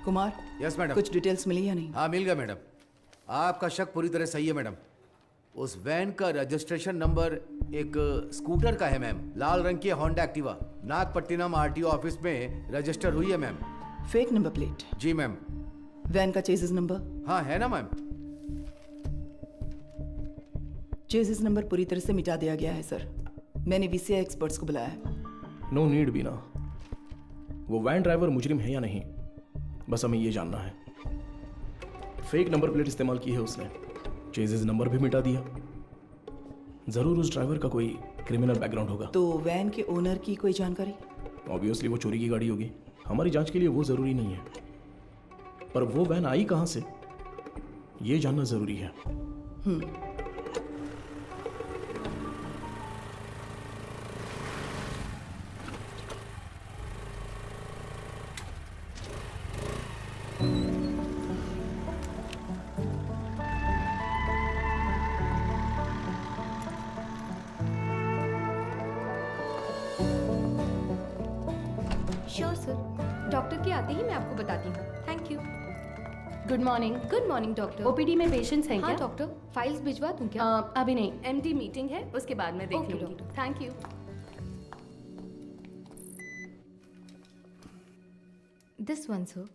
Kumar, yes madam. कुछ details मिली या नहीं? हाँ मिल गया मैडम। आपका शक पूरी तरह सही है मैडम। उस वैन का रजिस्ट्रेशन नंबर एक स्कूटर का है मैम, लाल रंग की Honda Activa. Nagapattinam RTO office में रजिस्टर हुई है मैम। Fake number plate. जी मैम। वैन का चेसिस नंबर? हाँ है ना मैम। चेसिस नंबर पूरी तरह से मिटा दिया गया है सर। मैंने वीसीआई एक्सपर्ट्स को बुलाया है। नो नीड बीना। वो वैन ड्राइवर मुजरिम है या नहीं, बस हमें ये जानना है। फेक नंबर प्लेट इस्तेमाल की है उसने, चेजिस नंबर भी मिटा दिया। जरूर उस ड्राइवर का कोई क्रिमिनल बैकग्राउंड होगा। तो वैन के ओनर की कोई जानकारी? ऑब्वियसली वो चोरी की गाड़ी होगी। हमारी जांच के लिए वो जरूरी नहीं है, पर वो वैन आई कहां से ये जानना जरूरी है। श्योर सर, डॉक्टर के आते ही मैं आपको बताती हूँ। Thank you. Good morning. Good morning doctor. OPD में पेशेंट्स हैं हाँ क्या? डॉक्टर, फाइल्स भिजवा दूँ क्या? अभी नहीं, एमडी मीटिंग है, उसके बाद मैं देख Okay, लूंगी। doctor. Thank you. This one sir.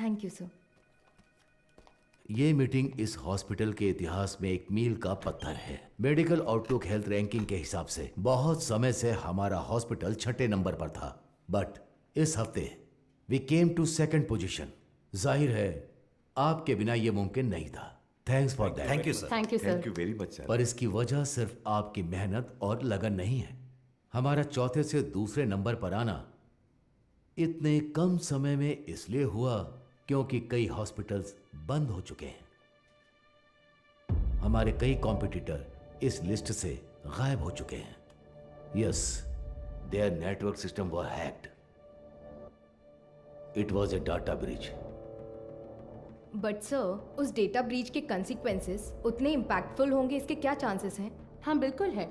Thank you sir. ये मीटिंग इस हॉस्पिटल के इतिहास में एक मील का पत्थर है। मेडिकल आउटलुक हेल्थ रैंकिंग के हिसाब से बहुत समय से हमारा हॉस्पिटल 6ठे नंबर पर था, बट इस हफ्ते we came to 2nd position. जाहिर है आपके बिना ये मुमकिन नहीं था। Thanks for that. Thank you sir. Thank you sir. Thank you very much sir. पर इसकी वजह सिर्फ आपकी मेहनत और लगन नहीं है। हमारा चौथे से दूसरे नंबर पर आना इतने कम समय में इसलिए हुआ क्योंकि कई हॉस्पिटल्स बंद हो चुके हैं। हमारे कई कॉम्पिटिटर इस लिस्ट से गायब हो चुके हैं। Yes, their network system were hacked. It was a data breach. But sir, उस डेटा ब्रीच के कंसिक्वेंसेस उतने इम्पैक्टफुल होंगे, इसके क्या चांसेस हैं? हाँ बिल्कुल है।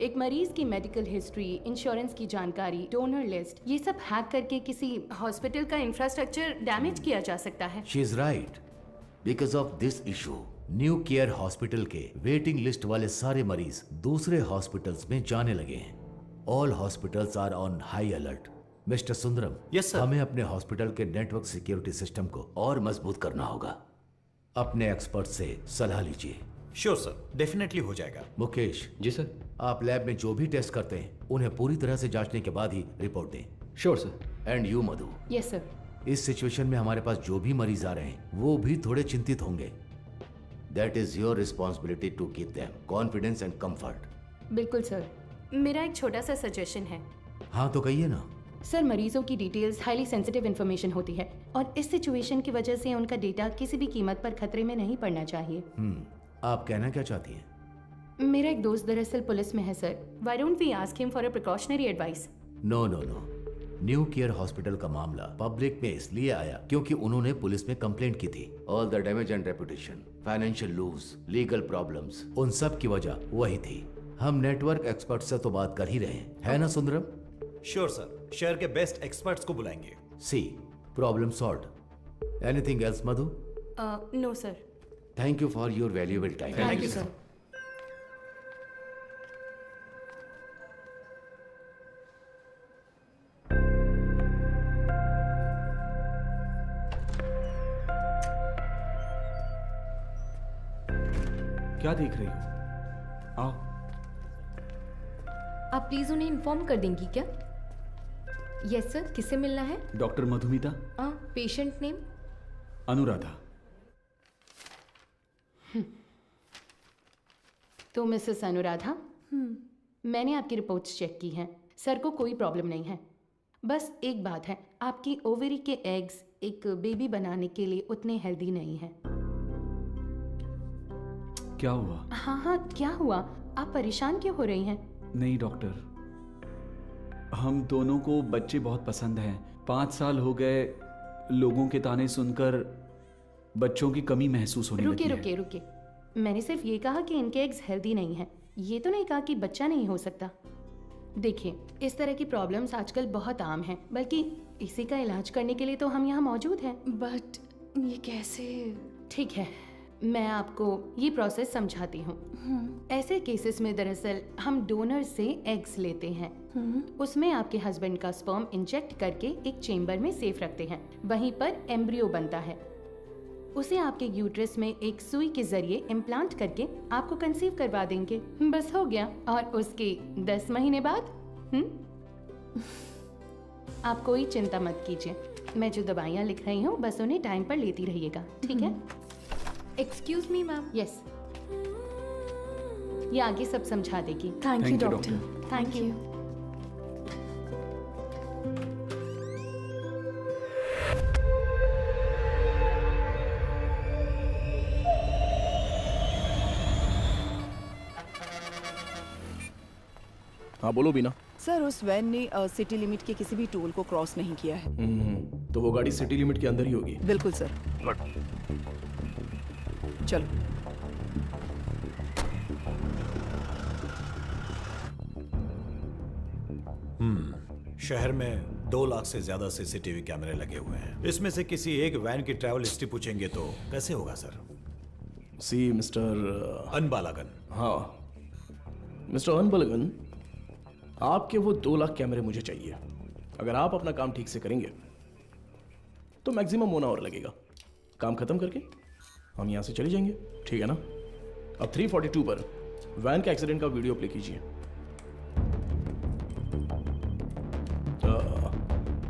एक मरीज की मेडिकल हिस्ट्री, इंश्योरेंस की जानकारी, डोनर लिस्ट, ये सब हैक करके किसी हॉस्पिटल का इंफ्रास्ट्रक्चर डैमेज किया जा सकता है। She is right. Because of this issue new care hospital के वेटिंग लिस्ट वाले सारे मरीज दूसरे हॉस्पिटल्स में जाने लगे हैं। All hospitals are on high alert. Mister Sundaram, Yes, sir. हमें अपने हॉस्पिटल के नेटवर्क सिक्योरिटी सिस्टम को और मजबूत करना होगा। अपने एक्सपर्ट से सलाह लीजिए। श्योर सर, डेफिनेटली हो जाएगा। मुकेश जी सर। आप लैब में जो भी टेस्ट करते हैं उन्हें पूरी तरह से जांचने के बाद ही रिपोर्ट दें। Sure sir. And you Madhu, yes sir. इस सिचुएशन में हमारे पास जो भी मरीज आ रहे हैं वो भी थोड़े चिंतित होंगे। That is your responsibility to give them confidence and comfort. बिल्कुल सर। मेरा एक छोटा सा सजेशन है। हाँ तो कहिए ना। सर, मरीजों की डिटेल्स हाईली सेंसिटिव इन्फॉर्मेशन होती है और इस सिचुएशन की वजह से उनका डेटा किसी भी कीमत पर खतरे में नहीं पड़ना चाहिए। आप कहना क्या चाहती हैं? मेरा एक दोस्त दरअसल पुलिस में है sir. Why don't we ask him for a precautionary advice? No no no. New care hospital का मामला पब्लिक में इसलिए आया क्योंकि उन्होंने पुलिस में कंप्लेंट की थी। All the damage and reputation, financial lose, legal problems, उन सब की वजह वही थी। हम नेटवर्क एक्सपर्ट से तो बात कर ही रहे हैं, है ना सुंदरम? श्योर सर, शहर के बेस्ट एक्सपर्ट्स को बुलाएंगे। See, problem solved. Anything else Madhu? No sir. Thank you for your valuable time. Thank you sir. क्या देख रही हो? आओ। आप प्लीज उन्हें इन्फॉर्म कर देंगी क्या? यस सर, किससे मिलना है? Doctor Madhumita. Patient name? Anuradha. तो मिसेस अनुराधा, मैंने आपकी रिपोर्ट्स चेक की हैं। सर को कोई प्रॉब्लम नहीं है। बस एक बात है, आपकी ओवरी के एग्स एक बेबी बनाने के लिए उतने हेल्दी नहीं हैं। क्या हुआ? हाँ, क्या हुआ? आप परेशान क्यों हो रही हैं? नहीं डॉक्टर, हम दोनों को बच्चे बहुत पसंद हैं। 5 साल हो गए लोगों के ताने सुनकर बच्चों की कमी महसूस होने लगी है। रुके। मैंने सिर्फ ये कहा कि इनके एग्स हेल्दी नहीं हैं। ये तो नहीं कहा कि बच्चा नहीं हो सकता। देखिए, इस तरह की प्रॉब्लम्स आजकल बहुत आम हैं, बल्कि इसी का इलाज करने के लिए तो हम यहाँ मौजूद हैं। बट ये कैसे? ठीक है, मैं आपको ये प्रोसेस समझाती हूँ। ऐसे केसेस में दरअसल हम डोनर से एग्स लेते हैं, उसमें आपके हस्बैंड का स्पर्म इंजेक्ट करके एक चेम्बर में सेफ रखते हैं। वहीं पर एम्ब्रियो बनता है, उसे आपके यूट्रस में एक सुई के जरिए इम्प्लांट करके आपको कंसीव करवा देंगे। बस हो गया। और उसके 10 महीने बाद आप कोई चिंता मत कीजिए, मैं जो दवाइयाँ लिख रही हूँ बस उन्हें टाइम पर लेती रहिएगा, ठीक है? Excuse me ma'am. यस, ये आगे सब समझा देगी। Thank you Thank you, doctor. Thank you. हाँ बोलो बीना। सर उस वैन ने सिटी लिमिट के किसी भी टोल को क्रॉस नहीं किया है। तो वो गाड़ी सिटी लिमिट के अंदर ही होगी। बिल्कुल सर। चलो। शहर में 2 लाख से ज्यादा सीसीटीवी कैमरे लगे हुए हैं। इसमें से किसी एक वैन की ट्रैवल हिस्ट्री पूछेंगे तो कैसे होगा सर? सी मिस्टर अनबालागन। हाँ मिस्टर अनबलगन, आपके वो 2 लाख कैमरे मुझे चाहिए। अगर आप अपना काम ठीक से करेंगे तो मैक्सिमम 1 आवर लगेगा। काम खत्म करके हम यहाँ से चले जाएंगे, ठीक है ना? अब 342 पर वैन के एक्सीडेंट का वीडियो प्ले कीजिए।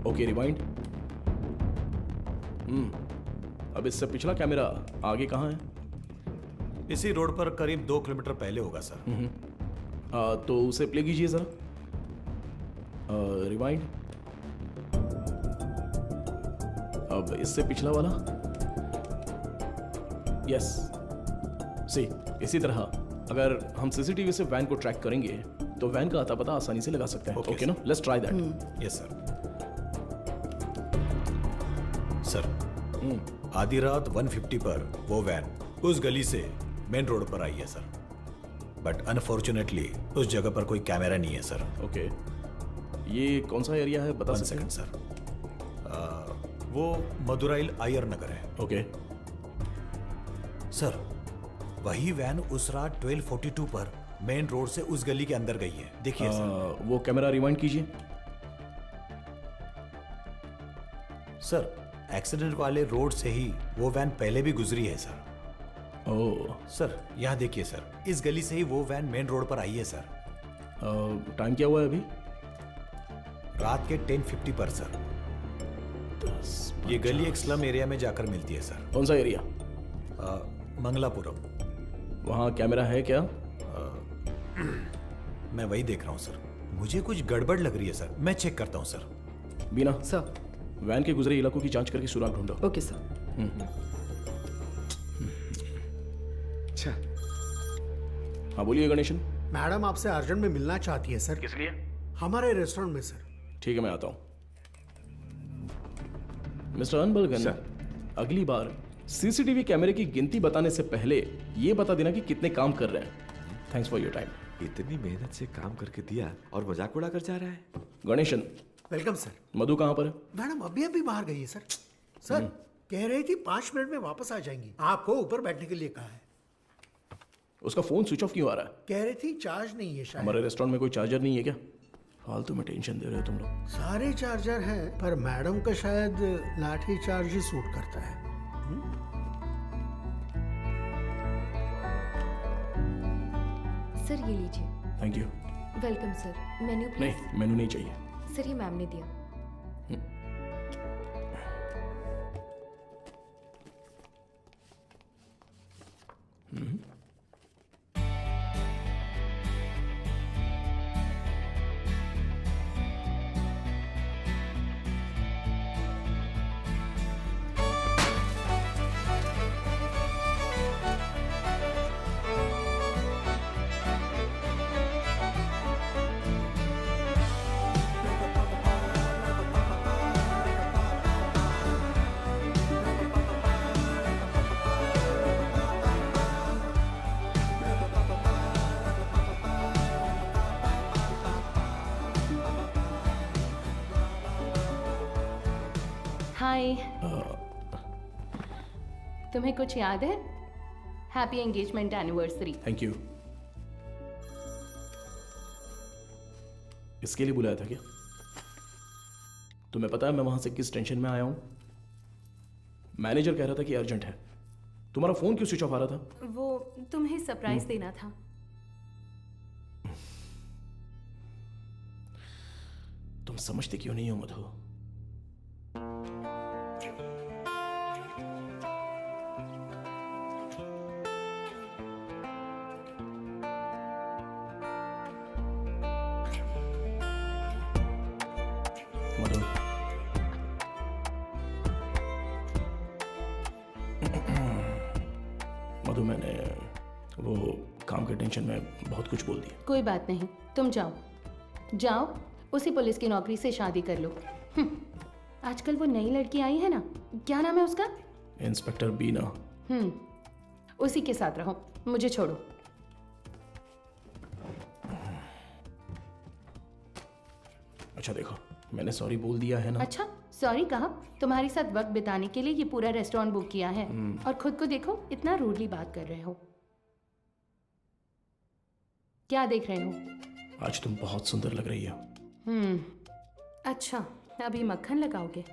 Okay rewind. अब इससे पिछला कैमरा आगे कहाँ है? इसी रोड पर करीब 2 किलोमीटर पहले होगा सर। तो उसे प्ले कीजिए जरा। रिवाइंड। अब इससे पिछला वाला। यस, सी इसी तरह अगर हम सीसीटीवी से वैन को ट्रैक करेंगे तो वैन का अता पता आसानी से लगा सकते हैं। Okay, ओके ना? Let's try that. Yes sir. Sir आधी रात 150 पर वो वैन उस गली से मेन रोड पर आई है सर, बट अनफॉर्चुनेटली उस जगह पर कोई कैमरा नहीं है सर। ओके, ये कौन सा एरिया है बता 1 सकते हैं? Second sir. वो मदुराइल आयर नगर है। ओके, सर वही वैन उस रात 1242 पर मेन रोड से उस गली के अंदर गई है। देखिए सर। वो कैमरा रिवाइंड कीजिए। सर एक्सीडेंट वाले रोड से ही वो वैन पहले भी गुजरी है सर। ओह, सर यहाँ देखिए सर, इस गली से ही वो वैन मेन रोड पर आई है सर। टाइम क्या हुआ है अभी? रात के 10:50 पर सर। ये गली एक स्लम एरिया में जाकर मिलती है सर। कौन सा एरिया? मंगलापुरम। वहाँ कैमरा है क्या? मैं वही देख रहा हूँ सर। मुझे कुछ गड़बड़ लग रही है सर, मैं चेक करता हूँ सर। बीना, सर। वैन के गुजरे इलाकों की जांच करके सुराग ढूंढो। Okay sir. अच्छा हाँ बोलिए गणेशन। मैडम आपसे अर्जेंट में मिलना चाहती है सर। किस लिए? हमारे रेस्टोरेंट में सर। ठीक है, मैं आता हूँ। Mister Anbalagan, sir. अगली बार सीसीटीवी कैमरे की गिनती बताने से पहले ये बता देना कि कितने काम कर रहे हैं। Thanks for your time. इतनी मेहनत से काम करके दिया और मजाक उड़ा कर जा रहा है। Ganesan, welcome sir. मधु कहाँ पर है? मैडम अभी अभी बाहर गई है सर। सर कह रही थी 5 मिनट में वापस आ जाएंगी। आपको ऊपर बैठने के लिए कहा है। उसका फोन स्विच ऑफ क्यों आ रहा है? कह रही थी चार्ज नहीं है शायद। हमारे रेस्टोरेंट में कोई चार्जर नहीं है क्या? फालतू में टेंशन दे रहे हो तुम लोग। सारे चार्जर हैं पर मैडम का शायद लाठी चार्ज ही सूट करता है। सर ये लीजिए। Thank you. Welcome sir. Menu please. नहीं, मेनू नहीं चाहिए। सर ये मैम ने दिया। हाय। तुम्हें कुछ याद है? Happy engagement anniversary. Thank you. इसके लिए बुलाया था क्या? तुम्हें पता है मैं वहां से किस टेंशन में आया हूं? मैनेजर कह रहा था कि अर्जेंट है। तुम्हारा फोन क्यों स्विच ऑफ आ रहा था? वो तुम्हें सरप्राइज देना था। तुम समझते क्यों नहीं हो मधु? मधु, मधु मैंने वो काम के टेंशन में बहुत कुछ बोल दिया। कोई बात नहीं, तुम जाओ जाओ, उसी पुलिस की नौकरी से शादी कर लो। आजकल वो नई लड़की आई है ना, क्या नाम है उसका? इंस्पेक्टर बीना। उसी के साथ रहो, मुझे छोड़ो। अच्छा देखो, मैंने सॉरी बोल दिया है ना। अच्छा, सॉरी कहा? तुम्हारे साथ वक्त बिताने के लिए ये पूरा रेस्टोरेंट बुक किया है और खुद को देखो, इतना रूडली बात कर रहे हो। क्या देख रहे हो? आज तुम बहुत सुंदर लग रही हो। अच्छा, अभी मक्खन लगाओगे?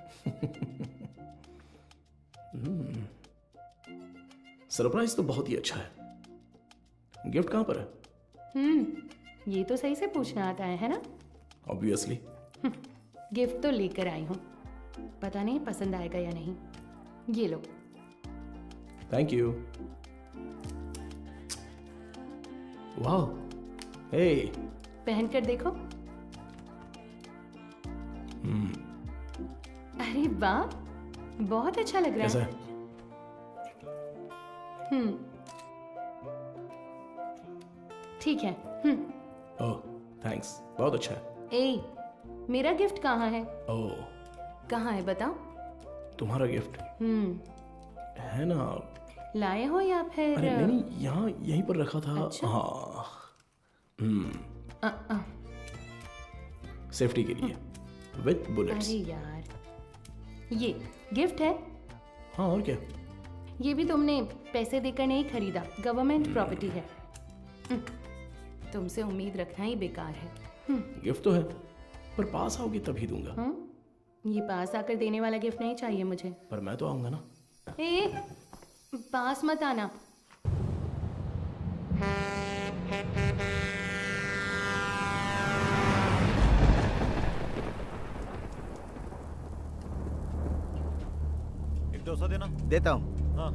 सरप्राइज तो बहुत ही अच्छा है। गिफ्ट कहाँ पर है? ये तो सही से पूछना आता है ना? ऑब्वियसली। गिफ्ट तो लेकर आई हूँ, पता नहीं पसंद आएगा या नहीं। ये लो। Thank you. वाह, हे। पहन कर देखो। अरे वाह, बहुत अच्छा लग रहा कैसा है। है? ठीक है। ओह, थैंक्स, बहुत अच्छा है। ए, मेरा गिफ्ट कहाँ है? ओह, कहाँ है बताओ? तुम्हारा गिफ्ट है ना? लाए हो या फिर? अरे नहीं, यहाँ यहीं पर रखा था। अच्छा? हाँ। सेफ्टी के लिए विथ बुलेट्स। अरे यार, ये गिफ्ट है? हाँ, और क्या? ये भी तुमने पैसे देकर नहीं खरीदा, गवर्नमेंट प्रॉपर्टी है। तुमसे उम्मीद रखना ही बेकार है। गिफ्ट तो है, पर पास आओगे तभी दूंगा। ये पास आकर देने वाला गिफ्ट नहीं चाहिए मुझे। पर मैं तो आऊंगा ना। ए, पास मत आना। एक डोसा देना। देता हूँ। हाँ।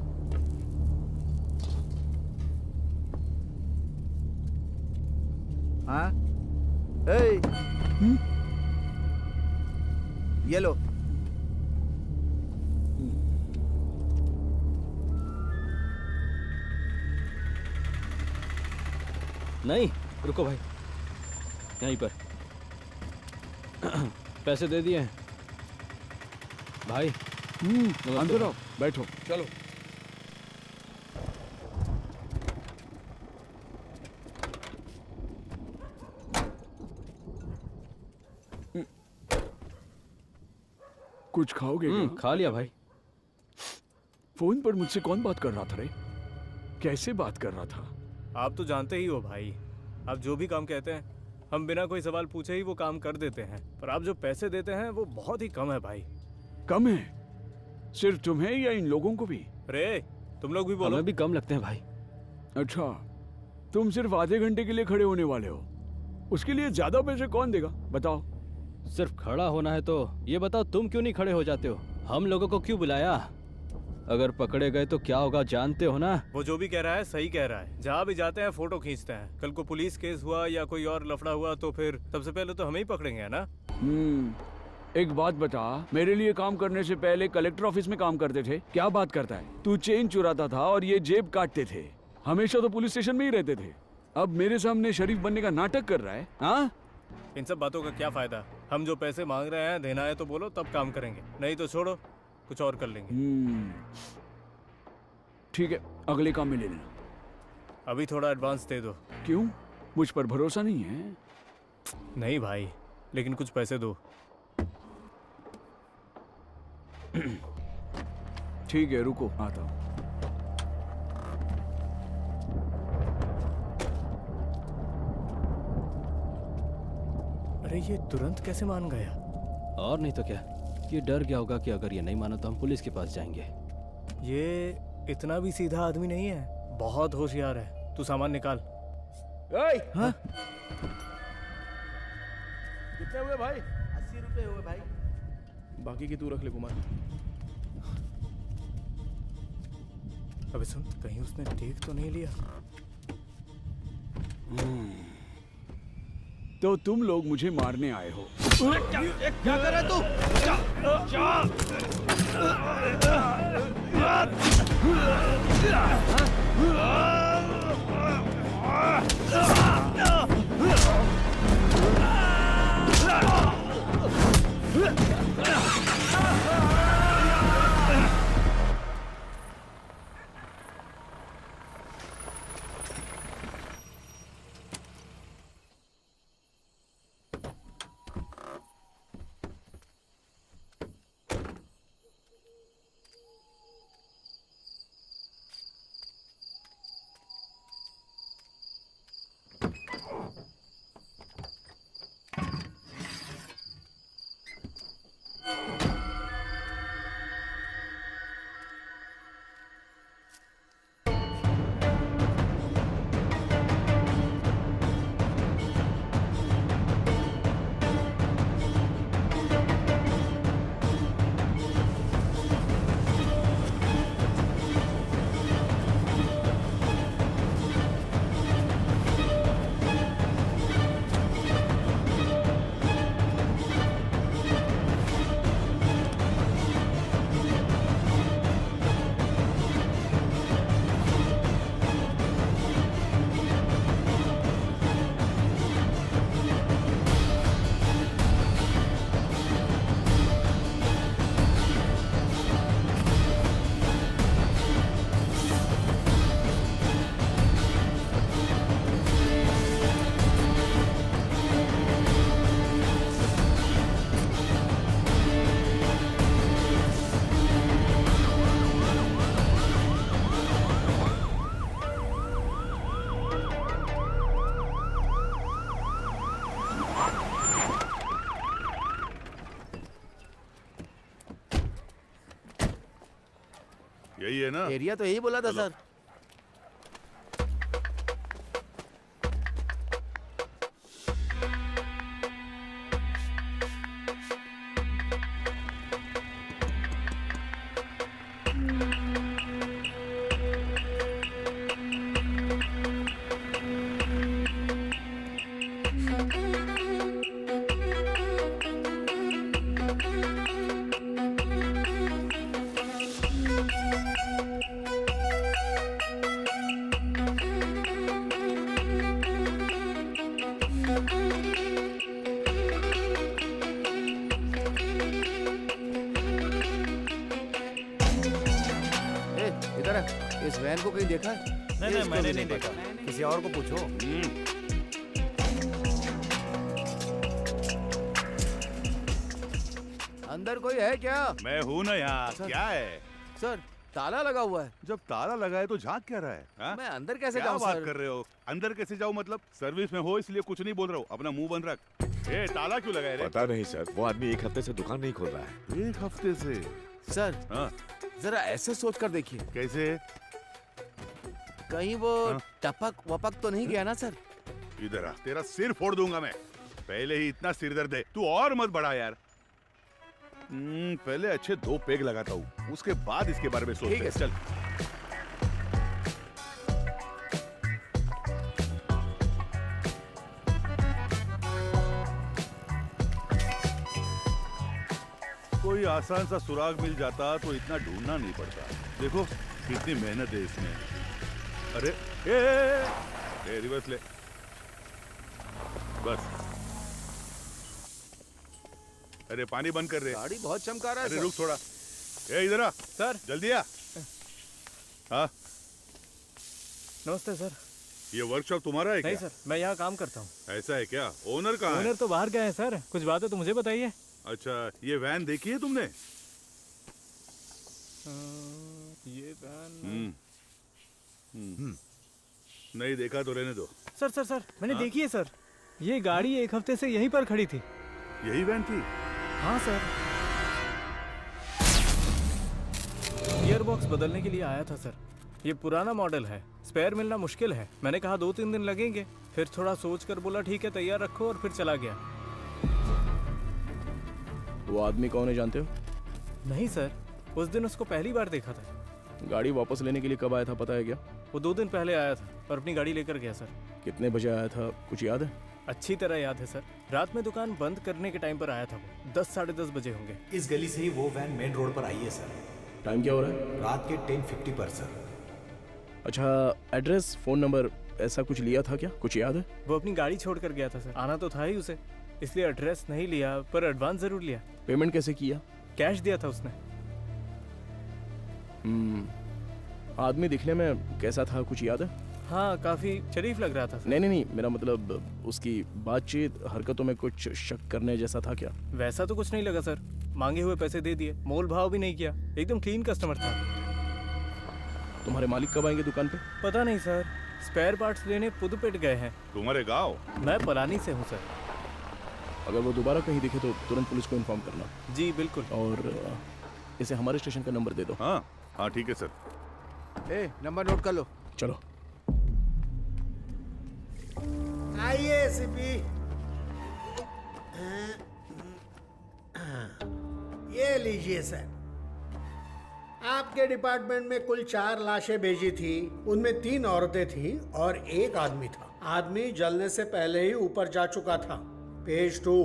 हाँ, ए, ये लो। नहीं, रुको भाई, यहीं पर पैसे दे दिए हैं भाई। अंदर आओ, बैठो। चलो। कुछ खाओगे क्या? खा लिया भाई। फोन पर मुझसे कौन बात कर रहा था रे? कैसे बात कर रहा था? आप तो जानते ही हो भाई, आप जो भी काम कहते हैं हम बिना कोई सवाल पूछे ही वो काम कर देते हैं, पर आप जो पैसे देते हैं वो बहुत ही कम है भाई। कम है? सिर्फ तुम्हें या इन लोगों को भी? रे, तुम लोग भी बोलो। हमें भी कम लगते हैं भाई। अच्छा, तुम सिर्फ आधे घंटे के लिए खड़े होने वाले हो, उसके लिए ज्यादा पैसे कौन देगा बताओ? सिर्फ खड़ा होना है तो ये बताओ, तुम क्यों नहीं खड़े हो जाते हो? हम लोगों को क्यों बुलाया? अगर पकड़े गए तो क्या होगा जानते हो ना? वो जो भी कह रहा है सही कह रहा है। जहाँ भी जाते हैं फोटो खींचते हैं। कल को पुलिस केस हुआ या कोई और लफड़ा हुआ तो फिर सबसे पहले तो हमें ही पकड़ेंगे, है ना? एक बात बता, मेरे लिए काम करने से पहले कलेक्टर ऑफिस में काम करते थे, क्या बात करता है? तू चेन चुराता था और ये जेब काटते थे, हमेशा तो पुलिस स्टेशन में ही रहते थे। अब मेरे सामने शरीफ बनने का नाटक कर रहा है? हाँ, इन सब बातों का क्या फायदा? हम जो पैसे मांग रहे हैं देना है तो बोलो, तब काम करेंगे, नहीं तो छोड़ो, कुछ और कर लेंगे। ठीक है, अगले काम में ले लेना। अभी थोड़ा एडवांस दे दो। क्यों? मुझ पर भरोसा नहीं है? नहीं भाई, लेकिन कुछ पैसे दो। ठीक है, रुको, आता हूँ। अरे ये तुरंत कैसे मान गया? और नहीं तो क्या, ये डर गया होगा कि अगर ये नहीं माना तो हम पुलिस के पास जाएंगे। ये इतना भी सीधा आदमी नहीं है, बहुत होशियार है। तू सामान निकाल। हाँ? कितने हुए भाई? 80 रुपए हुए भाई। बाकी की तू रख ले कुमार। अबे सुन, कहीं उसने देख तो नहीं लिया? तो तुम लोग मुझे मारने आए हो। क्या कर रहा है तू? यही है ना? एरिया तो यही बोला था सर। इधर है, इस वैन को कहीं देखा है? नहीं, मैंने नहीं देखा। किसी और को पूछो। अंदर कोई है क्या? मैं हूँ ना यहाँ। क्या है सर? ताला लगा हुआ है। जब ताला लगा है तो झांक क्या रहा है? हा? मैं अंदर कैसे क्या जाऊँ बात सर? कर रहे हो? अंदर कैसे जाऊँ मतलब? सर्विस में हो इसलिए कुछ नहीं बोल रहा हूँ। अपना मुंह बंद रख। ए, ताला क्यों लगाए रे? पता नहीं सर, वो आदमी 1 हफ्ते से दुकान नहीं खोल रहा है। 1 हफ्ते से? सर हाँ? जरा ऐसे सोच कर देखिए। कैसे? कहीं वो हाँ? टपक वपक तो नहीं गया ना सर? इधर आ, तेरा सिर फोड़ दूंगा मैं। पहले ही इतना सिर दर्द है, तू और मत बढ़ा यार। पहले अच्छे 2 पेग लगाता हूँ, उसके बाद इसके बारे में सोचते हैं। चल। कोई आसान सा सुराग मिल जाता तो इतना ढूंढना नहीं पड़ता। देखो कितनी मेहनत है इसमें। अरे ए, रिवर्स ले। बस। अरे पानी बंद कर रहे। गाड़ी बहुत चमका रहा है। अरे रुक थोड़ा। ए इधर आ सर। जल्दी आ। हाँ नमस्ते सर। ये वर्कशॉप तुम्हारा है क्या? नहीं सर, मैं यहाँ काम करता हूँ। ऐसा है क्या? ओनर कहाँ है? ओनर तो बाहर गए हैं सर। कुछ बात है तो मुझे बताइए। अच्छा, ये वैन देखी है तुमने? ये वैन नहीं देखा तो रहने दो। सर मैंने देखी है सर। ये गाड़ी एक हफ्ते से यहीं पर खड़ी थी। यही वैन थी? हाँ सर। गियर बॉक्स बदलने के लिए आया था सर। ये पुराना मॉडल है, स्पेयर मिलना मुश्किल है। मैंने कहा 2-3 दिन लगेंगे, फिर थोड़ा सोच कर बोला ठीक है तैयार रखो, और फिर चला गया। वो आदमी कौन है जानते हो? नहीं सर, उस दिन उसको पहली बार देखा था। गाड़ी वापस लेने के लिए कब आया था पता है क्या? वो 2 दिन पहले आया था और अपनी गाड़ी लेकर गया सर। कितने बजे आया था कुछ याद है? अच्छी तरह याद है सर। रात में दुकान बंद करने के टाइम पर आया था वो। 10-10:30 बजे होंगे। इस गली से ही वो वैन मेन रोड पर आई है सर। टाइम क्या हो रहा है? रात के 10:50 पर सर। अच्छा, एड्रेस, फोन नंबर ऐसा कुछ लिया था क्या? कुछ याद है? वो अपनी गाड़ी छोड़ कर गया था सर। आना तो था ही उसे, इसलिए एड्रेस नहीं लिया, पर एडवांस जरूर लिया। पेमेंट कैसे किया? कैश दिया था उसने। आदमी दिखने में कैसा था कुछ याद है? हाँ, काफी शरीफ लग रहा था सर। नहीं, मेरा मतलब उसकी बातचीत, हरकतों में कुछ शक करने जैसा था क्या? वैसा तो कुछ नहीं लगा सर। मांगे हुए पैसे दे दिए, मोल भाव भी नहीं किया। एकदम क्लीन कस्टमर था। तुम्हारे मालिक कब आएंगे दुकान पे? पता नहीं सर, स्पेयर पार्ट्स लेने पुदुपेट गए हैं। तुम्हारे गाँव? मैं पलानी से हूँ सर। अगर वो दोबारा कहीं दिखे तो तुरंत पुलिस को इन्फॉर्म करना। जी बिल्कुल। और इसे हमारे स्टेशन का नंबर दे दो। हाँ ठीक है सर। नंबर नोट कर लो। चलो आइए सीपी। ये लीजिए सर। आपके डिपार्टमेंट में कुल 4 लाशें भेजी थी। उनमें 3 औरतें थीं और 1 आदमी था। आदमी जलने से पहले ही ऊपर जा चुका था। Page 2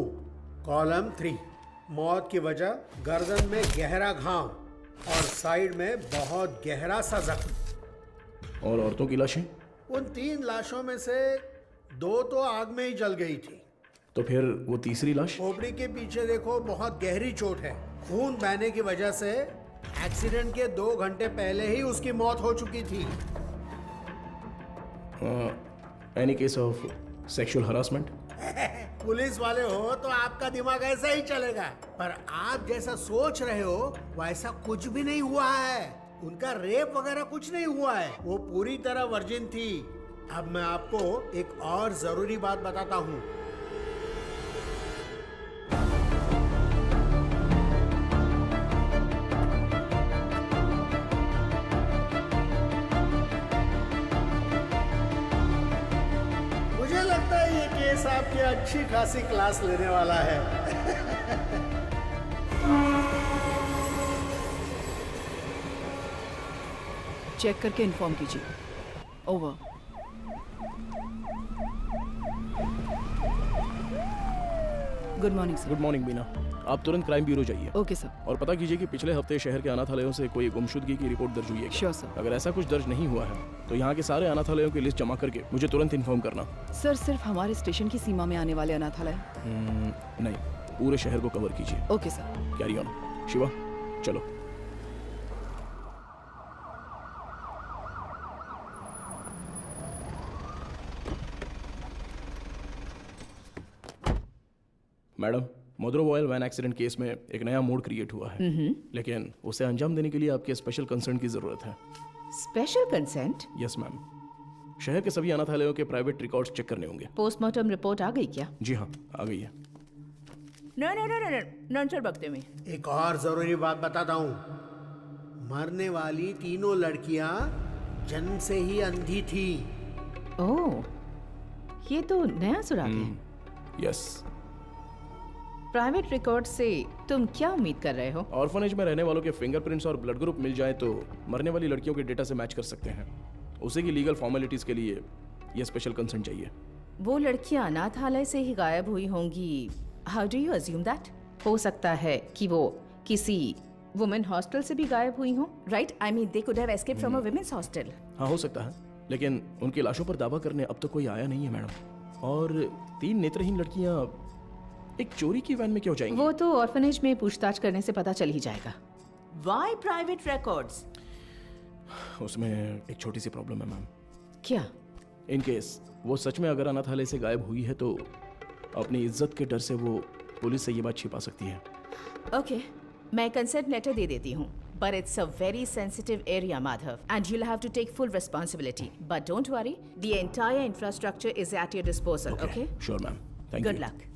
column 3। मौत की वजह गर्दन में गहरा घाव और साइड में बहुत गहरा सा जख्म। और औरतों की लाशें? उन 3 लाशों में से 2 तो आग में ही जल गई थी। तो फिर वो तीसरी लाश? खोपड़ी के पीछे देखो, बहुत गहरी चोट है। खून बहने की वजह से एक्सीडेंट के 2 घंटे पहले ही उसकी मौत हो चुकी थी। Any case of sexual harassment? Police वाले हो तो आपका दिमाग ऐसा ही चलेगा, पर आप जैसा सोच रहे हो वैसा कुछ भी नहीं हुआ है। उनका रेप वगैरह कुछ नहीं हुआ है। वो पूरी तरह वर्जिन थी। अब मैं आपको एक और जरूरी बात बताता हूँ। मुझे लगता है ये केस आपकी अच्छी खासी क्लास लेने वाला है। चेक करके इन्फॉर्म कीजिए। Over. Good morning sir. Good morning Beena. आप तुरंत क्राइम ब्यूरो जाइए। Okay sir. और पता कीजिए कि पिछले हफ्ते शहर के अनाथालयों से कोई गुमशुदगी की रिपोर्ट दर्ज हुई है क्या? Sure sir. अगर ऐसा कुछ दर्ज नहीं हुआ है तो यहाँ के सारे अनाथालयों की लिस्ट जमा करके मुझे तुरंत इन्फॉर्म करना। सर सिर्फ हमारे स्टेशन की सीमा में आने वाले अनाथालय? नहीं, पूरे शहर को कवर कीजिए। Okay sir. Carry on. Shiva चलो। मैडम, मोद्रो ऑयल वैन एक्सीडेंट केस में एक नया मोड क्रिएट हुआ है, लेकिन उसे अंजाम देने के लिए आपके स्पेशल कंसर्न की जरूरत है। Special consent? Yes ma'am. शहर के सभी अनाथालयों के प्राइवेट रिकॉर्ड्स चेक करने होंगे। पोस्टमार्टम रिपोर्ट आ गई क्या? जी हाँ, आ गई है। नॉन सर बकते में। एक और जरूरी बात बताता हूँ। मरने वाली तीनों लड़कियां जन्म से ही अंधी थी। ओह, ये तो नया सुराग है। यस। प्राइवेट रिकॉर्ड से तुम क्या उम्मीद कर रहे हो? ऑर्फनेज में रहने वालों के फिंगरप्रिंट्स और ब्लड ग्रुप मिल जाए तो मरने वाली लड़कियों के डेटा से मैच कर सकते हैं। उसी की लीगल फॉर्मेलिटीज के लिए ये स्पेशल कंसर्न चाहिए। वो लड़कियां अनाथालय से ही गायब हुई होंगी। How do you assume that? हो सकता है कि वो किसी वुमेन हॉस्टल से भी गायब हुई हो, right? I mean they could have escaped from a women's hostel. हाँ, हो सकता है, लेकिन उनकी लाशों पर दावा करने अब तक कोई आया नहीं है मैडम। और 3 नेत्रहीन लड़कियां एक चोरी की वैन में क्यों जाएंगी? वो तो ऑर्फनेज में पूछताछ करने से पता चल ही जाएगा। Why private records? उसमें एक छोटी सी प्रॉब्लम है मैम। क्या? इन केस वो सच में अगर अनाथालय से गायब हुई है तो अपनी इज्जत के डर से वो पुलिस से ये बात छिपा सकती है। ओके, मैं कंसेंट लेटर दे देती हूँ, But it's a very sensitive area, Madhav, and you'll have to take full responsibility. But don't worry, the entire infrastructure is at your disposal, okay? Sure, ma'am. Thank Good you. luck.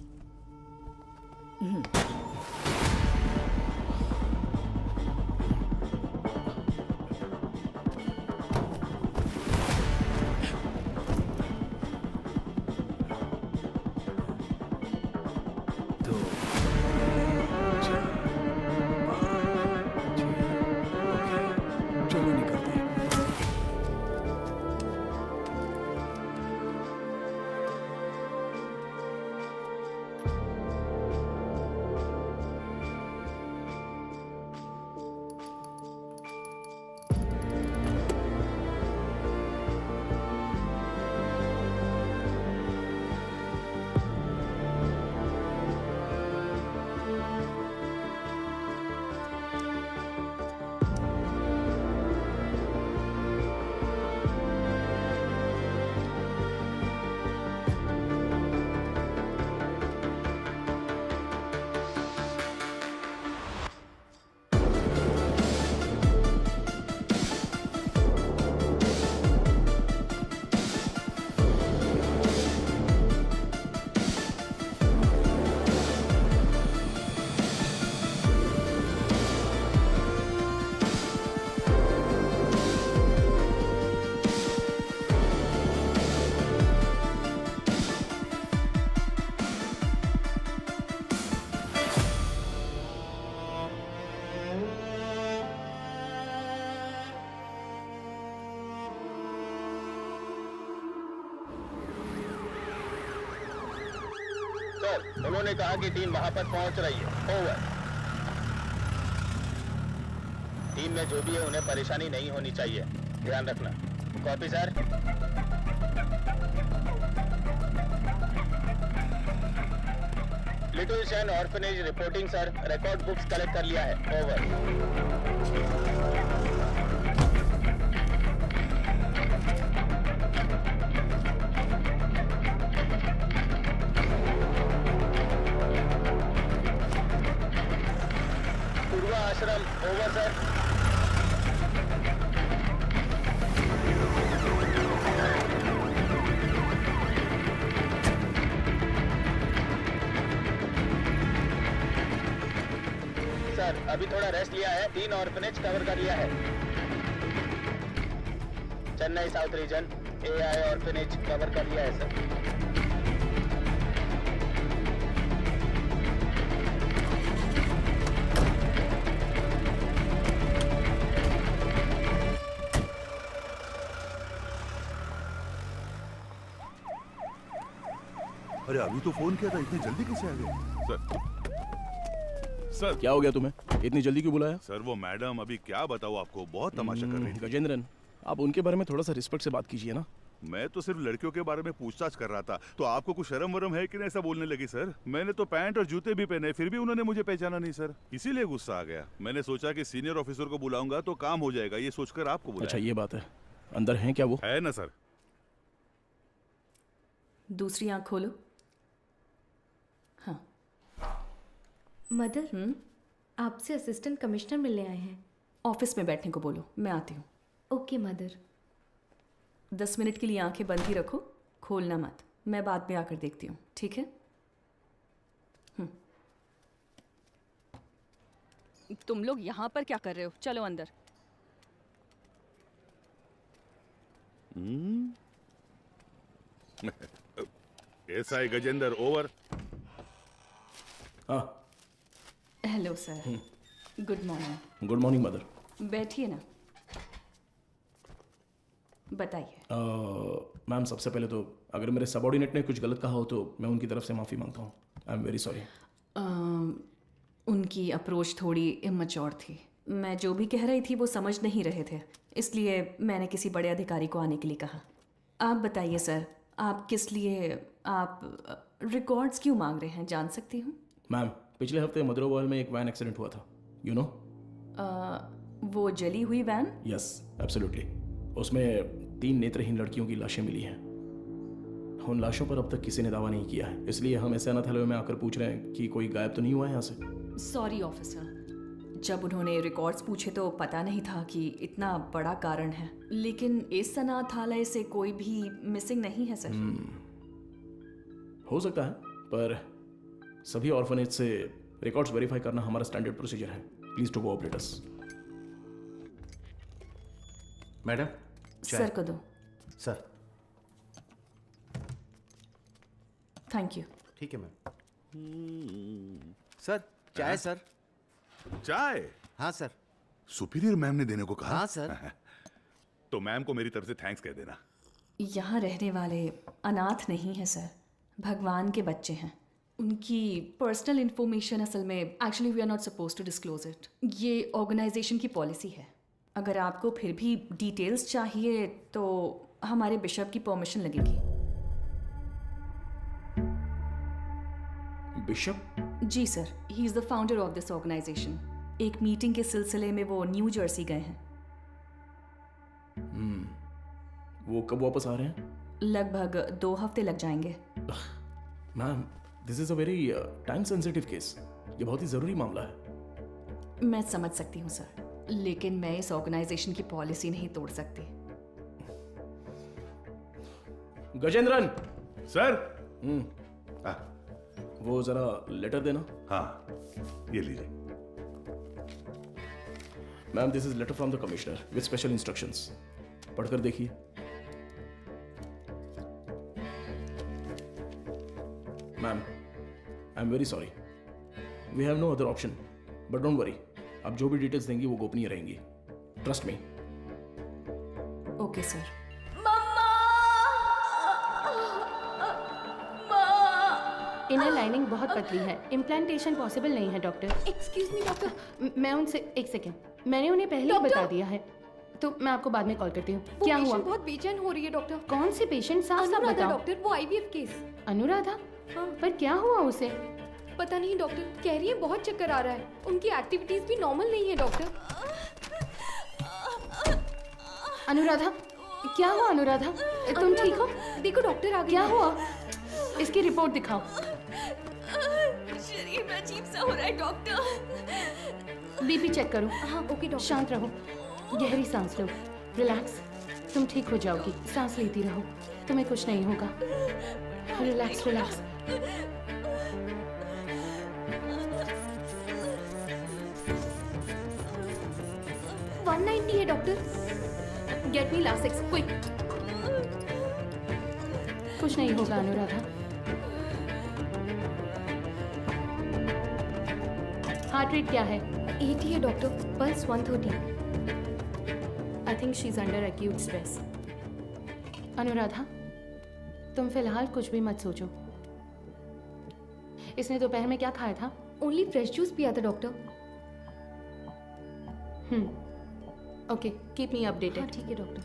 चलो निकलते हैं। Sir, उन्होंने कहा कि team वहां पर पहुंच रही है। ओवर। टीम में जो भी है उन्हें परेशानी नहीं होनी चाहिए, ध्यान रखना। Copy sir. Little Shine orphanage reporting sir, record books collect कर लिया है। ओवर। आश्रम ओवर सर। सर अभी थोड़ा रेस्ट लिया है, 3 ऑर्फनेज कवर कर लिया है। Chennai south region AI orphanage cover कर लिया है सर। अरे अभी तो फोन किया था, इतनी जल्दी कैसे आ गए? सर क्या हो गया तुम्हें? इतनी जल्दी क्यों बुलाया? सर वो मैडम अभी क्या बताऊँ आपको, बहुत तमाशा कर रही थी। गजेंद्रन, आप उनके बारे में थोड़ा सा रिस्पेक्ट से बात कीजिए ना। मैं तो सिर्फ लड़कियों के बारे में पूछताछ कर रहा था, तो आपको कुछ शर्म वरम है कि नहीं ऐसा बोलने लगी? सर मैंने तो पैंट और जूते भी पहने, फिर भी उन्होंने मुझे पहचाना नहीं सर, इसीलिए गुस्सा आ गया। मैंने सोचा कि सीनियर ऑफिसर को बुलाऊंगा तो काम हो जाएगा, ये सोचकर आपको बुलाया। अच्छा ये बात है, अंदर है क्या वो? है ना सर। दूसरी आंख खोलो। हाँ मदर, आपसे असिस्टेंट कमिश्नर मिलने आए हैं। ऑफिस में बैठने को बोलो, मैं आती हूँ। Okay mother. 10 मिनट के लिए आंखें बंद ही रखो, खोलना मत। मैं बाद में आकर देखती हूँ, ठीक है? तुम लोग यहाँ पर क्या कर रहे हो? चलो अंदर। SI Gajendra over. हाँ hello sir, good morning. Good morning mother. बैठिए ना, बताइए। मैम सबसे पहले तो अगर मेरे सबॉर्डिनेट ने कुछ गलत कहा हो तो मैं उनकी तरफ से माफ़ी मांगता हूँ। I am very sorry. उनकी अप्रोच थोड़ी इमैच्योर थी। मैं जो भी कह रही थी वो समझ नहीं रहे थे, इसलिए मैंने किसी बड़े अधिकारी को आने के लिए कहा। आप बताइए सर, आप किस लिए, आप रिकॉर्ड्स क्यों मांग रहे हैं, जान सकती हूँ? मैम पिछले हफ्ते मदरोवाल में एक वैन एक्सीडेंट हुआ था, यू नो? वो जली हुई वैन? Yes absolutely. उसमें 3 नेत्रहीन लड़कियों की लाशें मिली हैं। उन लाशों पर अब तक किसी ने दावा नहीं किया है, इसलिए हम ऐसे अनाथालय में आकर पूछ रहे हैं कि कोई गायब तो नहीं हुआ है यहाँ से। सॉरी ऑफिसर, जब उन्होंने रिकॉर्ड्स पूछे तो पता नहीं था कि इतना बड़ा कारण है, लेकिन इस अनाथालय से कोई भी मिसिंग नहीं है सर। हो सकता है, पर सभी ऑर्फनेज से रिकॉर्ड्स वेरीफाई करना हमारा स्टैंडर्ड प्रोसीजर है। Please to cooperate us. Madam sir को दो। Sir thank you. ठीक है मैम। सर चाय सर। चाय? हाँ सर। सुपीरियर मैम ने देने को कहा? हाँ सर। तो मैम को मेरी तरफ से थैंक्स कह देना। यहाँ रहने वाले अनाथ नहीं हैं सर, भगवान के बच्चे हैं। उनकी पर्सनल इंफॉर्मेशन असल में actually we are not suppose to disclose it. ये ऑर्गेनाइजेशन की पॉलिसी है। अगर आपको फिर भी डिटेल्स चाहिए तो हमारे बिशप की परमिशन लगेगी। बिशप? जी sir, he is the founder of this organisation. एक मीटिंग के सिलसिले में वो न्यू जर्सी गए हैं। वो कब वापस आ रहे हैं? लगभग 2 हफ्ते लग जाएंगे। Ma'am, this is a very time sensitive case. ये बहुत ही जरूरी मामला है। मैं समझ सकती हूँ सर, लेकिन मैं इस ऑर्गेनाइजेशन की पॉलिसी नहीं तोड़ सकती। गजेंद्रन सर। वो जरा लेटर देना। हाँ, ये लीजिए। Ma'am, this is letter from the commissioner with special instructions. पढ़कर देखिए। Ma'am, I am very sorry, we have no other option, but don't worry, आप जो भी डिटेल्स देंगी वो गोपनीय रहेंगी। Trust me. Okay sir. Inner lining बहुत पतली है, इम्प्लांटेशन पॉसिबल नहीं है डॉक्टर। Excuse me doctor. मैं उनसे एक सेकेंड, मैंने उन्हें पहले ही बता दिया है, तो मैं आपको बाद में कॉल करती हूँ। क्या हुआ? बहुत बेचैन हो रही है डॉक्टर। कौन सी पेशेंट? साफ साफ बताओ। डॉक्टर, वो आईवीएफ केस। अनुराधा? हाँ। पर क्या हुआ उसे? पता नहीं डॉक्टर, कह रही है बहुत चक्कर आ रहा है। उनकी एक्टिविटीज भी नॉर्मल नहीं है डॉक्टर। अनुराधा, क्या हुआ अनुराधा? तुम ठीक हो? देखो डॉक्टर आ गए। क्या हुआ? इसकी रिपोर्ट दिखाओ। शरीर में अजीब सा हो रहा है डॉक्टर। बीपी चेक करो। हाँ ओके डॉक्टर। शांत रहो, गहरी सांस लो, रिलैक्स। तुम ठीक हो जाओगी, सांस लेती रहो, तुम्हें कुछ नहीं होगा। Relax relax. है doctor. Get me Lasix quick. कुछ नहीं होगा अनुराधा। हार्ट रेट क्या है? 80 है doctor, pulse 130। I think she is under acute stress. Anuradha, तुम फिलहाल कुछ भी मत सोचो। इसने दोपहर में क्या खाया था? ओनली फ्रेश जूस पिया था doctor. Okay, keep me updated. हाँ ठीक है डॉक्टर।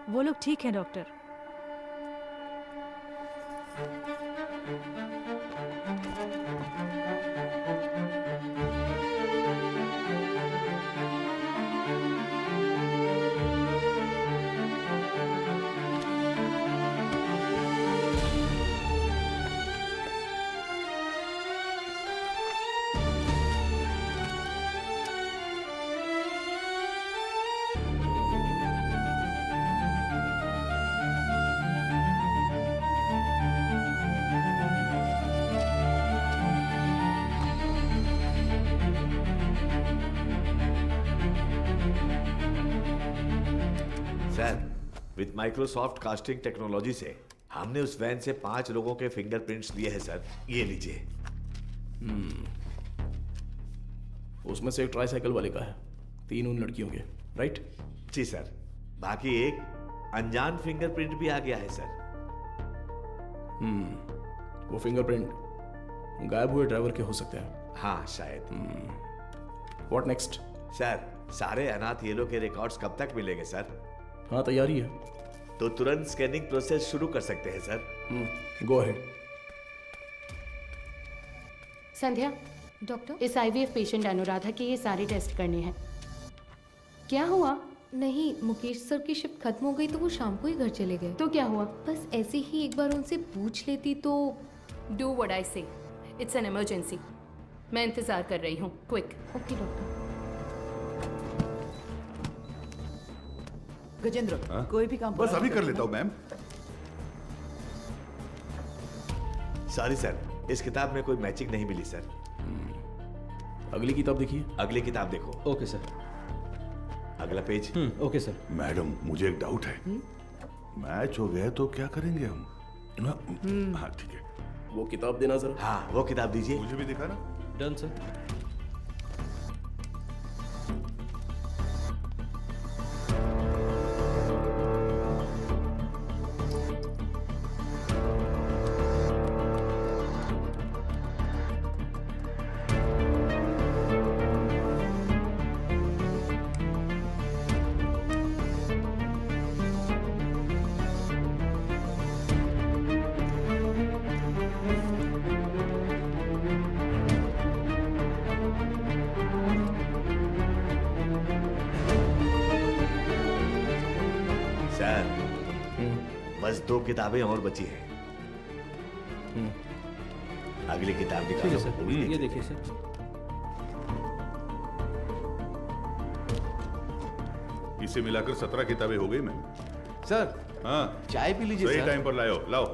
वो लोग ठीक हैं doctor. Sir, with Microsoft casting technology से हमने उस वैन से 5 लोगों के फिंगरप्रिंट्स लिए हैं सर। ये लीजिए। उसमें से एक ट्राईसाइकिल वाले का है, 3 उन लड़कियों के, राइट? जी सर। बाकी एक अनजान फिंगरप्रिंट भी आ गया है सर। वो फिंगरप्रिंट गायब हुए ड्राइवर के हो सकते हैं। हाँ शायद। What next? सर, सारे अनाथ येलो के रिकॉर्ड्स कब तक मिलेंगे सर? हाँ तैयारी है। तो तुरंत स्कैनिंग प्रोसेस शुरू कर सकते हैं sir. Go ahead. Sandhya, doctor, इस आईवीएफ पेशेंट अनुराधा के ये सारे टेस्ट करने हैं। क्या हुआ? नहीं, मुकेश सर की शिफ्ट खत्म हो गई तो वो शाम को ही घर चले गए। तो क्या हुआ? बस ऐसे ही एक बार उनसे पूछ लेती तो। डू व्हाट आई से, इट्स एन इमरजेंसी। मैं इंतजार कर रही हूँ, क्विक। Okay doctor. गजेंद्र, कोई भी काम बस पूरा अभी नहीं कर करना। लेता हूँ मैम। सॉरी सर, इस किताब में कोई मैचिंग नहीं मिली सर। अगली किताब देखिए। अगली किताब देखो। Okay sir. अगला पेज। Okay sir. मैडम, मुझे एक डाउट है। मैच हो गया तो क्या करेंगे हम? हाँ ठीक है। वो किताब देना जरा। हाँ, वो किताब दीजिए। मुझे भी दिखा ना। Done sir. सर, बस 2 किताबें और बची हैं। अगली किताब ठीक है निकालो। सर, ये देखिए सर। इसे मिलाकर 17 किताबें हो गई मैम। सर, हाँ, चाय पी लीजिए सही सर। टाइम पर लाओ। लाओ,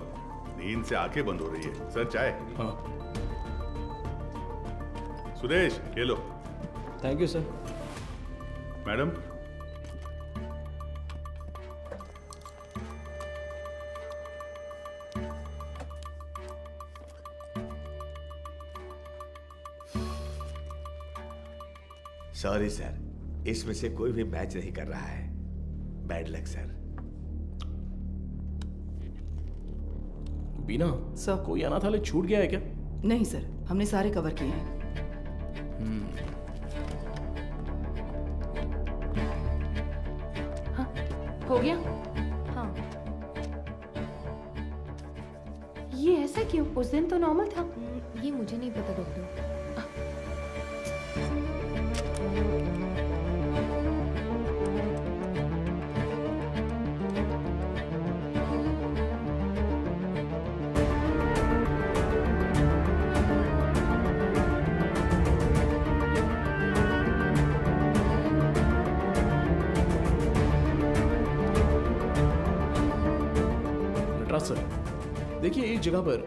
नींद से आंखें बंद हो रही है। सर चाय। हाँ। सुरेश, ये लो। Thank you sir. Madam, sorry sir, इसमें से कोई भी मैच नहीं कर रहा है। Bad luck sir. Beena, sir, कोई अनाथालय छूट गया है क्या? नहीं सर, हमने सारे कवर किए हैं। हो गया? हाँ। ये ऐसा क्यों? उस दिन तो नॉर्मल था। ये मुझे नहीं पता डॉक्टर। नटराज सर, देखिए एक जगह पर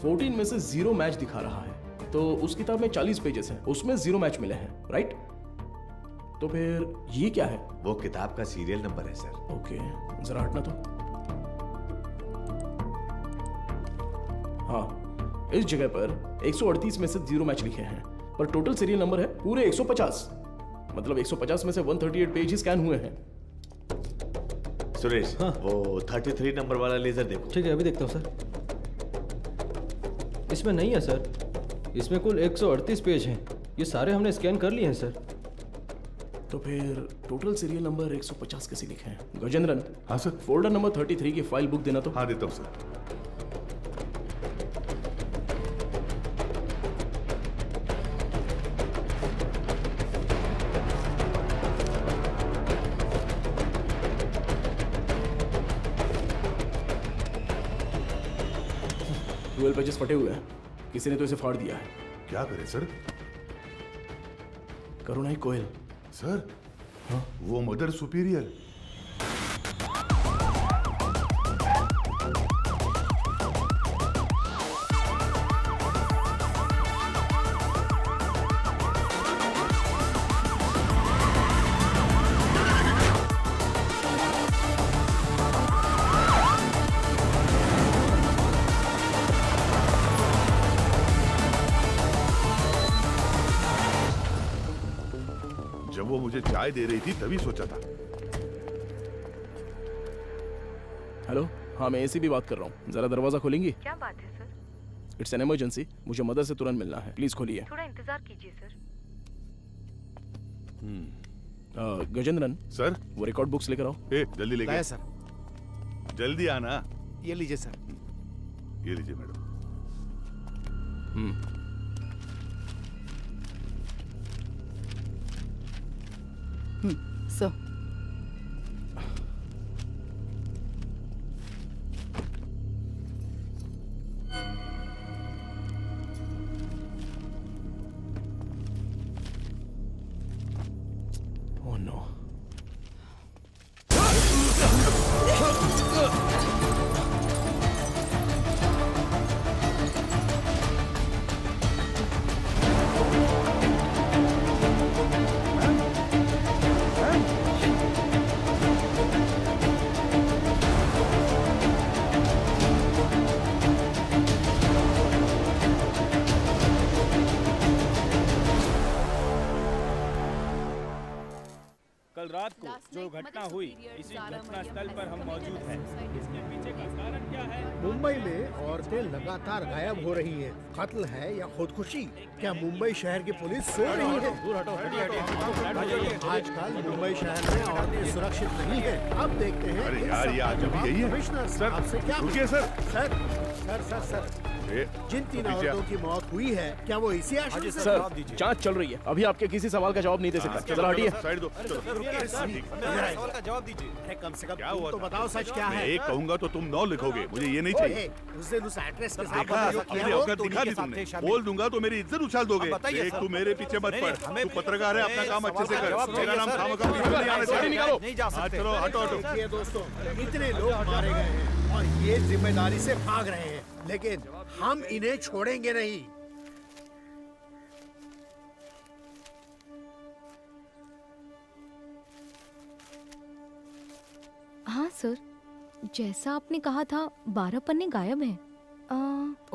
14 में से 0 मैच दिखा रहा है। तो उस किताब में 40 पेजेस हैं, उसमें 0 मैच मिले हैं, राइट? तो फिर ये क्या है? वो किताब का सीरियल नंबर है सर। ओके, जरा हटना तो। हाँ, इस जगह पर 138 में से 0 मैच लिखे हैं, पर टोटल सीरियल नंबर है पूरे 150। मतलब 150 में से 138 पेज ही स्कैन हुए हैं। सुरेश, वो 33 नंबर वाला लेजर देखो। ठीक है, अभी देखता हूँ सर। इसमें नहीं है सर, इसमें कुल 138 पेज हैं। ये सारे हमने स्कैन कर लिए हैं सर। तो फिर टोटल सीरियल नंबर 150 कैसे लिखे हैं? गजेंद्रन। हाँ सर। फोल्डर नंबर 33 की फाइल बुक देना तो। हाँ, देता हूँ सर। ट्वेल्व पेजेस फटे हुए हैं, किसी ने तो इसे फाड़ दिया है। क्या करें सर? करुणा ही कोयल। सर, हाँ, वो मदर सुपीरियर। जब वो मुझे चाय दे रही थी तभी सोचा था। हेलो, हाँ मैं एसीपी बात कर रहा हूँ, जरा दरवाजा खोलेंगी? क्या बात है सर? इट्स एन इमरजेंसी, मुझे मदर से तुरंत मिलना है, प्लीज खोलिए। थोड़ा इंतजार कीजिए सर। गजेंद्रन सर, वो रिकॉर्ड बुक्स लेकर आओ। जल्दी लेके। लाया सर। जल्दी आना। ये लीजिए सर। ये लीजिए मैडम। सर, जो घटना हुई इसी घटना स्थल पर हम मौजूद हैं। इसके पीछे का कारण क्या है? मुंबई में औरतें लगातार गायब हो रही हैं। कत्ल है या खुदकुशी? क्या मुंबई शहर की पुलिस सो रही है? आजकल मुंबई शहर में औरतें सुरक्षित नहीं है। अब देखते हैं अरे इन यार, ये सबका आज अभी जवाब यही है। कमिश्नर सर, आपसे क्या रुकिए sir. Sir sir sir sir जिन 3 औरतों की मौत हुई है, क्या वो इसी आश्रम से? सर, जांच चल रही है, अभी आपके किसी सवाल का जवाब नहीं दे सकता। जरा हटिए। साइड दो। चलो। सवाल का जवाब दीजिए। अरे कम से कम क्या तुम हुआ तो था? बताओ सच क्या मैं है? एक कहूंगा तो तुम 9 लिखोगे, मुझे ये नहीं चाहिए। उस दिन उस एक्ट्रेस के साथ देखा, जो किया अपनी वो औकात दिखा दी तुमने। बोल दूंगा तो मेरी इज्जत उछाल दोगे। देख, तू मेरे पीछे मत पड़। तू पत्रकार है, अपना काम अच्छे से कर। मेरा नाम खामखा नहीं आने से निकालो। चलो, हटो। देखिए दोस्तों, इतने लोग मारे गए हैं और ये जिम्मेदारी से भाग रहे हैं, लेकिन हम इन्हें छोड़ेंगे नहीं। हाँ सर, जैसा आपने कहा था 12 पन्ने गायब हैं।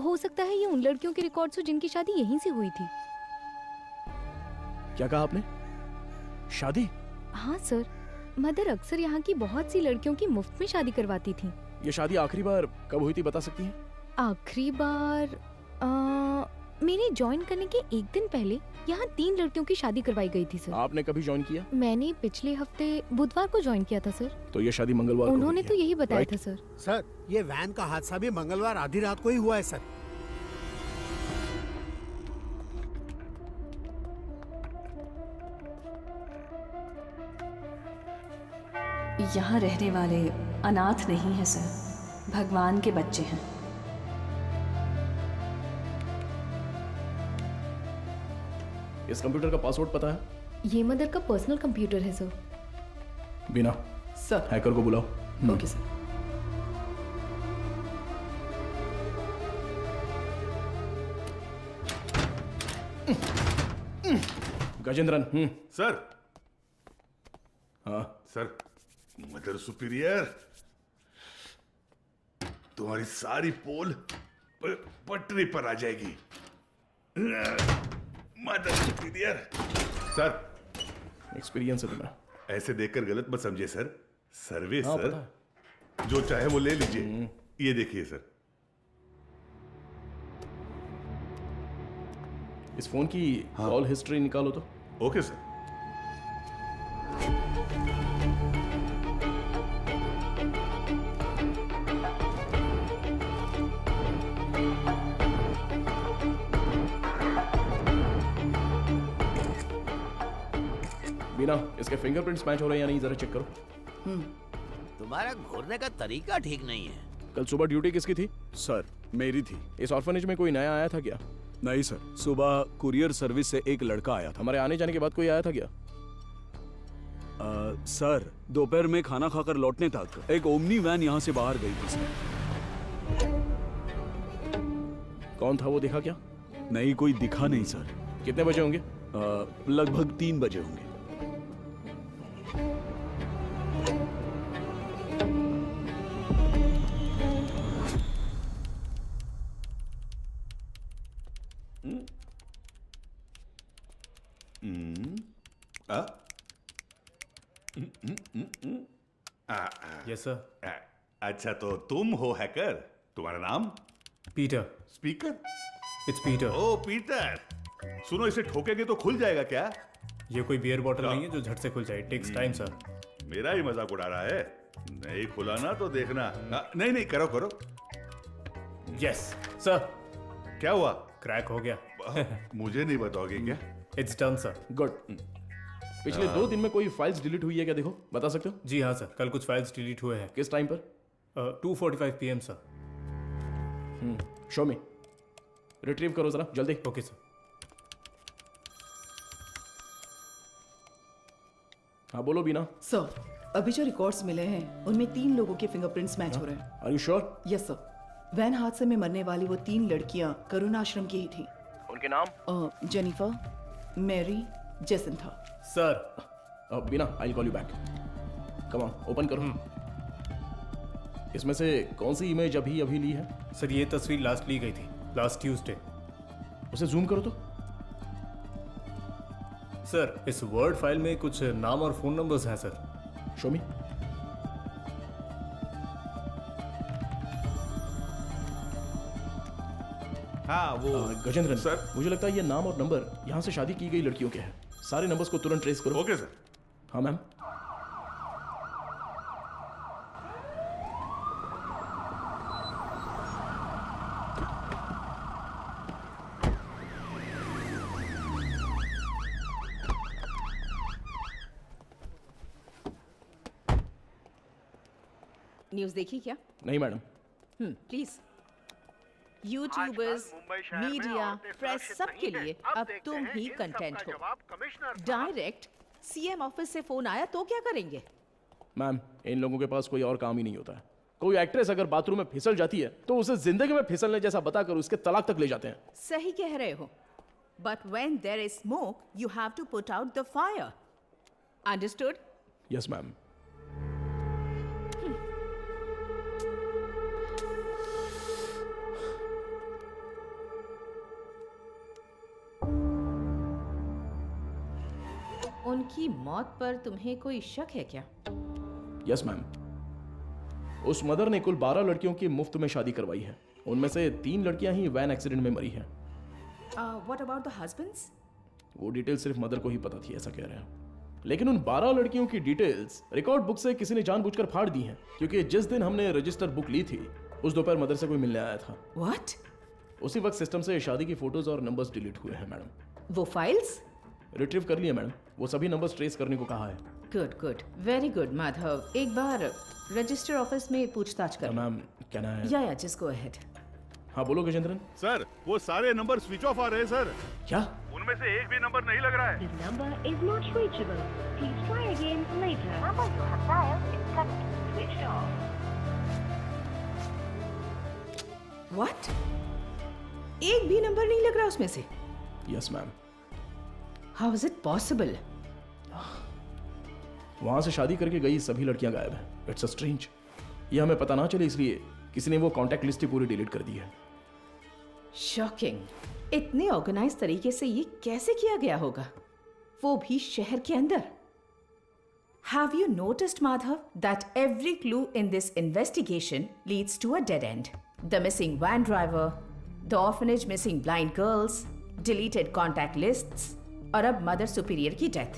हो सकता है ये उन लड़कियों के रिकॉर्ड्स हो जिनकी शादी यहीं से हुई थी। क्या कहा आपने? शादी? हाँ सर, मदर अक्सर यहाँ की बहुत सी लड़कियों की मुफ्त में शादी करवाती थी। ये शादी आखिरी बार कब हुई थी बता सकती हैं? आखिरी बार मेरे ज्वाइन करने के एक दिन पहले यहाँ 3 लड़कियों की शादी करवाई गई थी सर। आपने कभी ज्वाइन किया? मैंने पिछले हफ्ते बुधवार को ज्वाइन किया था सर। तो ये शादी मंगलवार को उन्होंने हुई तो है। यही बताया राइट? था सर। सर, ये वैन का हादसा भी मंगलवार आधी रात को ही हुआ है सर। यहाँ रहने वाले अनाथ नहीं हैं सर, भगवान के बच्चे हैं। इस कंप्यूटर का पासवर्ड पता है? ये मदर का पर्सनल कंप्यूटर है सर। बिना सर। हैकर को बुलाओ। Okay sir. गजेंद्रन। सर। हाँ सर, मदर सुपीरियर, तुम्हारी सारी पोल पटरी पर आ जाएगी। Mother superior. सर, एक्सपीरियंस है तुम्हें। ऐसे देखकर गलत मत समझिए सर। सर्विस हाँ, सर, पता जो चाहे वो ले लीजिए। ये देखिए सर। इस फोन की कॉल हिस्ट्री निकालो तो। Okay sir. बिना इसके फिंगरप्रिंट्स मैच हो रहे हैं या नहीं जरा चेक करो। तुम्हारा घूरने का तरीका ठीक नहीं है। कल सुबह ड्यूटी किसकी थी? सर, मेरी थी। इस ऑर्फनेज में कोई नया आया था क्या? नहीं सर, सुबह कुरियर सर्विस से एक लड़का आया था। हमारे आने जाने के बाद कोई आया था क्या? सर, दोपहर में खाना खाकर लौटने तक एक ओमनी वैन यहाँ से बाहर गई थी सर। कौन था वो दिखा क्या? नहीं, कोई दिखा नहीं सर। कितने बजे होंगे? लगभग 3 बजे होंगे। Yes sir. अच्छा, तो तुम हो हैकर। तुम्हारा नाम? Peter. Speaker? It's Peter. Oh Peter, सुनो, इसे ठोकेंगे तो खुल जाएगा क्या? ये कोई बियर बॉटल नहीं है जो झट से खुल जाए। Takes time sir. मेरा ही मजाक उड़ा रहा है। नहीं खुला ना तो देखना। नहीं, करो करो। Yes sir. क्या हुआ? क्रैक हो गया। मुझे नहीं बताओगे क्या? It's done sir. गुड। पिछले 2 दिन में कोई फाइल्स डिलीट हुई है क्या? देखो, बता सकते हो? जी हाँ सर, कल कुछ फाइल्स डिलीट हुए हैं। किस टाइम पर? 2:45 PM सर। शो मी। रिट्रीव करो जरा जल्दी। Okay sir. हाँ बोलो बीना। सर, अभी जो रिकॉर्ड्स मिले हैं उनमें 3 लोगों के फिंगरप्रिंट्स मैच हो रहे हैं। Are you sure? Yes sir. Van हादसे में मरने वाली वो 3 लड़कियां करुण आश्रम की ही थी। उनके नाम? Jennifer, Mary, Jacintha. Sir. Beena, I call you back. Come on, open करो। इसमें से कौन सी इमेज अभी ली है? सर, ये तस्वीर लास्ट ली गई थी, लास्ट ट्यूसडे। उसे जूम करो तो। सर, इस वर्ड फाइल में कुछ नाम और फोन नंबर्स हैं सर। शो मी। हाँ वो गजेंद्रन सर, मुझे लगता है ये नाम और नंबर यहाँ से शादी की गई लड़कियों के हैं। सारे नंबर्स को तुरंत ट्रेस करो। Okay sir. हाँ मैम। न्यूज़ देखी क्या? नहीं madam. Please. YouTubers, media, press सबके लिए अब तुम ही कंटेंट हो। डायरेक्ट सीएम ऑफिस से फोन आया तो क्या करेंगे? मैम, इन लोगों के पास कोई और काम ही नहीं होता है। कोई एक्ट्रेस अगर बाथरूम में फिसल जाती है तो उसे जिंदगी में फिसलने जैसा बताकर उसके तलाक तक ले जाते हैं। सही कह रहे हो। But when there is smoke you have to put out the fire. Understood? Yes ma'am. उनकी मौत पर तुम्हें कोई शक है क्या? Yes ma'am. उस मदर ने कुल 12 लड़कियों की मुफ्त में शादी करवाई है। उनमें से 3 लड़कियां ही वैन एक्सीडेंट में मरी हैं। What about the husbands? वो डिटेल सिर्फ मदर को ही पता थी, ऐसा कह रहे हैं। लेकिन उन 12 लड़कियों की डिटेल्स रिकॉर्ड बुक से किसी ने जानबूझकर फाड़ दी हैं, क्योंकि जिस दिन हमने रजिस्टर बुक ली थी उस दोपहर मदर से कोई मिलने आया था। व्हाट? उसी वक्त सिस्टम से शादी की फोटोज और नंबर्स डिलीट हुए हैं मैडम। वो फाइल्स रिट्रीव कर लिए मैडम। वो सभी नंबर्स ट्रेस करने को कहा है। Good good, very good Madhav. एक बार रजिस्टर ऑफिस में पूछताछ कर। मैम कहना है। या जस्ट गो अहेड। हाँ बोलो गजेंद्रन। सर वो सारे नंबर स्विच ऑफ आ रहे हैं सर। क्या? उनमें से एक भी नंबर नहीं लग रहा है। व्हाट? एक भी नंबर नहीं लग रहा उसमें से? Yes ma'am. How is it possible? वहां से शादी करके गई सभी लड़कियां गायब हैं। It's a strange. ये हमें पता ना चले इसलिए किसी ने वो कांटेक्ट लिस्ट ही पूरी डिलीट कर दी है। शॉकिंग। इतने ऑर्गेनाइज तरीके से ये कैसे किया गया होगा, वो भी शहर के अंदर? Have you noticed, Madhav, that every clue in this investigation leads to a dead end? The missing van driver, the orphanage missing blind girls, deleted contact lists, और अब मदर सुपीरियर की death.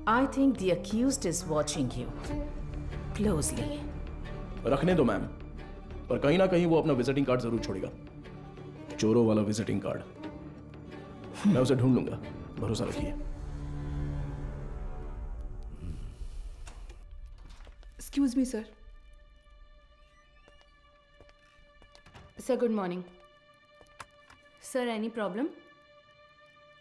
I think the accused is watching you closely. रखने दो ma'am, पर कहीं ना कहीं वो अपना विजिटिंग कार्ड जरूर छोड़ेगा। चोरों वाला विजिटिंग कार्ड। मैं उसे ढूंढ लूंगा, भरोसा रखिए। Excuse me sir. Sir good morning. Sir any problem?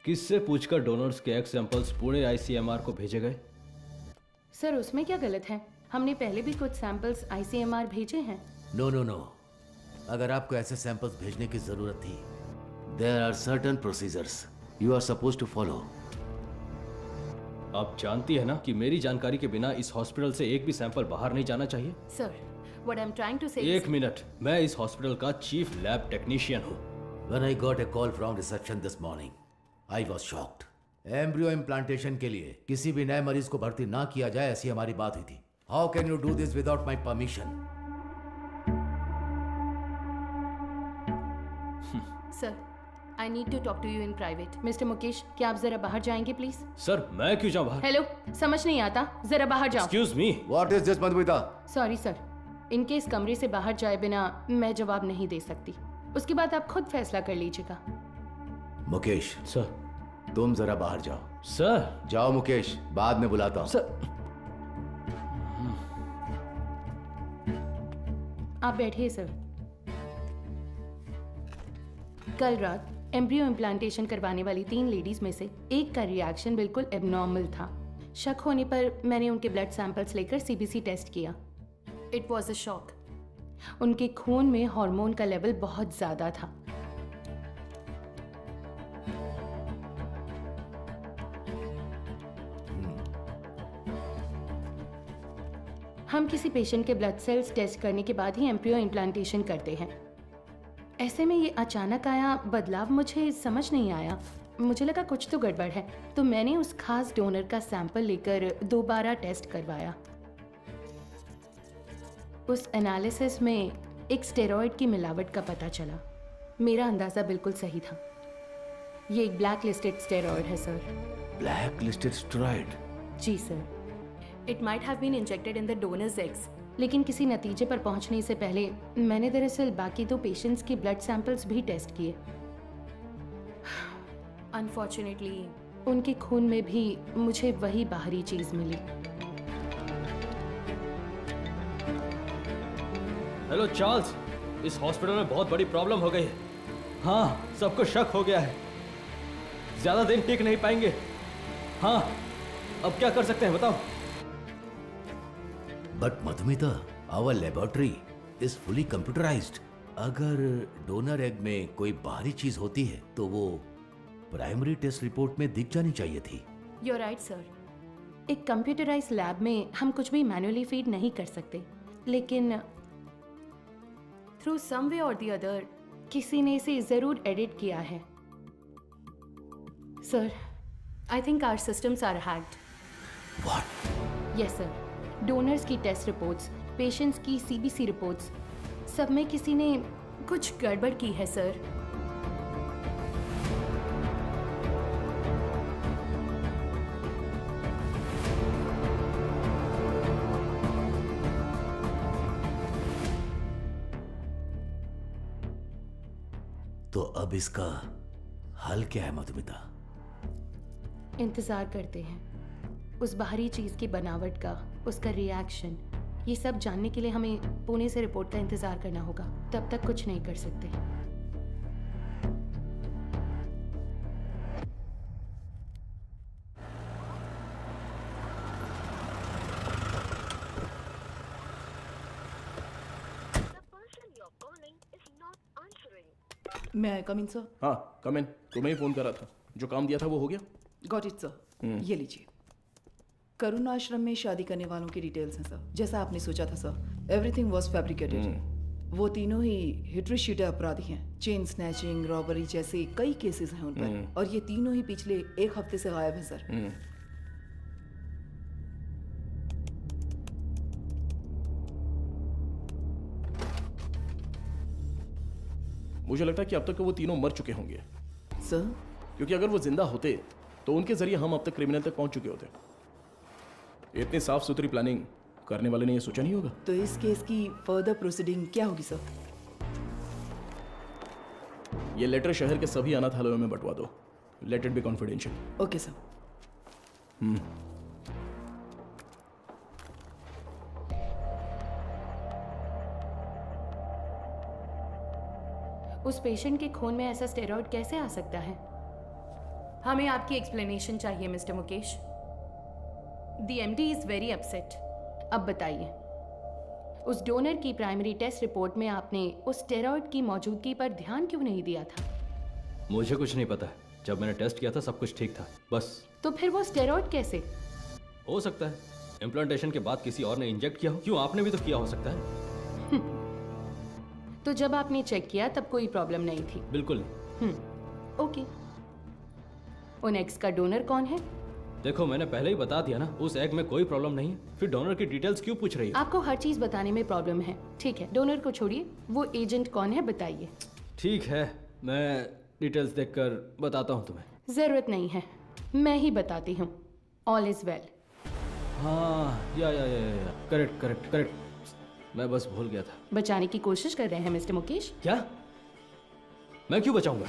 किससे पूछकर डोनर्स के एग सैंपल्स पुणे आईसीएमआर को भेजे गए? सर उसमें क्या गलत है? हमने पहले भी कुछ सैंपल्स आईसीएमआर भेजे हैं। नो नो नो, अगर आपको ऐसे सैंपल्स भेजने की जरूरत थी, there are certain procedures you are supposed to follow. आप जानती है ना कि मेरी जानकारी के बिना इस हॉस्पिटल से एक भी सैंपल बाहर नहीं जाना चाहिए। Sir what I am trying to say एक मिनट, मैं इस हॉस्पिटल का चीफ लैब टेक्नीशियन हूँ। When I got a call from reception this morning, I was shocked. Embryo implantation के लिए किसी भी नए मरीज को भर्ती ना किया जाए, ऐसी हमारी बात हुई थी। How can you do this without my permission? Sir I need to talk to you in private. Mister Mukesh, क्या आप जरा बाहर जाएंगे प्लीज? सर मैं क्यों जाऊं बाहर? हेलो, समझ नहीं आता, जरा बाहर जाओ। Excuse me, what is this Madhumita? Sorry sir, इनके इस कमरे से बाहर जाए बिना मैं जवाब नहीं दे सकती। उसके बाद आप खुद फैसला कर लीजिएगा। मुकेश सर, तुम जरा बाहर जाओ। सर जाओ मुकेश, बाद में बुलाता हूँ। सर आप बैठिए सर। कल रात एम्ब्रियो इम्प्लांटेशन करवाने वाली 3 लेडीज में से एक का रिएक्शन बिल्कुल एबनॉर्मल था। शक होने पर मैंने उनके ब्लड सैंपल्स लेकर सीबीसी टेस्ट किया। It was a shock. उनके खून में हार्मोन का लेवल बहुत ज्यादा था। हम किसी पेशेंट के ब्लड सेल्स टेस्ट करने के बाद ही एम्ब्रियो इम्प्लांटेशन करते हैं। ऐसे में ये अचानक आया बदलाव मुझे समझ नहीं आया। मुझे लगा कुछ तो गड़बड़ है, तो मैंने उस खास डोनर का सैंपल लेकर दोबारा टेस्ट करवाया। उस एनालिसिस में एक स्टेरॉइड की मिलावट का पता चला। मेरा अंदाज़ा बिल्कुल सही था। ये एक ब्लैक लिस्टेड स्टेरॉइड है सर। Black listed steroid? जी sir. It might have been injected in the donors eggs, लेकिन किसी नतीजे पर पहुंचने से पहले मैंने दरअसल बाकी 2 पेशेंट्स के ब्लड सैंपल्स भी टेस्ट किए। अनफॉर्चुनेटली उनके खून में भी मुझे वही बाहरी चीज मिली। हेलो चार्ल्स, इस हॉस्पिटल में बहुत बड़ी प्रॉब्लम हो गई है। हाँ, सबको शक हो गया है। ज्यादा दिन टिक नहीं पाएंगे। हाँ, अब क्या कर सकते हैं बताओ? But Madhumita, our laboratory is fully computerised. अगर डोनर एग में कोई बाहरी चीज होती है तो वो प्राइमरी टेस्ट रिपोर्ट में दिख जानी चाहिए थी। You are right sir. एक कंप्यूटराइज्ड लैब में हम कुछ भी मैन्युअली फीड नहीं कर सकते, लेकिन थ्रू सम वे और द अदर किसी ने इसे जरूर एडिट किया है। Sir, I think our systems are hacked. What? Yes sir. Donors की टेस्ट रिपोर्ट्स, पेशेंट्स की सीबीसी रिपोर्ट्स, सब में किसी ने कुछ गड़बड़ की है सर। तो अब इसका हल क्या है मधुमिता? इंतजार करते हैं उस बाहरी चीज की बनावट का, उसका रिएक्शन। ये सब जानने के लिए हमें पुणे से रिपोर्ट का इंतजार करना होगा। तब तक कुछ नहीं कर सकते। मैं आई कम इन सर? हाँ, कम इन। तुम्हें ही फोन करा था। जो काम दिया था वो हो गया? Got it sir. ये लीजिए। करुण आश्रम में शादी करने वालों की डिटेल्स हैं सर। जैसा आपने सोचा था सर, एवरीथिंग वाज फैब्रिकेटेड। वो तीनों ही हिट्रीशीटे अपराधी हैं। चेन स्नैचिंग, रॉबरी जैसे कई केसेस हैं उन पर, और ये तीनों ही पिछले 1 हफ्ते से गायब हैं सर। मुझे लगता है कि अब तक वो तीनों मर चुके होंगे सर, क्योंकि अगर वो जिंदा होते तो उनके जरिए हम अब तक क्रिमिनल तक पहुंच चुके होते। इतनी साफ सुथरी प्लानिंग करने वाले ने ये सोचा नहीं होगा। तो इस केस की फर्दर प्रोसीडिंग क्या होगी सर? ये लेटर शहर के सभी अनाथालयों में बंटवा दो। Let it be confidential. Okay sir. उस पेशेंट के खून में ऐसा स्टेरॉइड कैसे आ सकता है? हमें आपकी एक्सप्लेनेशन चाहिए mister Mukesh. The MD is very upset. अब बताइए, उस डोनर की प्राइमरी टेस्ट रिपोर्ट में आपने उस स्टेरॉइड की मौजूदगी पर ध्यान क्यों नहीं दिया था? मुझे कुछ नहीं पता। जब मैंने टेस्ट किया था सब कुछ ठीक था, बस। तो फिर वो स्टेरॉइड कैसे? हो सकता है इम्प्लांटेशन के बाद किसी और ने इंजेक्ट किया हो। क्यों, आपने भी तो किया हो सकता है। तो जब आपने चेक किया तब कोई प्रॉब्लम नहीं थी? बिल्कुल नहीं। ओके। उन एग्स का डोनर कौन है? देखो, मैंने पहले ही बता दिया ना, उस एग में कोई प्रॉब्लम नहीं है। फिर डोनर की डिटेल्स क्यों पूछ रही है? आपको हर चीज बताने में प्रॉब्लम है। ठीक है, डोनर को छोड़िए, वो एजेंट कौन है बताइए। ठीक है, मैं डिटेल्स देखकर बताता हूँ तुम्हें। जरूरत नहीं है, मैं ही बताती हूँ। All is well. हाँ, या करेक्ट करेक्ट करेक्ट। मैं बस भूल गया था। बचाने की कोशिश कर रहे हैं मिस्टर मुकेश? क्या? मैं क्यों बचाऊंगा?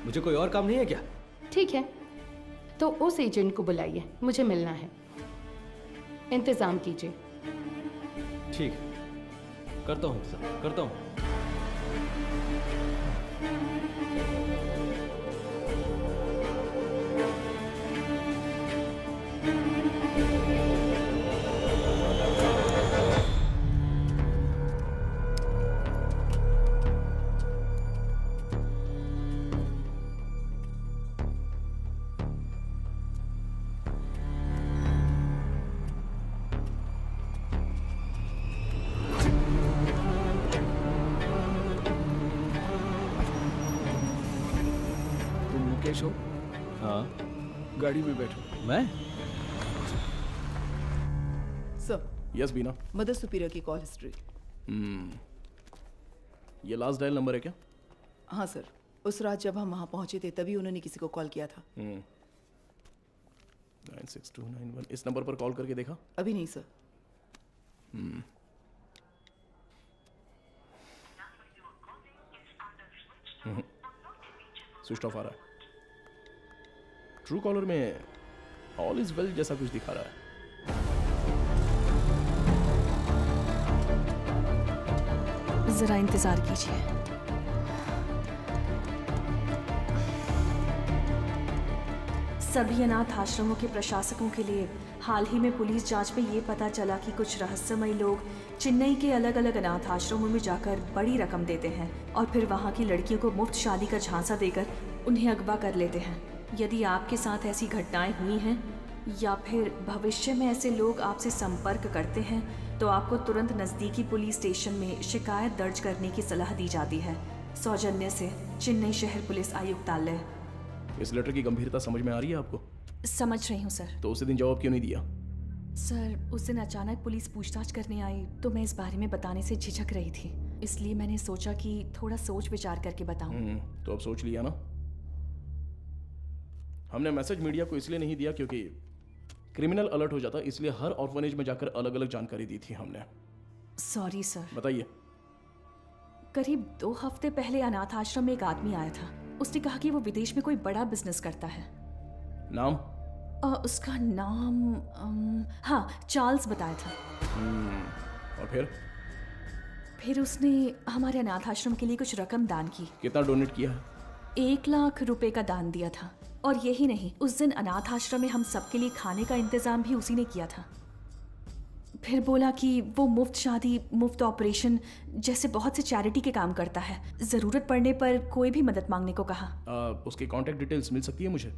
मुझे कोई और काम नहीं है क्या? ठीक है, तो उस एजेंट को बुलाइए, मुझे मिलना है। इंतजाम कीजिए। ठीक है, करता हूँ इंतजाम, करता हूँ। मुकेश हो? हाँ, गाड़ी में बैठो। मैं? सर, यस बीना। मदर सुपीरियर की कॉल हिस्ट्री। ये लास्ट डायल नंबर है क्या? हाँ सर, उस रात जब हम वहाँ पहुँचे थे तभी उन्होंने किसी को कॉल किया था। 96291 इस नंबर पर कॉल करके देखा? अभी नहीं सर। स्विच ऑफ आ रहा है। ट्रू कॉलर में ऑल इज वेल जैसा कुछ दिखा रहा है। जरा इंतजार कीजिए। सभी अनाथ आश्रमों के प्रशासकों के लिए हाल ही में पुलिस जांच में ये पता चला कि कुछ रहस्यमयी लोग चेन्नई के अलग अलग अनाथ आश्रमों में जाकर बड़ी रकम देते हैं और फिर वहाँ की लड़कियों को मुफ्त शादी का झांसा देकर उन्हें अगवा कर लेते हैं। यदि आपके साथ ऐसी घटनाएं हुई हैं या फिर भविष्य में ऐसे लोग आपसे संपर्क करते हैं तो आपको तुरंत नज़दीकी पुलिस स्टेशन में शिकायत दर्ज करने की सलाह दी जाती है। सौजन्य से चेन्नई शहर पुलिस आयुक्तालय। इस लेटर की गंभीरता समझ में आ रही है आपको? समझ रही हूँ सर। तो उसी दिन जवाब क्यों नहीं दिया? सर, उस दिन अचानक पुलिस पूछताछ करने आई तो मैं इस बारे में बताने से झिझक रही थी, इसलिए मैंने सोचा कि थोड़ा सोच विचार करके बताऊं। तो अब सोच लिया ना? हमने मैसेज मीडिया को इसलिए नहीं दिया क्योंकि क्रिमिनल अलर्ट हो जाता, इसलिए हर ऑर्फनेज में जाकर अलग अलग जानकारी दी थी हमने। Sorry sir. बताइए। करीब 2 हफ्ते पहले अनाथ आश्रम में एक आदमी आया था। उसने कहा कि वो विदेश में कोई बड़ा बिजनेस करता है। नाम? उसका नाम हाँ, चार्ल्स बताया था। और फिर उसने हमारे अनाथ आश्रम के लिए कुछ रकम दान की। कितना डोनेट किया है? 1 लाख रुपए का दान दिया था। और यही नहीं, उस दिन अनाथ आश्रम में हम सबके लिए खाने का इंतजाम भी उसी ने किया था। फिर बोला कि वो मुफ्त शादी, मुफ्त ऑपरेशन जैसे बहुत से चैरिटी के काम करता है। जरूरत पड़ने पर कोई भी मदद मांगने को कहा। उसकी कांटेक्ट डिटेल्स मिल सकती है मुझे?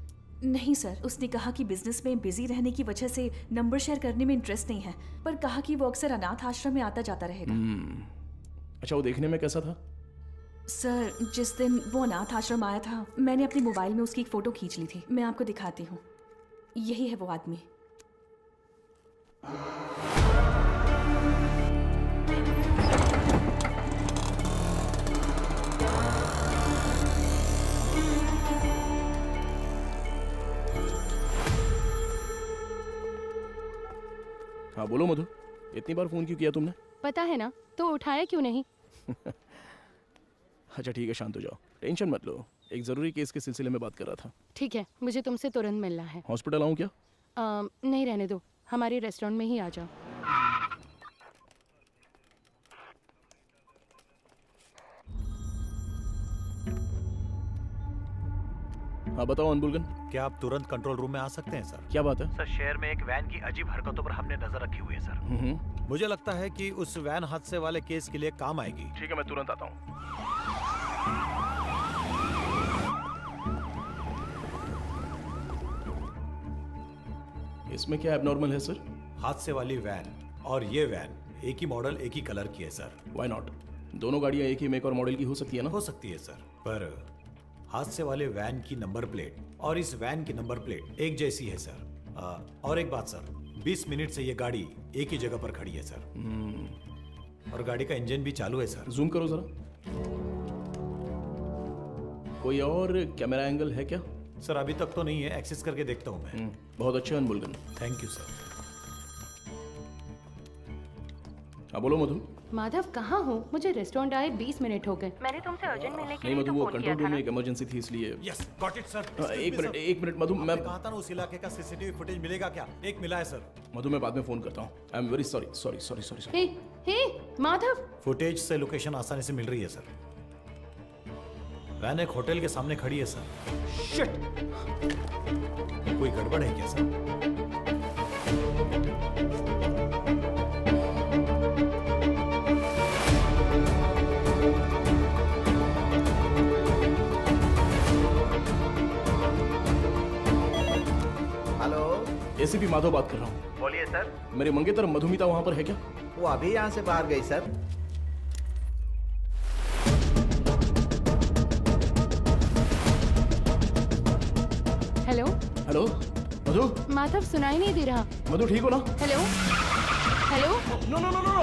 नहीं सर, उसने कहा कि बिजनेस में बिजी रहने की वजह से नंबर शेयर करने में इंटरेस्ट नहीं है, पर कहा कि वो अक्सर अनाथ आश्रम में आता जाता रहेगा। अच्छा, वो देखने में कैसा था? सर, जिस दिन वो अनाथ आश्रम आया था मैंने अपने मोबाइल में उसकी एक फ़ोटो खींच ली थी। मैं आपको दिखाती हूँ। यही है वो आदमी। हाँ बोलो मधु, इतनी बार फोन क्यों किया तुमने? पता है ना, तो उठाया क्यों नहीं? अच्छा ठीक है, शांत हो जाओ, टेंशन मत लो। एक जरूरी केस के सिलसिले में बात कर रहा था। ठीक है, मुझे तुमसे तुरंत मिलना है। हॉस्पिटल आऊँ क्या? नहीं, रहने दो, हमारे रेस्टोरेंट में ही आ जाओ। हाँ बताओ अनबुलगन। क्या आप तुरंत कंट्रोल रूम में आ सकते हैं सर? क्या बात है? सर, शहर में एक वैन की अजीब हरकतों पर हमने नजर रखी हुई है सर। मुझे लगता है कि उस वैन हादसे वाले केस के लिए काम आएगी। ठीक है, मैं तुरंत आता हूँ। इसमें क्या एबनॉर्मल है सर? हादसे वाली वैन और ये वैन एक ही मॉडल, एक ही कलर की है सर। Why not? दोनों गाड़ियाँ एक ही मेक और मॉडल की हो सकती है ना? हो सकती है सर, पर हादसे वाले वैन की नंबर प्लेट और इस वैन की नंबर प्लेट एक जैसी है सर। और एक बात सर, 20 मिनट से ये गाड़ी एक ही जगह पर खड़ी है सर। और गाड़ी का इंजन भी चालू है सर। जूम करो जरा। कोई और कैमरा एंगल है क्या? सर अभी तक तो नहीं है, एक्सेस करके देखता हूँ मैं। बहुत अच्छा अनबुलगन। Thank you sir. हाँ बोलो मधु। माधव कहाँ हो? मुझे रेस्टोरेंट आए 20 मिनट हो गए। मैंने तुमसे अर्जेंट मिलने के नहीं लिए मधु, तो वो फोन कंट्रोल किया रूम था में ना। एक इमरजेंसी थी इसलिए। Yes, got it sir. एक मिनट मधु, मैं कहा था ना उस इलाके का सीसीटीवी फुटेज मिलेगा क्या? एक मिला है सर। मधु मैं बाद में फोन करता हूँ। I am very sorry sorry sorry sorry. Hey Madhav, footage से लोकेशन आसानी से मिल रही है सर। वैन एक होटल के सामने खड़ी है सर। शिट! कोई गड़बड़ है क्या सर? हेलो, एसीपी माधव बात कर रहा हूँ। बोलिए सर। मेरे मंगेतर मधुमिता वहाँ पर है क्या? वो अभी यहाँ से बाहर गई sir. Hello hello Madhu. Madhav, सुनाई नहीं दे रहा। मधु ठीक हो ना? Hello hello. No no no no.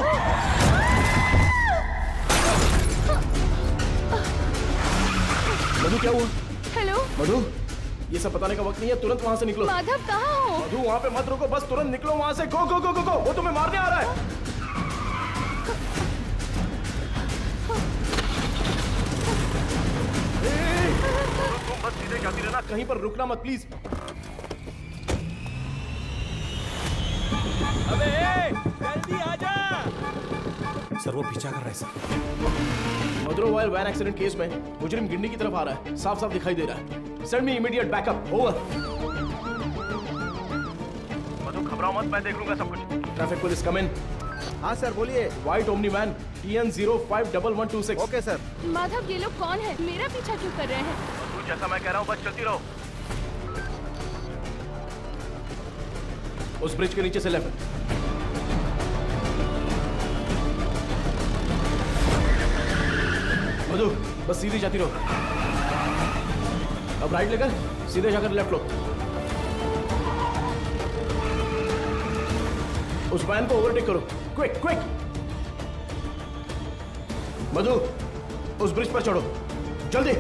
Madhu क्या हुआ? हेलो मधु, ये सब बताने का वक्त नहीं है, तुरंत वहां से निकलो। माधव कहाँ हो? मधु वहां पे मत रुको, बस तुरंत निकलो वहां से। गो गो गो गो गो, वो तुम्हें मारने आ रहा है। तुम बस सीधे जाती रहना, कहीं पर रुकना मत प्लीज। अबे जल्दी आजा। सर वो पीछा कर रहा है सर। मदुरवाइल वैन एक्सीडेंट केस में मुजरिम गिंडी की तरफ आ रहा है, साफ साफ दिखाई दे रहा है। Send me immediate backup. Over. Madhu घबराओ मत, मैं देख लूंगा सब कुछ। Traffic police come in. हाँ सर बोलिए। White Omni van TN051126। Okay sir. Madhav ये लोग कौन है? मेरा पीछा क्यों कर रहे हैं? मधु जैसा मैं कह रहा हूँ बस चलती रहो। उस ब्रिज के नीचे से लेफ्ट। मधु बस सीधी जाती रहो। अब राइट लेकर सीधे जाकर लेफ्ट लो। उस वैन को ओवरटेक करो, क्विक क्विक। मधु उस ब्रिज पर चढ़ो, जल्दी।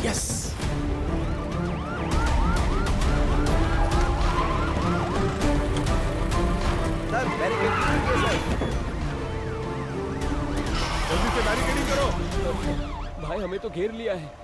यस। सर बैरिकेडिंग कीजिए सर। जल्दी से बैरिकेडिंग करो। भाई हमें तो घेर लिया है।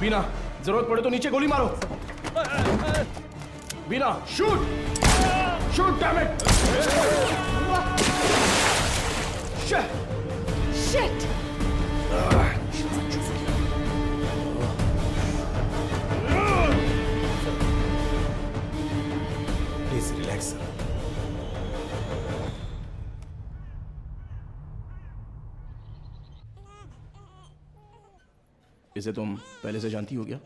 बीना जरूरत पड़े तो नीचे गोली मारो। Beena shoot shoot damn it. Shit. Please relax sir. इसे तुम पहले से जानती हो क्या?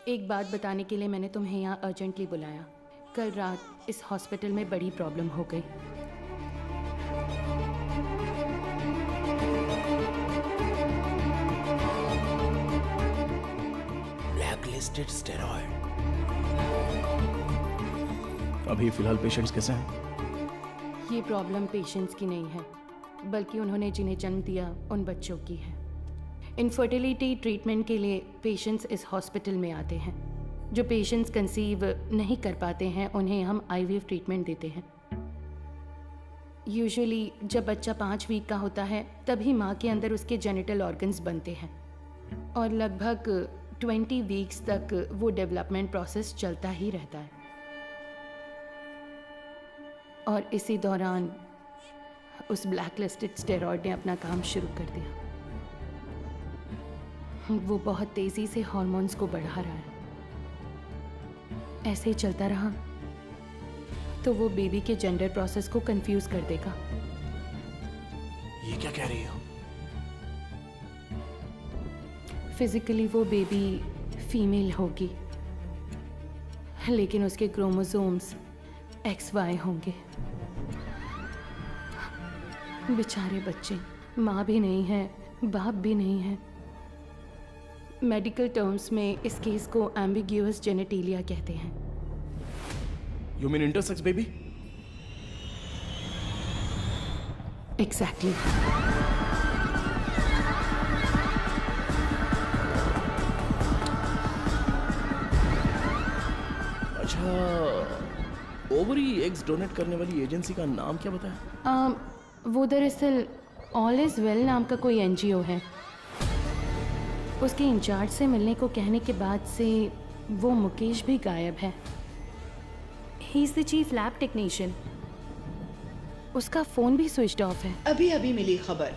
एक बात बताने के लिए मैंने तुम्हें यहाँ अर्जेंटली बुलाया। कल रात इस हॉस्पिटल में बड़ी प्रॉब्लम हो गई। Blacklisted steroid. अभी फिलहाल पेशेंट्स कैसे हैं? ये प्रॉब्लम पेशेंट्स की नहीं है, बल्कि उन्होंने जिन्हें जन्म दिया उन बच्चों की है। इनफर्टिलिटी ट्रीटमेंट के लिए पेशेंट्स इस हॉस्पिटल में आते हैं। जो पेशेंट्स कंसीव नहीं कर पाते हैं उन्हें हम IVF ट्रीटमेंट देते हैं। यूजुअली जब बच्चा 5 वीक का होता है तभी माँ के अंदर उसके जेनिटल ऑर्गन्स बनते हैं और लगभग 20 वीक्स तक वो डेवलपमेंट प्रोसेस चलता ही रहता है। और इसी दौरान उस ब्लैकलिस्टेड स्टेरॉइड ने अपना काम शुरू कर दिया। वो बहुत तेजी से हार्मोन्स को बढ़ा रहा है। ऐसे ही चलता रहा तो वो बेबी के जेंडर प्रोसेस को कंफ्यूज कर देगा। ये क्या कह रही हो? फिजिकली वो बेबी फीमेल होगी, लेकिन उसके क्रोमोसोम्स XY होंगे। बेचारे बच्चे, माँ भी नहीं है, बाप भी नहीं है। मेडिकल टर्म्स में इस केस को एम्बिग्यूअस जेनेटिलिया कहते हैं। You mean intersex baby? Exactly. अच्छा, ओवरी एग्स डोनेट करने वाली एजेंसी का नाम क्या बताया? वो दरअसल ऑल इज वेल नाम का कोई NGO है। उसके इंचार्ज से मिलने को कहने के बाद से वो मुकेश भी गायब है। He is the chief lab technician. उसका फोन भी स्विच्ड ऑफ है। अभी अभी मिली खबर,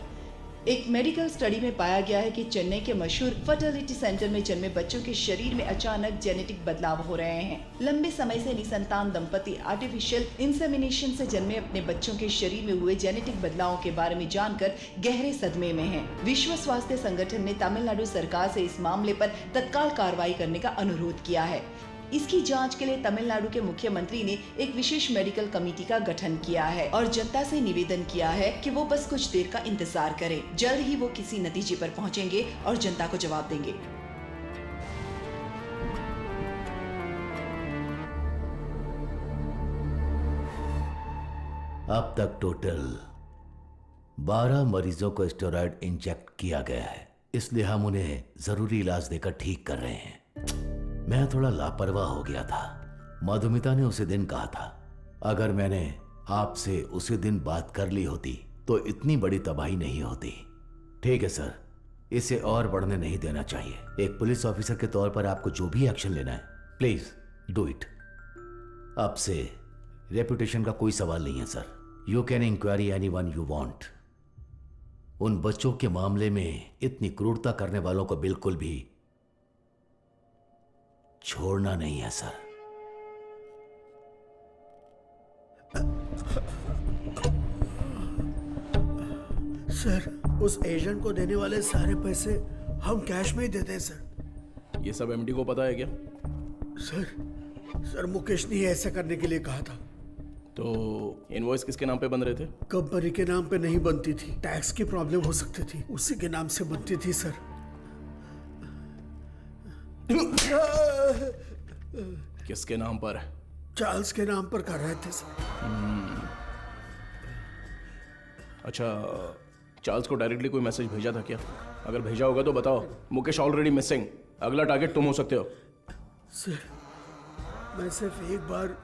एक मेडिकल स्टडी में पाया गया है कि चेन्नई के मशहूर फर्टिलिटी सेंटर में जन्मे बच्चों के शरीर में अचानक जेनेटिक बदलाव हो रहे हैं। लंबे समय से निसंतान दंपति आर्टिफिशियल इंसेमिनेशन से जन्मे अपने बच्चों के शरीर में हुए जेनेटिक बदलावों के बारे में जानकर गहरे सदमे में हैं। विश्व स्वास्थ्य संगठन ने तमिलनाडु सरकार से इस मामले पर तत्काल कार्रवाई करने का अनुरोध किया है। इसकी जांच के लिए तमिलनाडु के मुख्यमंत्री ने एक विशेष मेडिकल कमेटी का गठन किया है और जनता से निवेदन किया है कि वो बस कुछ देर का इंतजार करें। जल्द ही वो किसी नतीजे पर पहुंचेंगे और जनता को जवाब देंगे। अब तक टोटल 12 मरीजों को स्टेरॉयड इंजेक्ट किया गया है, इसलिए हम उन्हें जरूरी इलाज देकर ठीक कर रहे हैं। मैं थोड़ा लापरवाह हो गया था। मधुमिता ने उसी दिन कहा था, अगर मैंने आपसे उसी दिन बात कर ली होती तो इतनी बड़ी तबाही नहीं होती। ठीक है सर, इसे और बढ़ने नहीं देना चाहिए। एक पुलिस ऑफिसर के तौर पर आपको जो भी एक्शन लेना है, प्लीज डू इट। अब से रेपुटेशन का कोई सवाल नहीं है sir. You can inquiry anyone you want. उन बच्चों के मामले में इतनी क्रूरता करने वालों को बिल्कुल भी छोड़ना नहीं है सर। सर, उस एजेंट को देने वाले सारे पैसे हम कैश में ही देते हैं सर। ये सब एमडी को पता है क्या? सर मुकेश ने ऐसा करने के लिए कहा था। तो इनवॉइस किसके नाम पे बन रहे थे? कंपनी के नाम पे नहीं बनती थी, टैक्स की प्रॉब्लम हो सकती थी, उसी के नाम से बनती थी सर। किसके नाम पर? चार्ल्स के नाम पर कर रहे थे सर। अच्छा, चार्ल्स को डायरेक्टली कोई मैसेज भेजा था क्या? अगर भेजा होगा तो बताओ। मुकेश ऑलरेडी मिसिंग, अगला टारगेट तुम हो सकते हो। सर, मैं सिर्फ एक बार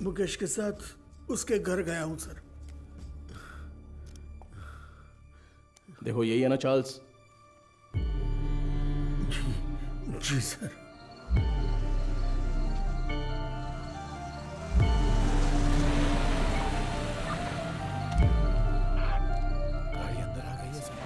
मुकेश के साथ उसके घर गया हूं सर। देखो यही है ना चार्ल्स? जी सर। गाड़ी अंदर आ गई है सर।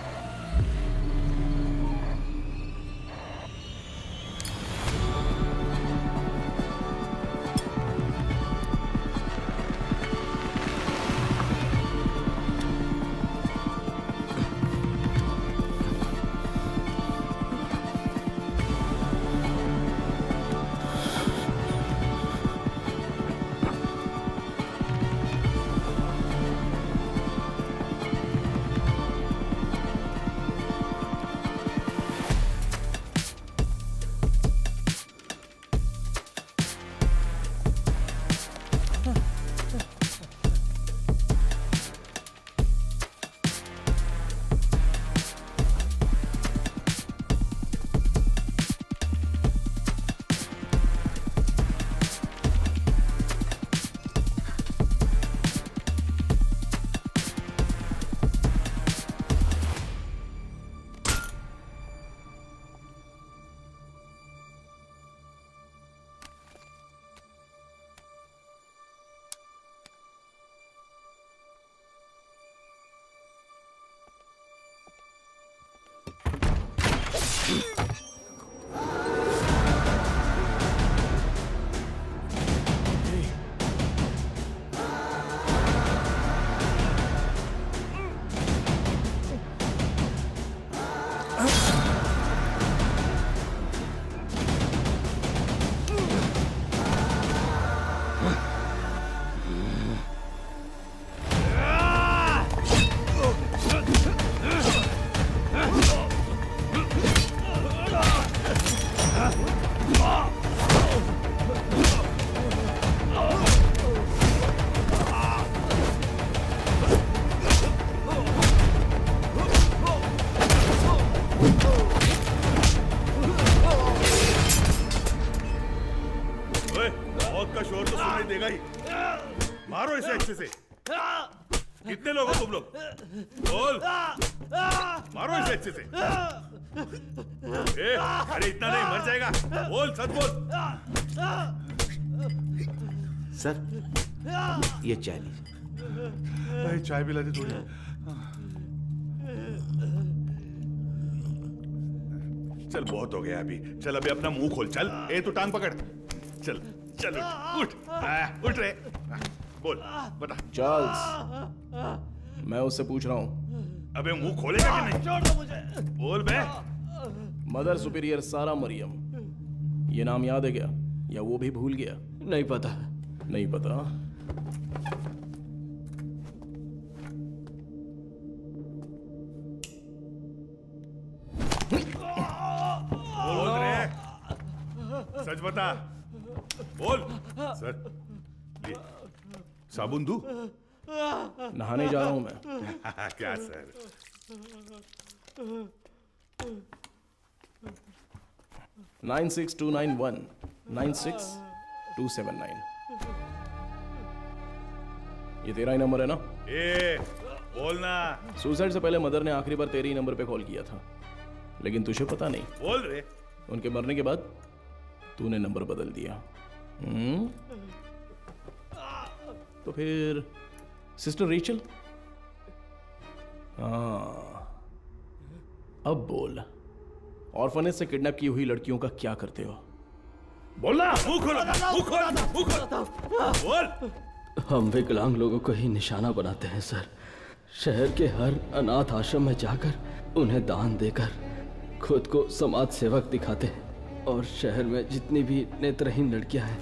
मारो इसे अच्छे से। कितने लोग हो तुम लोग? बोल। मारो इसे अच्छे से। अरे इतना नहीं, मर जाएगा। बोल, सच बोल। सर, ये चाय लीजिए। चाय पिला दी थोड़ी। चल बहुत हो गया अभी। चल अभी अपना मुंह खोल। चल ए तू टांग पकड़। चल चल उठ उठ रे। बोल बता। चार्ल्स, मैं उससे पूछ रहा हूँ। अबे मुंह खोलेगा कि नहीं? छोड़ दो मुझे। बोल बे। मदर सुपीरियर सारा मरियम, ये नाम याद है क्या, या वो भी भूल गया? नहीं पता। नहीं पता? बोल रे, सच बता। बोल। सर ये साबुन दूं? नहाने जा रहा हूं मैं। क्या सर? 96291 96279। ये तेरा ही नंबर है ना? ए बोलना। सुसाइड से पहले मदर ने आखिरी बार तेरे ही नंबर पे कॉल किया था, लेकिन तुझे पता नहीं। बोल रे। उनके मरने के बाद तूने नंबर बदल दिया। तो फिर सिस्टर रेचल? हाँ, अब बोल, ऑर्फनेज से किडनैप की हुई लड़कियों का क्या करते हो? बोलना। मुंह खोलो, मुंह खोलो, मुंह खोलो। बोल। हम विकलांग लोगों को ही निशाना बनाते हैं सर। शहर के हर अनाथ आश्रम में जाकर उन्हें दान देकर खुद को समाज सेवक दिखाते हैं, और शहर में जितनी भी नेत्रहीन लड़कियां हैं,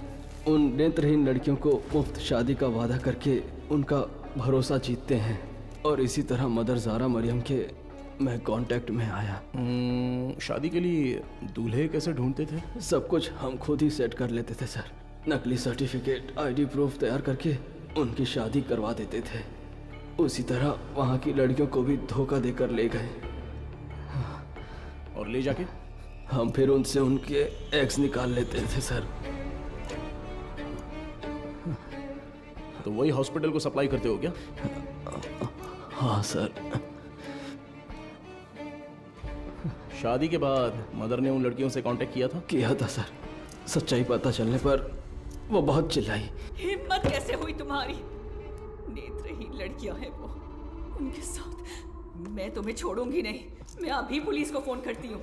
उन नेत्रहीन लड़कियों को मुफ्त शादी का वादा करके उनका भरोसा जीतते हैं। और इसी तरह मदर ज़ारा मरियम के मैं कांटेक्ट में आया। शादी के लिए दूल्हे कैसे ढूंढते थे? सब कुछ हम खुद ही सेट कर लेते थे सर। नकली सर्टिफिकेट, आईडी प्रूफ तैयार करके उनकी शादी करवा देते थे। उसी तरह वहाँ की लड़कियों को भी धोखा देकर ले गए। और ले जाके हम फिर उनसे उनके एग्स निकाल लेते थे सर। तो वही हॉस्पिटल को सप्लाई करते हो क्या? हाँ सर। शादी के बाद मदर ने उन लड़कियों से कांटेक्ट किया था? किया था सर। सच्चाई पता चलने पर वो बहुत चिल्लाई। हिम्मत कैसे हुई तुम्हारी? नेत्रहीन लड़कियां हैं वो, उनके साथ मैं तुम्हें छोड़ूंगी नहीं। मैं अभी पुलिस को फोन करती हूँ।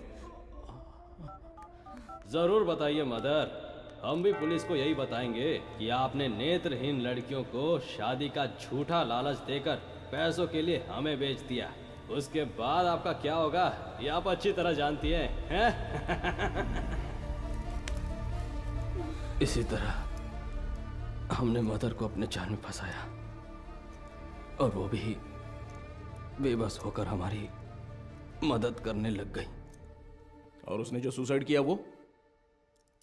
जरूर बताइए मदर, हम भी पुलिस को यही बताएंगे कि आपने नेत्रहीन लड़कियों को शादी का झूठा लालच देकर पैसों के लिए हमें बेच दिया। उसके बाद आपका क्या होगा ये आप अच्छी तरह जानती हैं? इसी तरह हमने मदर को अपने जाल में फंसाया, और वो भी बेबस होकर हमारी मदद करने लग गई। और उसने जो सुसाइड किया वो?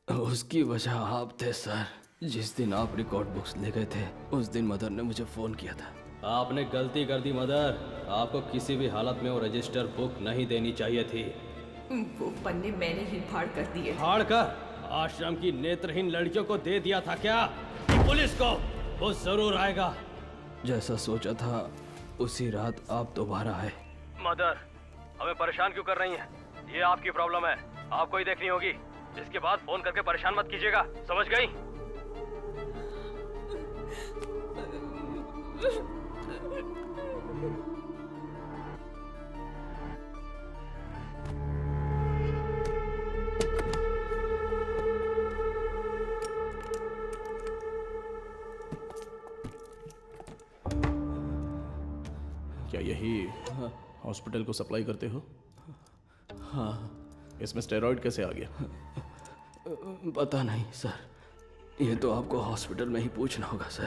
उसकी वजह आप थे सर। जिस दिन आप रिकॉर्ड बुक्स ले गए थे उस दिन मदर ने मुझे फोन किया था। आपने गलती कर दी मदर, आपको किसी भी हालत में वो रजिस्टर बुक नहीं देनी चाहिए थी। वो पन्ने मैंने ही फाड़ कर दिए। फाड़ कर आश्रम की नेत्रहीन लड़कियों को दे दिया था क्या? पुलिस को वो जरूर आएगा। जैसा सोचा था उसी रात आप दोबारा आए। मदर, हमें परेशान क्यों कर रही हैं? ये आपकी प्रॉब्लम है, आपको ही देखनी होगी। इसके बाद फोन करके परेशान मत कीजिएगा, समझ गई? क्या यही हॉस्पिटल को सप्लाई करते हो? हाँ। इसमें स्टेरॉइड कैसे आ गया? पता नहीं सर, ये तो आपको हॉस्पिटल में ही पूछना होगा सर।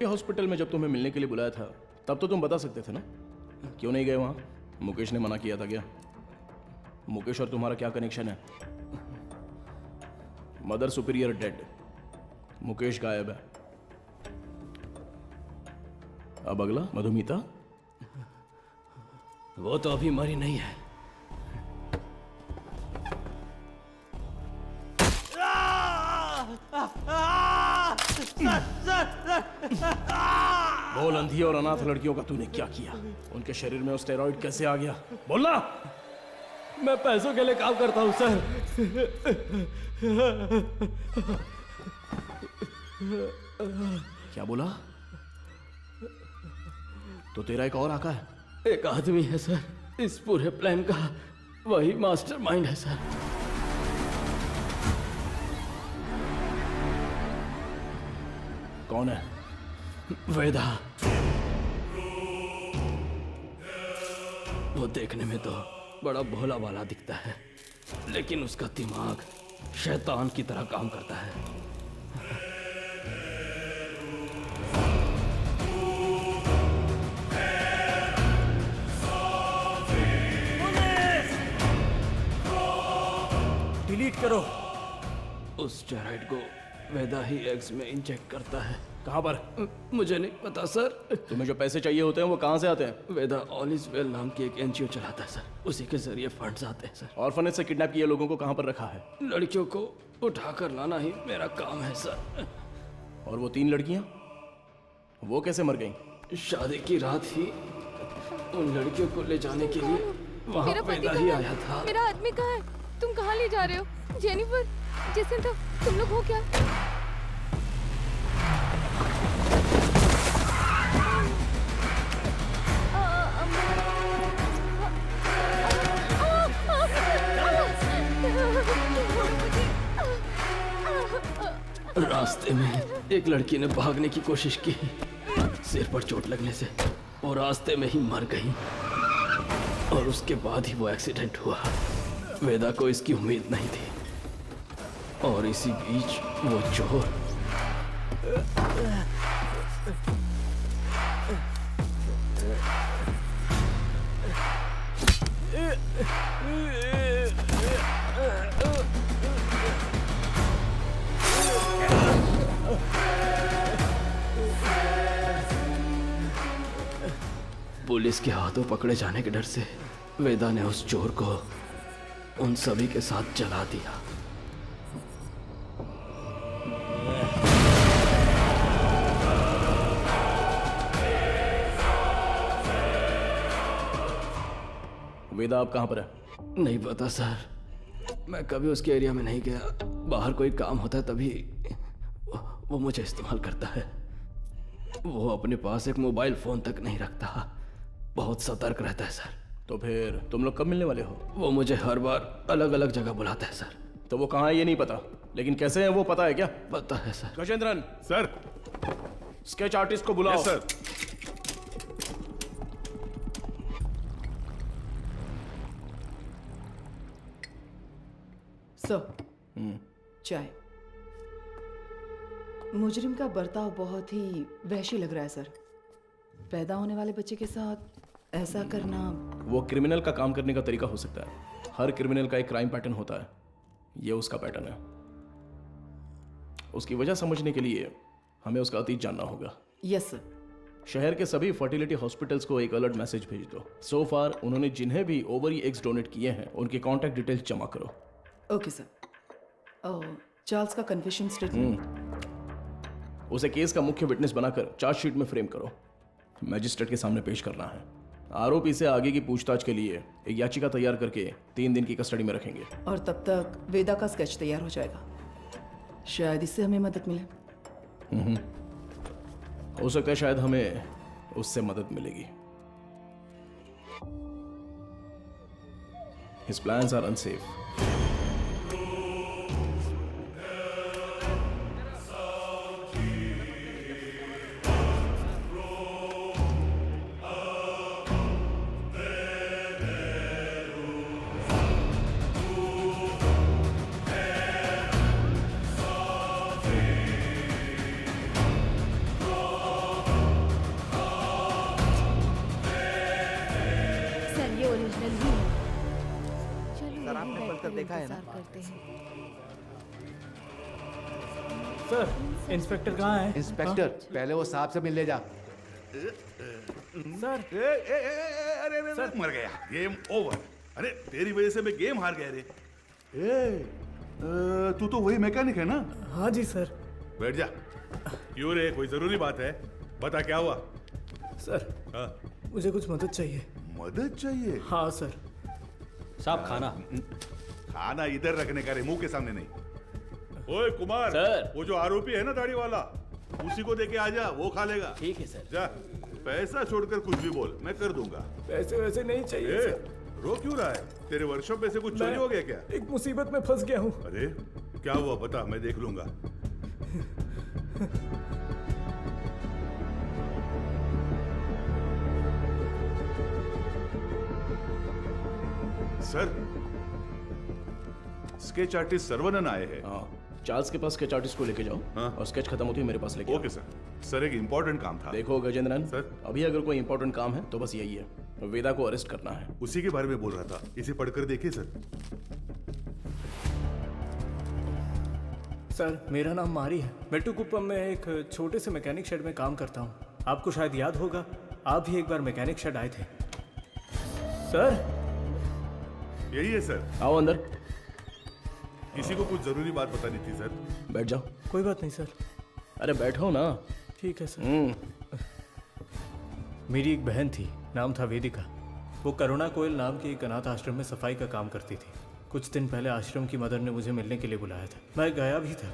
ये हॉस्पिटल में जब तुम्हें मिलने के लिए बुलाया था तब तो तुम बता सकते थे ना, क्यों नहीं गए वहाँ? मुकेश ने मना किया था क्या? मुकेश और तुम्हारा क्या कनेक्शन है? मदर सुपीरियर डेड, मुकेश गायब है। अब अगला मधुमिता? वो तो अभी मरी नहीं है। बोल, अंधी और अनाथ लड़कियों का तूने क्या किया? उनके शरीर में स्टेरॉइड कैसे आ गया? बोलना। मैं पैसों के लिए काम करता हूँ सर। क्या बोला? तो तेरा एक और आका है? एक आदमी है सर इस पूरे प्लान का, वही मास्टरमाइंड है सर। कौन है? वेदा। वो देखने में तो बड़ा भोला भाला दिखता है, लेकिन उसका दिमाग शैतान की तरह काम करता है। डिलीट करो। उस स्टेरॉइड को वेदा ही एग्स में इंजेक्ट करता है। कहाँ पर? मुझे नहीं पता सर। तुम्हें जो पैसे चाहिए होते हैं वो कहाँ से आते हैं? वेदा ऑल इज वेल नाम की एक एनजीओ चलाता है सर, उसी के जरिए फंड्स आते हैं सर। ऑर्फनेज से किडनैप किए लोगों को कहाँ पर रखा है? लड़कियों को उठाकर लाना ही मेरा काम है सर। और वो 3 लड़कियाँ, वो कैसे मर गईं? शादी की रात ही उन लड़कियों को ले जाने के लिए वहाँ मेरा पति वेदा ही कहाँ है? आया था। मेरा आदमी कहाँ है? तुम कहाँ ले जा रहे हो? जेनिफर, जेसिंथा, तुम लोग हो क्या? रास्ते में एक लड़की ने भागने की कोशिश की, सिर पर चोट लगने से और रास्ते में ही मर गई। और उसके बाद ही वो एक्सीडेंट हुआ। वेदा को इसकी उम्मीद नहीं थी, और इसी बीच वो चोर पुलिस के हाथों पकड़े जाने के डर से वेदा ने उस चोर को उन सभी के साथ जला दिया। वेदा आप कहाँ पर है? नहीं पता सर, मैं कभी उसके एरिया में नहीं गया। बाहर कोई काम होता है तभी वो मुझे इस्तेमाल करता है। वो अपने पास एक मोबाइल फोन तक नहीं रखता, बहुत सतर्क रहता है सर। तो फिर तुम लोग कब मिलने वाले हो? वो मुझे हर बार अलग अलग जगह बुलाता है सर। तो वो कहाँ है ये नहीं पता, लेकिन कैसे है वो पता है क्या? पता है sir. Gajendran sir, sketch artist को बुलाओ। Yes sir. सर, चाय। मुजरिम का बर्ताव बहुत ही वहशी लग रहा है सर। पैदा होने वाले बच्चे के साथ ऐसा करना। वो क्रिमिनल का काम करने का तरीका हो सकता है। हर क्रिमिनल का एक क्राइम पैटर्न होता है, ये उसका पैटर्न है। उसकी वजह समझने के लिए हमें उसका अतीत जानना होगा। Yes sir. शहर के सभी फर्टिलिटी हॉस्पिटल्स को एक अलर्ट मैसेज भेज दो। सो फार उन्होंने जिन्हें भी ओवरी एग्स डोनेट किए हैं उनके कॉन्टैक्ट डिटेल्स जमा करो। Okay sir. चार्ल्स का कन्फेशन स्टेटमेंट उसे केस का मुख्य विटनेस बनाकर चार्जशीट में फ्रेम करो। मैजिस्ट्रेट के सामने पेश करना है। आरोपी से आगे की पूछताछ के लिए एक याचिका तैयार करके 3 दिन की कस्टडी में रखेंगे। और तब तक वेदा का स्केच तैयार हो जाएगा। शायद इससे हमें मदद मिले। हो सकता है शायद हमें उससे मदद मिलेगी। His plans are unsafe. देखा है ना? सर, इंस्पेक्टर कहाँ है? इंस्पेक्टर, पहले वो साहब से मिलने जा। सर, अरे मर गया। Game over. अरे तेरी वजह से मैं गेम हार गया रे। तू तो वही मैकेनिक है ना? हाँ जी सर। बैठ जा। क्यों रे, कोई जरूरी बात है? बता क्या हुआ? सर, मुझे कुछ मदद चाहिए। मदद चाहिए? हाँ सर। साहब खाना। खाना इधर रखने का रे, मुंह के सामने नहीं। ओए कुमार, सर। वो जो आरोपी है ना दाढ़ी वाला, उसी को देके आ जा, वो खा लेगा। ठीक है सर। जा, पैसा छोड़कर कुछ भी बोल, मैं कर दूंगा। पैसे वैसे नहीं चाहिए सर। रो क्यों रहा है? तेरे वर्कशॉप में से कुछ चोरी हो गया क्या? एक मुसीबत में फंस गया हूँ। अरे क्या हुआ बता, मैं देख लूंगा। सर, स्केच आर्टिस्ट सर्वनन आए हैं। हाँ, चार्ल्स के पास स्केच आर्टिस्ट को लेके जाओ। हाँ? और स्केच खत्म होती है मेरे पास लेके आओ। Okay sir. सर एक इम्पोर्टेंट काम था। देखो गजेंद्रन सर, अभी अगर कोई इंपॉर्टेंट काम है तो बस यही है, वेदा को अरेस्ट करना है। उसी के बारे में बोल रहा था, इसे पढ़कर देखिए सर। सर मेरा नाम मारी है। मेट्टुकुप्पम में एक छोटे से मैकेनिक शेड में काम करता हूँ। आपको शायद याद होगा, आप भी एक बार मैकेनिक शेड आए थे। सर यही है सर। आओ अंदर। किसी को कुछ जरूरी बात बतानी थी सर। बैठ जाओ। कोई बात नहीं सर। अरे बैठो ना। ठीक है सर। मेरी एक बहन थी, नाम था वेदिका। वो करुणा कोयल नाम के एक अनाथ आश्रम में सफाई का काम करती थी। कुछ दिन पहले आश्रम की मदर ने मुझे मिलने के लिए बुलाया था। मैं गया भी था।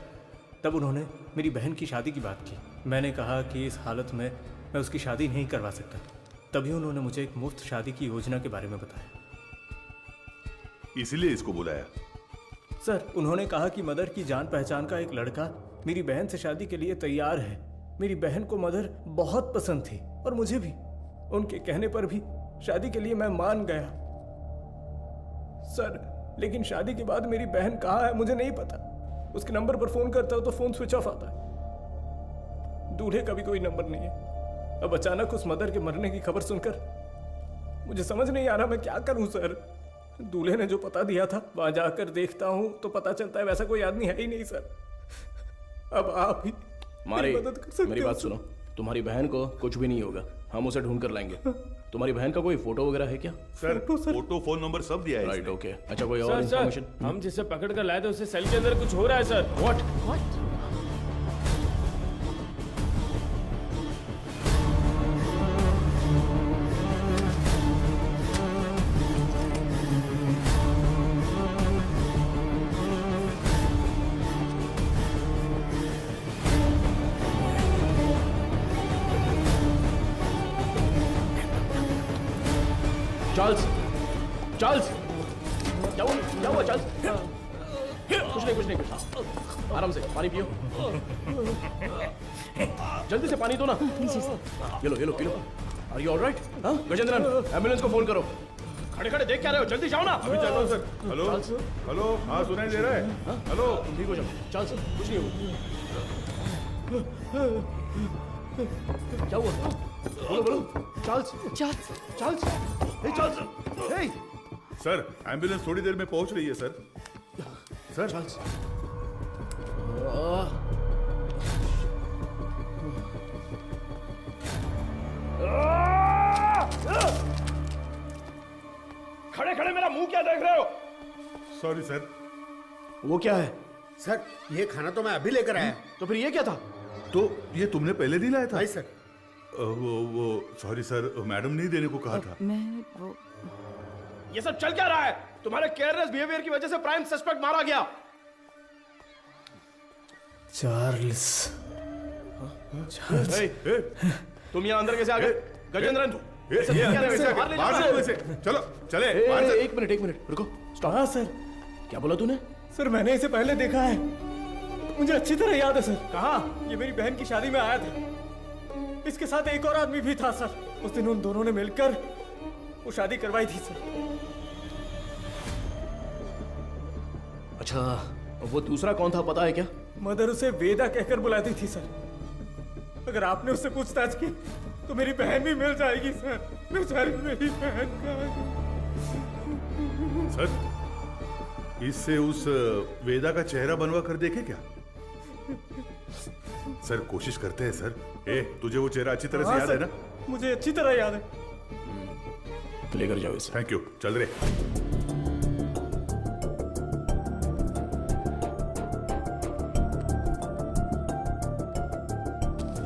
तब उन्होंने मेरी बहन की शादी की बात की। मैंने कहा कि इस हालत में मैं उसकी शादी नहीं करवा सकता। तभी उन्होंने मुझे एक मुफ्त शादी की योजना के बारे में बताया। इसीलिए इसको बुलाया? सर उन्होंने कहा कि मदर की जान पहचान का एक लड़का मेरी बहन से शादी के लिए तैयार है। मेरी बहन को मदर बहुत पसंद थी और मुझे भी। उनके कहने पर भी शादी के लिए मैं मान गया। सर लेकिन शादी के बाद मेरी बहन कहाँ है मुझे नहीं पता। उसके नंबर पर फोन करता हूँ तो फोन स्विच ऑफ आता है। दूल्हे का भी कोई नंबर नहीं है। अब अचानक उस मदर के मरने की खबर सुनकर मुझे समझ नहीं आ रहा मैं क्या करूं सर। दूल्हे ने जो पता दिया था वहां जाकर देखता हूं तो पता चलता है वैसा कोई आदमी है ही नहीं सर। अब आप ही मारे, मदद कर सकते मेरी हो बात सर। सुनो। तुम्हारी बहन को कुछ भी नहीं होगा, हम उसे ढूंढ कर लाएंगे। तुम्हारी बहन का कोई फोटो वगैरह है क्या? सर फोटो, फोन नंबर सब दिया है। Right, okay. अच्छा कोई और सर, इन्फॉर्मेशन? हम जिसे पकड़ कर लाए थे उसे सेल के अंदर कुछ हो रहा है सर। व्हाट? चार्ल्स, चार्ल्स, क्या हुआ चार्ल्स? कुछ नहीं। आराम से पानी पियो। जल्दी से पानी दो ना। ये लो। Are you alright? हाँ गजेंद्रन, एम्बुलेंस को फोन करो। खड़े देख क्या रहे हो? जल्दी जाओ ना। अभी चल रहा हूँ सर। हेलो, हाँ सुनाई दे रहा है? हेलो, तुम ठीक हो जाओ। चार्ल्स कुछ नहीं हुआ। क्या हुआ? बोलो। चार्ल्स। हे चार्ल्स, हे। सर एम्बुलेंस थोड़ी देर में पहुंच रही है सर। Sir Charles. खड़े मेरा मुंह क्या देख रहे हो? Sorry sir. वो क्या है? सर ये खाना तो मैं अभी लेकर आया। तो फिर ये क्या था? तो ये तुमने पहले नहीं लाया था? नहीं सर। वो सॉरी सर, मैडम ने देने को कहा था। मैं वो ये सब चल क्या रहा है? तुम्हारे केयरलेस बिहेवियर की वजह से प्राइम सस्पेक्ट मारा गया। चार्ल्स। तुम यहाँ अंदर कैसे आ गए? गजेंद्रन, चलो चले। एक मिनट रुको, स्टॉप। हाँ सर। क्या बोला तूने? सर मैंने इसे पहले देखा है, मुझे अच्छी तरह याद है सर। कहाँ? ये मेरी बहन की शादी में आया था। इसके साथ एक और आदमी भी था सर। उस दिन उन दोनों ने मिलकर वो शादी करवाई थी सर। अच्छा, वो दूसरा कौन था पता है क्या? मदर उसे वेदा कहकर बुलाती थी सर। अगर आपने उससे पूछताछ की तो मेरी बहन भी मिल जाएगी सर। बेचारी मेरी बहन का। सर इससे उस वेदा का चेहरा बनवा कर देखे क्या? सर कोशिश करते हैं सर। तुझे वो चेहरा अच्छी तरह से याद है ना? मुझे अच्छी तरह याद है। लेकर जाओ इसे। Thank you. चल रहे।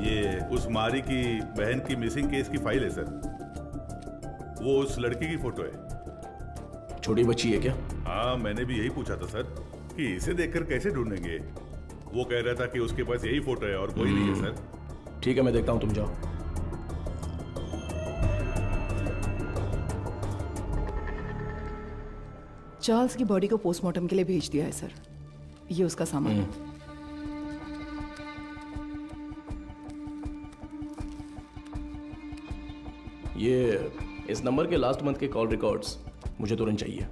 ये उस मारी की बहन की मिसिंग केस की फाइल है सर। वो उस लड़की की फोटो है। छोटी बच्ची है क्या? हाँ मैंने भी यही पूछा था सर कि इसे देखकर कैसे ढूंढेंगे। वो कह रहा था कि उसके पास यही फोटो है और कोई नहीं है सर। ठीक है मैं देखता हूँ, तुम जाओ। चार्ल्स की बॉडी को पोस्टमार्टम के लिए भेज दिया है सर। ये उसका सामान है। ये इस नंबर के लास्ट मंथ के कॉल रिकॉर्ड्स मुझे तुरंत चाहिए।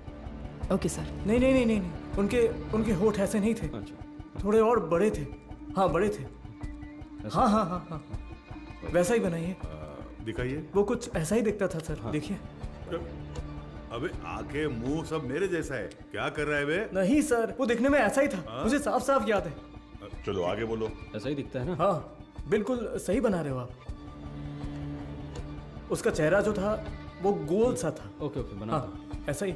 Okay sir. नहीं नहीं नहीं नहीं नहीं, उनके होठ ऐसे नहीं थे। थोड़े और बड़े थे। हाँ बड़े थे। हाँ हाँ हाँ हाँ वैसा ही बनाइए। दिखाइए। वो कुछ ऐसा ही दिखता था सर। देखिए। अबे आंखें मुंह सब मेरे जैसा है, क्या कर रहा है बे? नहीं सर, वो दिखने में ऐसा ही था। मुझे साफ साफ याद है। चलो आगे बोलो। ऐसा ही दिखता है ना? हाँ बिल्कुल सही बना रहे हो आप। उसका चेहरा जो था वो गोल सा था। ओके ओके बना। हाँ ऐसा ही।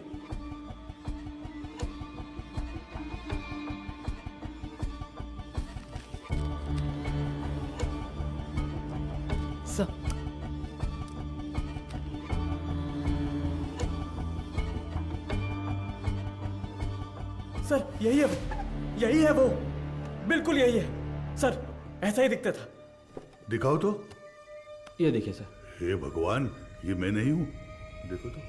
सर सर यही है वो, यही है वो, बिल्कुल यही है सर, ऐसा ही दिखता था। दिखाओ तो। ये देखिए सर। हे भगवान, ये मैं नहीं हूं, देखो तो।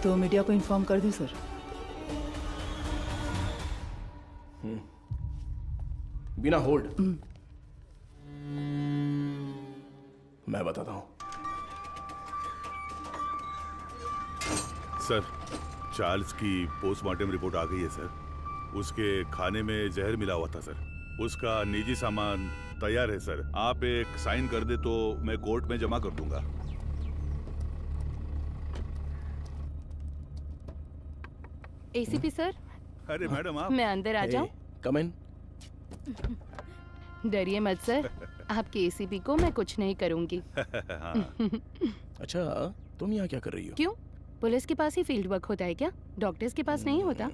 तो मीडिया को इन्फॉर्म कर दें सर। बिना होल्ड मैं बताता हूं। सर, चार्ल्स की पोस्टमार्टम रिपोर्ट आ गई है सर। उसके खाने में जहर मिला हुआ था सर। उसका निजी सामान तैयार है सर। आप एक साइन कर दे तो मैं कोर्ट में जमा कर दूंगा। ACP sir. अरे मैडम आप। मैं अंदर आ जाऊं? कम इन। डरिए मत सर, आपके एसीपी को मैं कुछ नहीं करूंगी। अच्छा, तुम यहाँ क्या कर रही हो? क्यों? पुलिस के पास ही फील्ड वर्क होता है क्या? डॉक्टर्स के पास नहीं होता?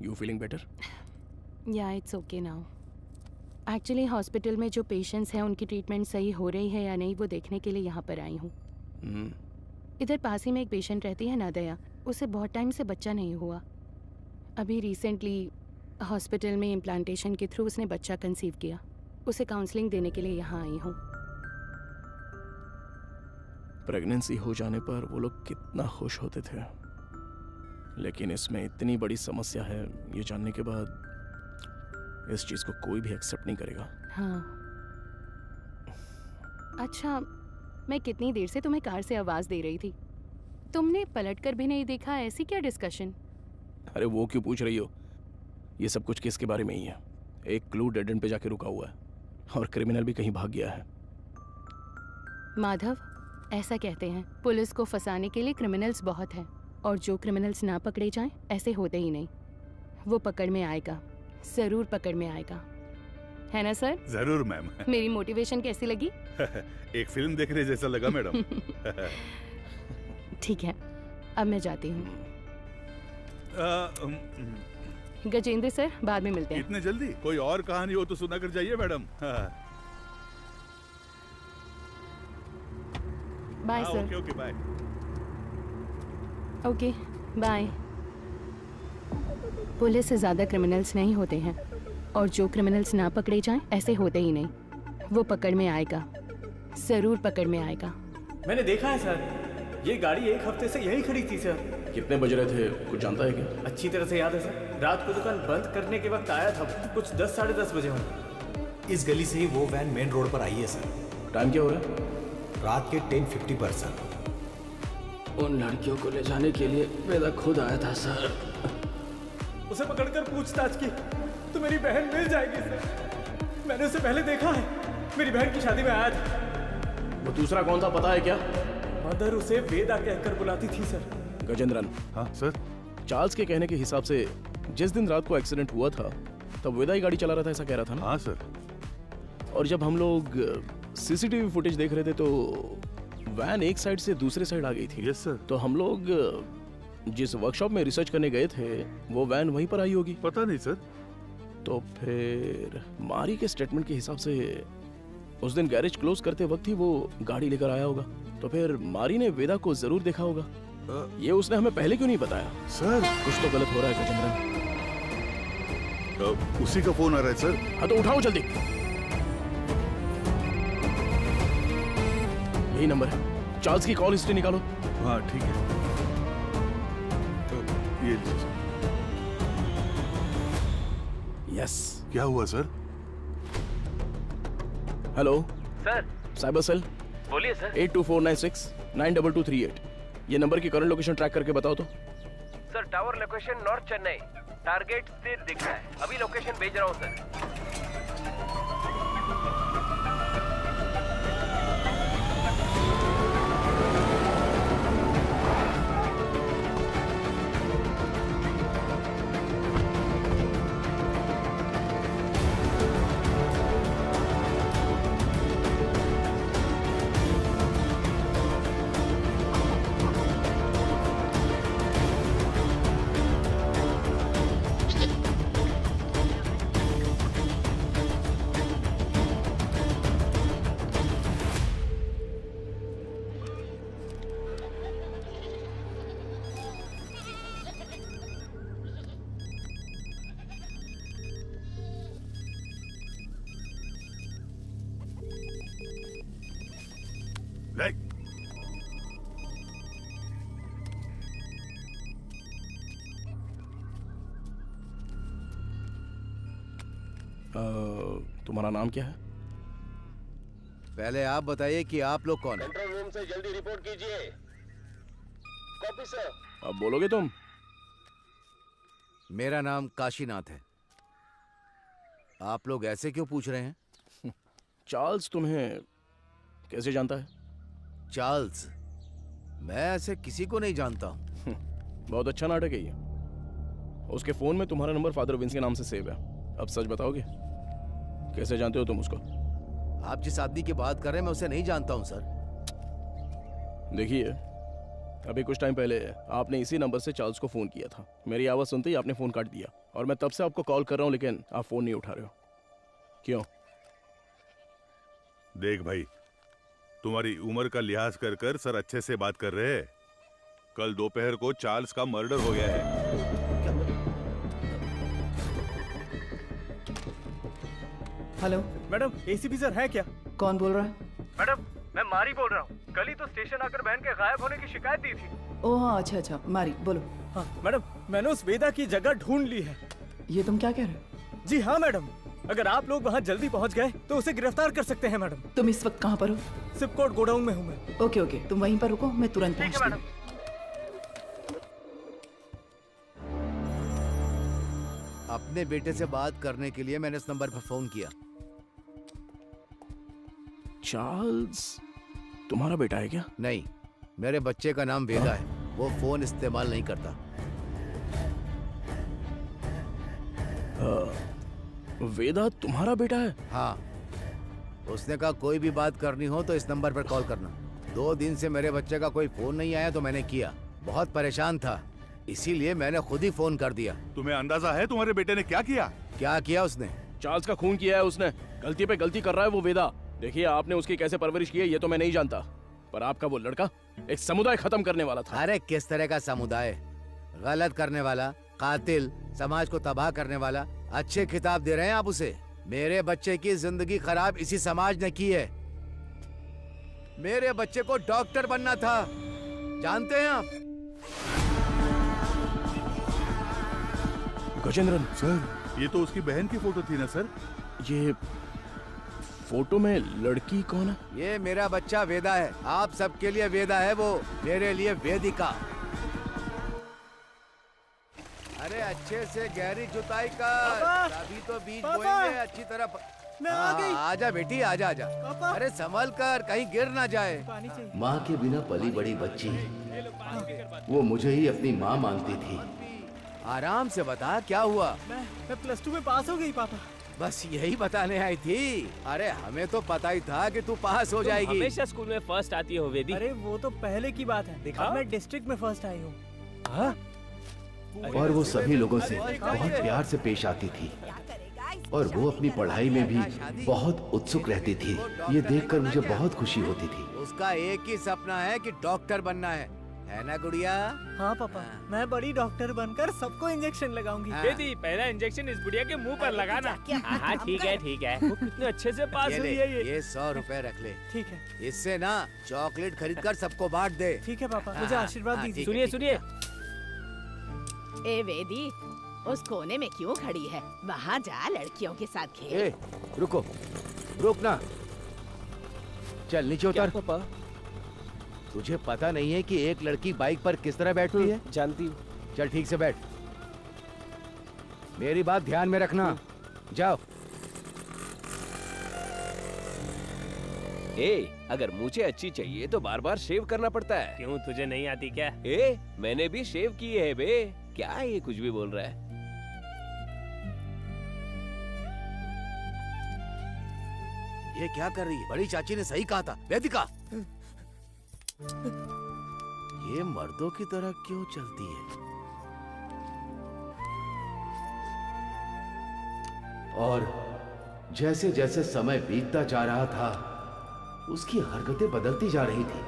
You feeling better? या it's okay now. Actually hospital में जो पेशेंट्स हैं उनकी ट्रीटमेंट सही हो रही है या नहीं वो देखने के लिए यहाँ पर आई हूँ। इधर पास ही में एक पेशेंट रहती है नादया, उसे बहुत टाइम से बच्चा नहीं हुआ। अभी रिसेंटली हॉस्पिटल में इम्प्लांटेशन के थ्रू उसने बच्चा कंसीव किया। उसे काउंसलिंग देने के लिए यहाँ आई हूँ। प्रेगनेंसी हो जाने पर वो लोग कितना खुश होते थे, लेकिन इसमें इतनी बड़ी समस्या है ये जानने के बाद इस चीज को कोई भी एक्सेप्ट नहीं करेगा। हाँ। अच्छा, मैं कितनी देर से तुम्हें कार से आवाज दे रही थी, तुमने पलटकर भी नहीं देखा। ऐसी क्या डिस्कशन? अरे वो क्यों पूछ रही हो? ये सब कुछ किसके बारे में ही है। एक क्लू डेड एंड पे जाके रुका हुआ है और क्रिमिनल भी कहीं भाग गया है। माधव, ऐसा कहते हैं पुलिस को फंसाने के लिए क्रिमिनल्स बहुत हैं, और जो क्रिमिनल्स ना पकड़े जाएं ऐसे होते ही नहीं। वो पकड़ में आएगा, जरूर पकड़ में आएगा, है ना सर? जरूर मैम। मेरी मोटिवेशन कैसी लगी? एक फिल्म देखने जैसा लगा मैडम। ठीक है, अब मैं जाती हूँ। गजेंद्र सर, बाद में मिलते हैं। इतने जल्दी? कोई और कहानी हो तो सुना कर जाइए madam. Bye sir. Okay okay bye. Okay bye. Police से ज्यादा क्रिमिनल्स नहीं होते हैं, और जो क्रिमिनल्स ना पकड़े जाएं ऐसे होते ही नहीं। वो पकड़ में आएगा, जरूर पकड़ में आएगा। मैंने देखा है सर, ये गाड़ी एक हफ्ते से यही खड़ी थी सर। कितने बज रहे थे कुछ जानता है क्या? अच्छी तरह से याद है सर, रात को दुकान बंद करने के वक्त आया था, कुछ 10 साढ़े 10 बजे होंगे। इस गली से ही वो वैन मेन रोड पर आई है सर। टाइम क्या हो रहा है? रात के 10:50 पर सर। उन लड़कियों को ले जाने के लिए वेदा खुद आया था सर। उसे पकड़कर पूछताछ की तो मेरी बहन मिल जाएगी सर। मैंने उसे पहले देखा है, मेरी बहन की शादी में आया था। वो दूसरा कौन था पता है क्या? मदर उसे वेदा कहकर बुलाती थी सर। गजेंद्रन। हाँ सर। चार्ल्स के कहने के हिसाब से जिस दिन रात को एक्सीडेंट हुआ था तब वेदा ही गाड़ी चला रहा था, ऐसा कह रहा था ना? हाँ सर। और जब हम लोग सीसीटीवी फुटेज देख रहे थे तो वैन एक साइड से दूसरे साइड आ गई थी। Yes sir. तो हम लोग जिस वर्कशॉप में रिसर्च करने गए थे वो वैन वहीं पर आई होगी। पता नहीं सर। तो फिर मारी के स्टेटमेंट के हिसाब से उस दिन गैरेज क्लोज करते वक्त ही वो गाड़ी लेकर आया होगा। तो फिर मारी ने वेदा को जरूर देखा होगा। ये उसने हमें पहले क्यों नहीं बताया? सर कुछ तो गलत हो रहा है गजेंद्रन। उसी का फोन आ रहा है सर। हाँ तो उठाओ जल्दी। यही नंबर है। चार्ल्स की कॉल हिस्ट्री निकालो। हाँ ठीक है, ये लीजिए सर। यस। क्या हुआ sir? Hello sir. Cyber cell. बोलिए सर। 8249692238। ये नंबर की करंट लोकेशन ट्रैक करके बताओ तो। Sir tower location north Chennai, target स्थिर दिख रहा है। अभी लोकेशन भेज रहा हूँ सर। तुम्हारा नाम क्या है? पहले आप बताइए कि आप लोग कौन हैं? कंट्रोल रूम से जल्दी रिपोर्ट कीजिए। Copy sir. अब बोलोगे तुम? मेरा नाम काशीनाथ है। आप लोग ऐसे क्यों पूछ रहे हैं? चार्ल्स तुम्हें कैसे जानता है? चार्ल्स? मैं ऐसे किसी को नहीं जानता हूँ। बहुत अच्छा नाटक है ये। उसके फोन में तुम्हारा नंबर फादर विंस के नाम से सेव है। अब सच बताओगे, कैसे जानते हो तुम उसको? आप जिस आदमी की बात कर रहे हैं मैं उसे नहीं जानता हूँ सर। देखिए, अभी कुछ टाइम पहले आपने इसी नंबर से चार्ल्स को फोन किया था। मेरी आवाज सुनते ही आपने फोन काट दिया और मैं तब से आपको कॉल कर रहा हूँ, लेकिन आप फोन नहीं उठा रहे हो। क्यों? देख भाई, तुम्हारी उम्र का लिहाज कर कर सर अच्छे से बात कर रहे हैं। कल दोपहर को चार्ल्स का मर्डर हो गया है। हेलो मैडम, एसीपी सर है क्या? कौन बोल रहा है? मैडम, मैं मारी बोल रहा हूँ। कल ही तो स्टेशन आकर बहन के गायब होने की शिकायत दी थी। ओह हाँ, अच्छा अच्छा, मारी बोलो। हाँ मैडम, मैंने उस वेदा की जगह ढूंढ ली है। ये तुम क्या कह रहे हो? जी हाँ मैडम, अगर आप लोग वहाँ जल्दी पहुँच गए तो उसे गिरफ्तार कर सकते हैं मैडम। तुम इस वक्त कहाँ पर हो? सिपकोट गोडाउन में हूँ मैं। ओके ओके, तुम वहीं पर रुको, मैं तुरंत पहुँचती हूँ। अपने बेटे से बात करने के लिए मैंने इस नंबर पर फोन किया। चार्ल्स तुम्हारा बेटा है क्या? नहीं, मेरे बच्चे का नाम वेदा है। वो फोन इस्तेमाल नहीं करता। वेदा तुम्हारा बेटा है? हाँ, उसने कहा कोई भी बात करनी हो तो इस नंबर पर कॉल करना। 2 दिन से मेरे बच्चे का कोई फोन नहीं आया तो मैंने किया। बहुत परेशान था, इसीलिए मैंने खुद ही फोन कर दिया। तुम्हें अंदाजा है तुम्हारे बेटे ने क्या किया? क्या किया उसने? चार्ल्स का खून किया है उसने। गलती पे गलती कर रहा है वो वेदा। देखिए, आपने उसकी कैसे परवरिश की है ये तो मैं नहीं जानता, पर आपका वो लड़का एक समुदाय खत्म करने वाला था। अरे किस तरह का समुदाय? गलत करने वाला, कातिल, समाज को तबाह करने वाला। अच्छे खिताब दे रहे हैं आप उसे। मेरे बच्चे की जिंदगी खराब इसी समाज ने की है। मेरे बच्चे को डॉक्टर बनना था, जानते हैं आप? गजेंद्रन सर, ये तो उसकी बहन की फोटो थी ना सर? ये फोटो में लड़की कौन है? ये मेरा बच्चा वेदा है। आप सबके लिए वेदा है, वो मेरे लिए वेदिका। अरे अच्छे से गहरी जुताई कर, तभी तो बीज बोएंगे अच्छी तरह। मैं आ गई। आजा बेटी, आजा आजा। अरे संभल कर, कहीं गिर ना जाए। माँ के बिना पली बड़ी बच्ची, वो मुझे ही अपनी माँ मानती थी। आराम से बता, क्या हुआ? मैं +2 में पास हो गई पापा। बस यही बताने आई थी। अरे हमें तो पता ही था कि तू पास हो जाएगी। हमेशा स्कूल में फर्स्ट आती हो वेदी। अरे वो तो पहले की बात है। अब मैं डिस्ट्रिक्ट में फर्स्ट आई हूँ। और वो सभी लोगों से बहुत प्यार से पेश आती थी और वो अपनी पढ़ाई में भी बहुत उत्सुक रहती थी। ये देखकर मुझे बहुत खुशी होती थी। उसका एक ही सपना है कि डॉक्टर बनना है। है ना गुड़िया? हाँ पापा, मैं बड़ी डॉक्टर बनकर सबको इंजेक्शन लगाऊंगी। हाँ। बेटी पहला इंजेक्शन इस बुढ़िया के मुंह पर लगाना। हाँ ठीक है ठीक है। वो कितने अच्छे से पास ये हुई ले, है ये। 100 रुपए रख ले। ठीक है। इससे ना चॉकलेट खरीद कर सबको बांट दे। ठीक है पापा, हाँ, मुझे हाँ, आशीर्वाद हाँ, दीजिए। ठीक है, सुनिए ठीक सुनिए। ए वेदी, उस कोने में क्यों खड़ी है? वहाँ जा, लड़कियों के साथ खेल। ए, रुको, रुक ना। चल नीचे उतर। पापा, तुझे पता नहीं है कि एक लड़की बाइक पर किस तरह बैठती है? जानती हूँ। चल ठीक से बैठ। मेरी बात ध्यान में रखना। जाओ। अगर मुझे अच्छी चाहिए तो बार बार शेव करना पड़ता है। क्यों, तुझे नहीं आती क्या? मैंने भी शेव की है बे। क्या ये कुछ भी बोल रहा है? ये क्या कर रही है? बड़ी चाची ने सही कहा था, वेदिका। ये मर्दों की तरह क्यों चलती है? और जैसे जैसे समय बीतता जा रहा था, उसकी हरकतें बदलती जा रही थी।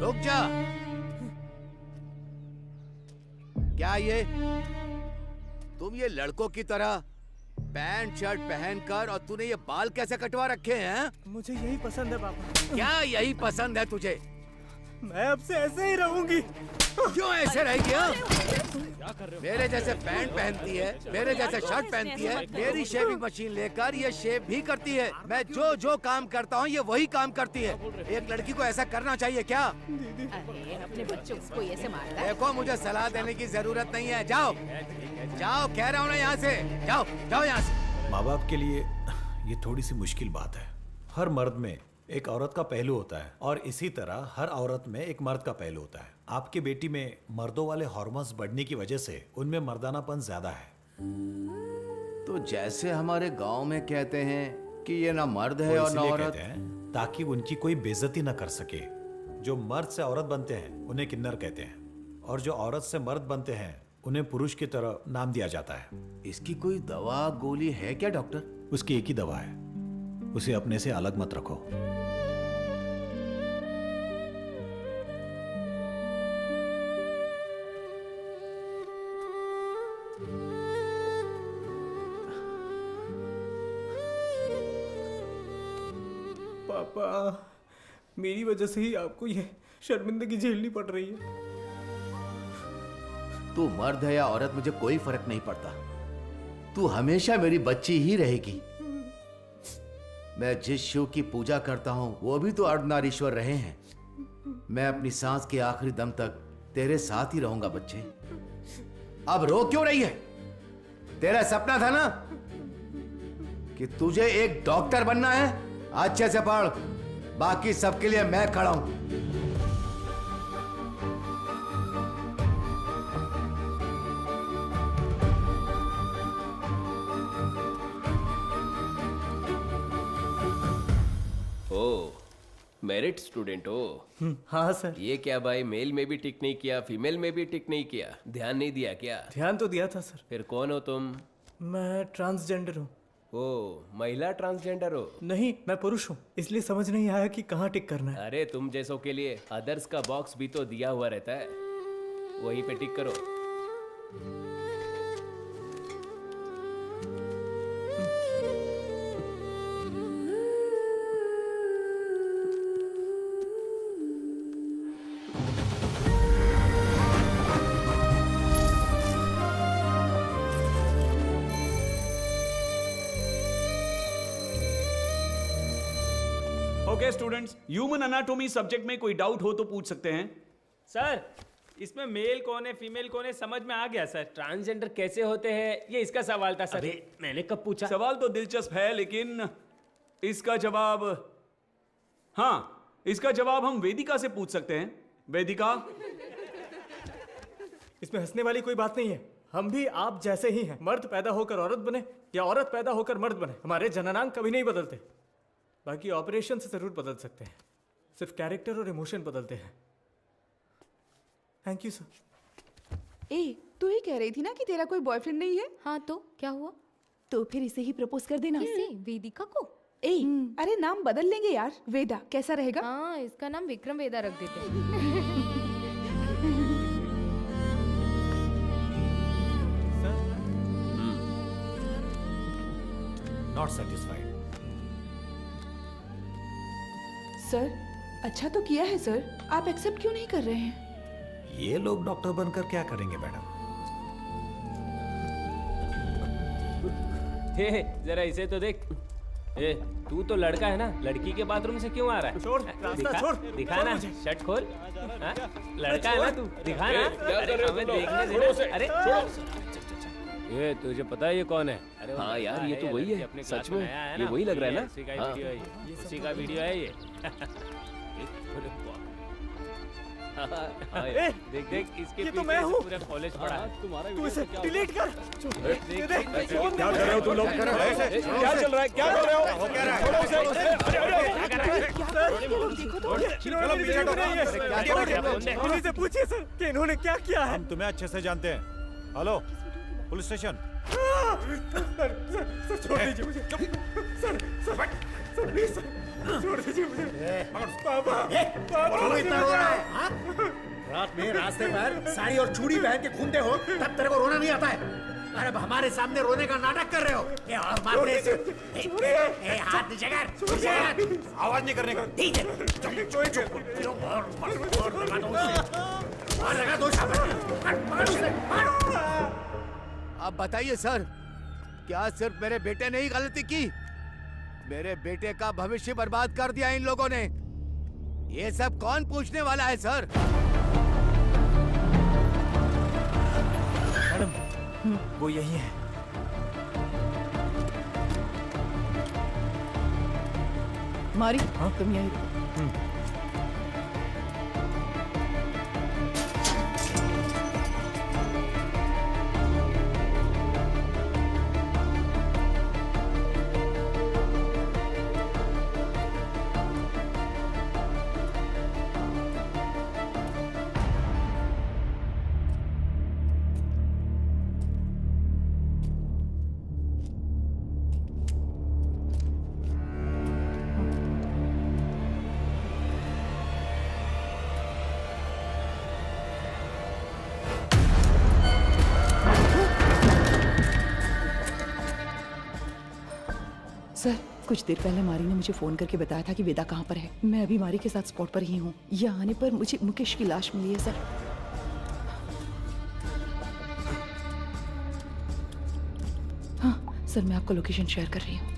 रुक जा। क्या ये तुम ये लड़कों की तरह पैंट शर्ट पहनकर और तूने ये बाल कैसे कटवा रखे हैं? मुझे यही पसंद है पापा। क्या यही पसंद है तुझे? मैं अब से ऐसे ही रहूंगी। क्यों ऐसे रहेगी? हाँ? मेरे जैसे पैंट पहनती है, मेरे जैसे शर्ट पहनती है, मेरी शेविंग मशीन लेकर ये शेव भी करती है। मैं जो जो काम करता हूँ ये वही काम करती है। एक लड़की को ऐसा करना चाहिए क्या? अरे अपने बच्चों को ऐसे मारता है? देखो, मुझे सलाह देने की जरूरत नहीं है। जाओ जाओ, कह रहा हूँ ना, यहाँ से जाओ, जाओ यहाँ से। माँ बाप के लिए ये थोड़ी सी मुश्किल बात है। हर मर्द में एक औरत का पहलू होता है और इसी तरह हर औरत में एक मर्द का पहलू होता है। आपकी बेटी में मर्दों वाले हार्मोन्स बढ़ने की वजह से उनमें मर्दानापन ज्यादा है। तो जैसे हमारे गांव में कहते हैं कि ये ना मर्द है वो और ना इसलिए औरत। कहते हैं ताकि उनकी कोई बेइज्जती न कर सके। जो मर्द से औरत बनते हैं उन्हें किन्नर कहते हैं, और जो औरत से मर्द बनते हैं उन्हें पुरुष की तरह नाम दिया जाता है। इसकी कोई दवा गोली है क्या डॉक्टर? उसकी एक ही दवा है, उसे अपने से अलग मत रखो। पापा, मेरी वजह से ही आपको ये शर्मिंदगी झेलनी पड़ रही है। तू मर्द है या औरत, मुझे कोई फर्क नहीं पड़ता। तू हमेशा मेरी बच्ची ही रहेगी। मैं जिस शिव की पूजा करता हूं वो भी तो अर्धनारीश्वर रहे हैं। मैं अपनी सांस के आखिरी दम तक तेरे साथ ही रहूंगा बच्चे। अब रो क्यों रही है? तेरा सपना था ना कि तुझे एक डॉक्टर बनना है। अच्छे से पढ़, बाकी सबके लिए मैं खड़ा हूं। मेरिट स्टूडेंट हो? हाँ सर। ये क्या भाई, मेल में भी टिक नहीं किया, फीमेल में भी टिक नहीं किया, ध्यान नहीं दिया क्या? ध्यान तो दिया था सर। फिर कौन हो तुम? मैं ट्रांसजेंडर हूँ। ओ, महिला ट्रांसजेंडर हो? नहीं, मैं पुरुष हूँ, इसलिए समझ नहीं आया कि कहाँ टिक करना है। अरे तुम जैसों के लिए अदर्स का बॉक्स भी तो दिया हुआ रहता है, वहीं पे टिक करो। Okay students, human anatomy subject में कोई डाउट हो तो पूछ सकते हैं। सर, इसमें मेल कौन है फीमेल कौन है समझ में आ गया सर। ट्रांसजेंडर कैसे होते हैं, ये इसका सवाल था सर। मैंने कब पूछा? सवाल तो दिलचस्प है, लेकिन इसका जवाब, हाँ, इसका जवाब हम वेदिका से पूछ सकते हैं। वेदिका, इसमें हंसने वाली कोई बात नहीं है। हम भी आप जैसे ही हैं। मर्द पैदा होकर औरत बने या औरत पैदा होकर मर्द बने, हमारे जननांग कभी नहीं बदलते। बाकी ऑपरेशन से जरूर बदल सकते हैं, सिर्फ कैरेक्टर और इमोशन बदलते हैं। Thank you sir. ए, तू ही कह रही थी ना कि तेरा कोई बॉयफ्रेंड नहीं है? हाँ तो क्या हुआ? तो फिर इसे ही प्रपोज कर देना। किसे? वेदिका को? ए, अरे नाम बदल लेंगे यार। वेदा कैसा रहेगा? हाँ, इसका नाम विक्रम वेदा रख देते हैं। Not satisfied. सर अच्छा तो किया है सर, आप एक्सेप्ट क्यों नहीं कर रहे हैं? ये लोग डॉक्टर बनकर क्या करेंगे मैडम? हे जरा इसे तो देख। ए, तू तो लड़का है ना, लड़की के बाथरूम से क्यों आ रहा है? छोड़, रास्ता छोड़। दिखा ना, शर्ट खोल। हाँ? लड़का है ना तू, दिखा ना। क्या कर अरे रहे हो हमें तुम लोग? देखने छोड़ो उसे, देना। अरे छोड़ो। ये तुझे पता है ये कौन है? अरे हाँ यार, ये तो वही है। सच में ये वही लग रहा है ना? उसी का वीडियो है ये। उसी का वीडियो है ये। ए, देख देख इसके ये तो पीछे मैं से हूँ। पूरा कॉलेज पड़ा है। तुम्हारा तू इसे डिलीट कर। देख, देख, देख, क्या कर रहे हो तुम लोग? क्या चल रहा है? क्या कर रहे हो? छोड़ो उसे। अरे, अरे, इन्होंने मेरी वीडियो बनाई है। इन्हीं से पूछिए सर कि इन्होंने क्या किया है। हम तुम्हें अच्छे से जानते हैं। Hello, police station. सर छोड़ दीजिए मुझे। सर प्लीज सर छोड़ दीजिए मुझे। पापा क्यों इतना रो रहा है? हाँ? रात में रास्ते पर साड़ी और चूड़ी पहन के घूमते हो, तब तेरे को रोना नहीं आता है? अरे अब हमारे सामने रोने का नाटक कर रहे हो? ये और मारने से हाथ नीचे कर, नीचे कर। आवाज नहीं करने का। और लगा दो अब बताइए सर, क्या सिर्फ मेरे बेटे ने ही गलती की? मेरे बेटे का भविष्य बर्बाद कर दिया इन लोगों ने। ये सब कौन पूछने वाला है सर? मैडम, वो यही है। मारी तुम यहीं रुको। सर कुछ देर पहले मारी ने मुझे फोन करके बताया था कि वेदा कहाँ पर है। मैं अभी मारी के साथ स्पॉट पर ही हूँ। यहाँ आने पर मुझे मुकेश की लाश मिली है सर। हाँ सर, मैं आपको लोकेशन शेयर कर रही हूँ।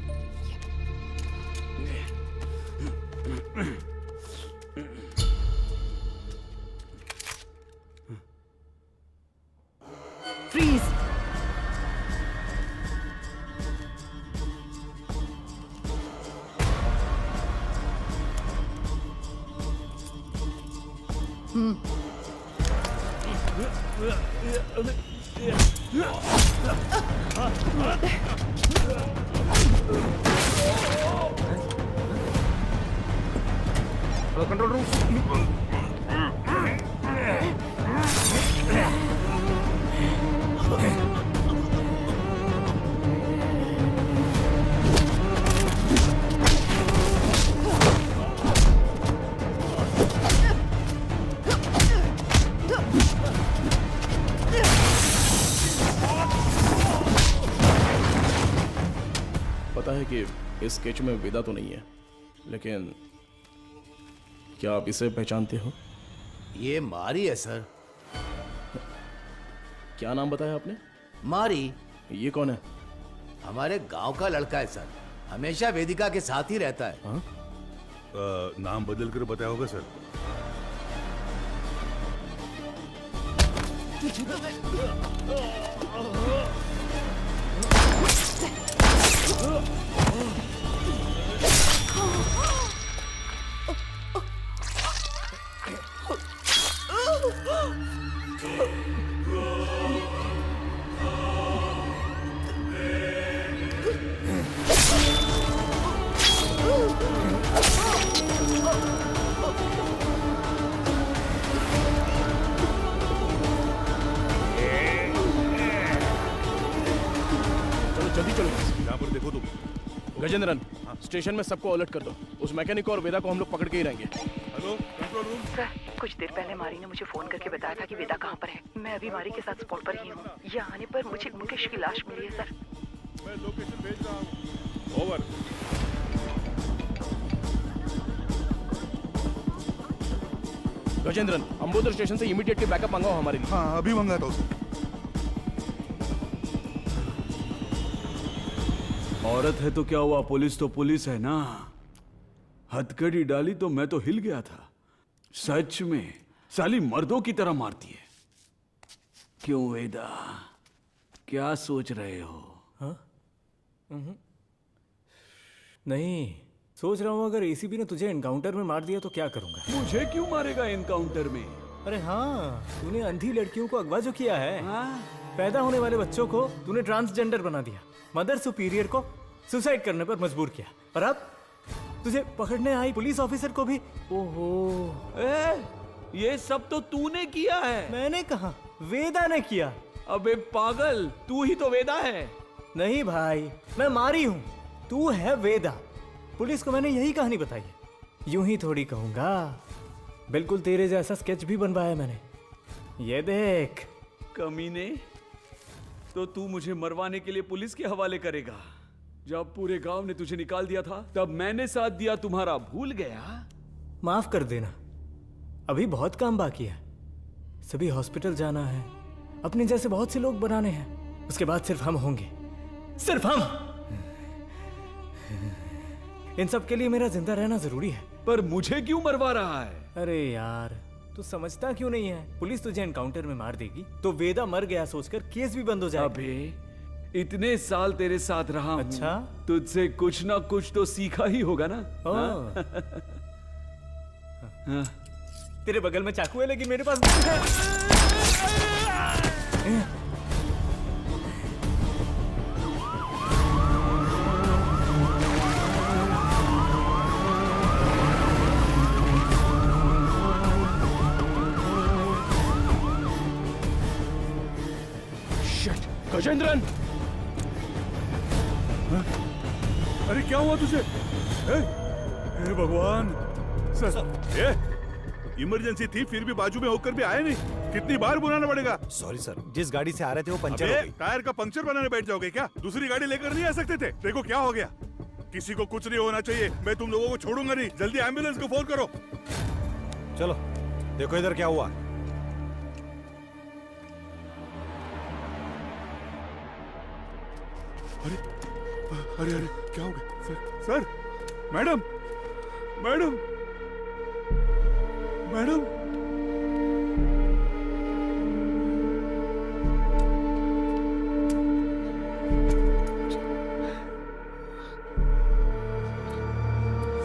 फ्रीज। Control room. पता है कि इस स्केच में वेदा तो नहीं है, लेकिन क्या आप इसे पहचानते हो? ये मारी है सर। क्या नाम बताया आपने? मारी। ये कौन है? हमारे गांव का लड़का है सर, हमेशा वेदिका के साथ ही रहता है। नाम बदल कर बताया होगा सर। चलो जल्दी चलो। यहाँ पर देखो तुम, गजेंद्रन, स्टेशन में सबको अलर्ट कर दो। उस मैकेनिक को और वेदा को हम लोग पकड़ के ही रहेंगे। Hello control room. सर, कुछ देर पहले मारी ने मुझे फोन करके बताया था कि वेदा कहाँ पर है। मैं अभी मारी के साथ स्पॉट पर ही हूँ। यहाँ आने पर मुझे मुकेश की लाश मिली है सर। मैं लोकेशन भेज रहा हूँ। ओवर। गजेंद्रन, अंबोदर स्टेशन से इमीडिएटली बैकअप मंगाओ हमारे लिए। हाँ, अभी मंगाता हूँ सर। औरत है तो क्या हुआ, पुलिस तो पुलिस है ना। हथकड़ी डाली तो मैं तो हिल गया था। सच में साली मर्दों की तरह मारती है। क्यों वेदा, क्या सोच रहे हो? हाँ? नहीं, सोच रहा हूँ अगर एसीपी ने तुझे एनकाउंटर में मार दिया तो क्या करूंगा। मुझे क्यों मारेगा एनकाउंटर में? अरे हाँ, तूने अंधी लड़कियों को अगवा जो किया है। पैदा होने वाले बच्चों को तूने ट्रांसजेंडर बना दिया। मदर सुपीरियर को सुसाइड करने पर मजबूर किया। और अब तुझे पकड़ने आई पुलिस ऑफिसर को भी। ओहो, ये सब तो तूने किया है। मैंने कहा, वेदा ने किया। अबे पागल, तू ही तो वेदा है। नहीं भाई, मैं मारी हूं, तू है वेदा। पुलिस को मैंने यही कहानी बताई है। यूं ही थोड़ी कहूंगा, बिल्कुल तेरे जैसा स्केच भी बनवाया मैंने। ये देख। कमीने, तो तू मुझे मरवाने के लिए पुलिस के हवाले करेगा? जब पूरे गांव ने तुझे निकाल दिया था तब मैंने साथ दिया तुम्हारा, भूल गया? माफ कर देना, अभी बहुत काम बाकी है। सभी हॉस्पिटल जाना है, अपने जैसे बहुत से लोग बनाने हैं। उसके बाद सिर्फ हम होंगे, सिर्फ हम। इन सब के लिए मेरा जिंदा रहना जरूरी है। पर मुझे क्यों मरवा रहा है? अरे यार, तू समझता क्यों नहीं है? पुलिस तुझे एनकाउंटर में मार देगी तो वेदा मर गया सोचकर केस भी बंद हो जाएगा। अबे इतने साल तेरे साथ रहा हूं, अच्छा, तुझसे कुछ ना कुछ तो सीखा ही होगा ना। हाँ? तेरे बगल में चाकू है लेकिन मेरे पास गजेंद्रन, अरे क्या हुआ तुझे? हे भगवान सर, इमरजेंसी थी फिर भी बाजू में होकर भी आए नहीं। कितनी बार बुलाना पड़ेगा? सॉरी सर, जिस गाड़ी से आ रहे थे वो पंचर हो गई। टायर का पंक्चर बनाने बैठ जाओगे क्या? दूसरी गाड़ी लेकर नहीं आ सकते थे? देखो क्या हो गया। किसी को कुछ नहीं होना चाहिए। मैं तुम लोगों को छोड़ूंगा नहीं। जल्दी एम्बुलेंस को फोन करो। चलो देखो इधर क्या हुआ। अरे अरे अरे क्या हो गया? Sir, madam, madam, madam,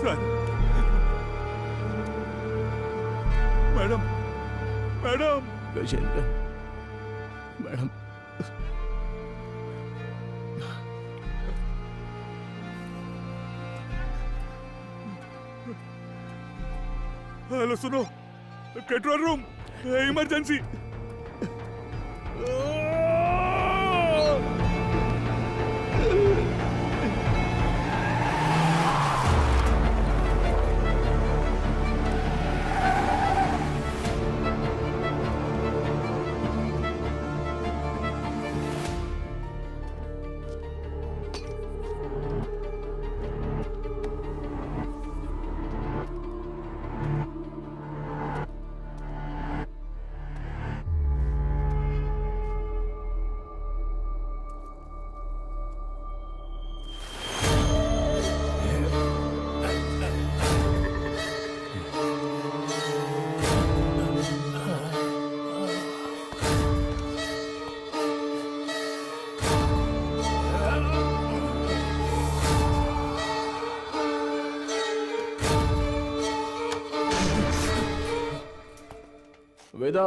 sir, madam, madam, Gajendra, madam, hello सुनो, कंट्रोल रूम, इमरजेंसी। वेदा,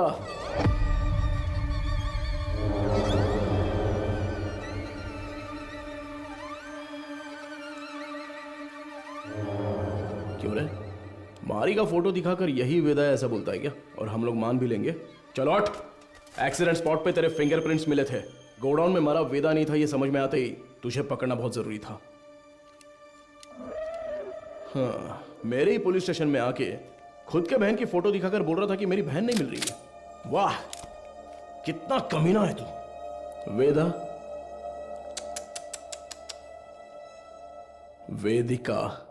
क्यों रे? मारी का फोटो दिखाकर यही वेदा ऐसा बोलता है क्या? और हम लोग मान भी लेंगे? चलो हट। एक्सीडेंट स्पॉट पे तेरे फिंगरप्रिंट्स मिले थे। गोडाउन में मारा वेदा नहीं था ये समझ में आते ही तुझे पकड़ना बहुत जरूरी था। हाँ, मेरे ही पुलिस स्टेशन में आके खुद के बहन की फोटो दिखाकर बोल रहा था कि मेरी बहन नहीं मिल रही है। वाह, कितना कमीना है तू। वेदा, वेदिका,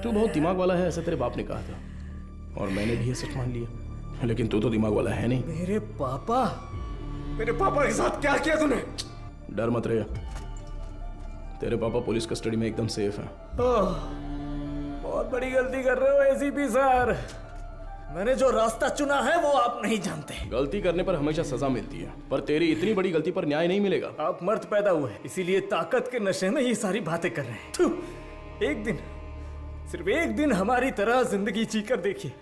तू बहुत दिमाग वाला है, ऐसा तेरे बाप ने कहा था और मैंने भी ये सच मान लिया। लेकिन तू तो दिमाग वाला है नहीं। मेरे पापा के साथ क्या किया तूने? डर मत रहे, तेरे पापा पुलिस कस्टडी में एकदम सेफ हैं। बहुत बड़ी गलती कर रहे हो एसीपी सर। मैंने जो रास्ता चुना है वो आप नहीं जानते। गलती करने पर हमेशा सजा मिलती है, पर तेरी इतनी बड़ी गलती पर न्याय नहीं मिलेगा। आप मर्द पैदा हुए इसीलिए ताकत के नशे में ये सारी बातें कर रहे हैं। थू, एक दिन, सिर्फ एक दिन हमारी तरह जिंदगी जीकर देखिए।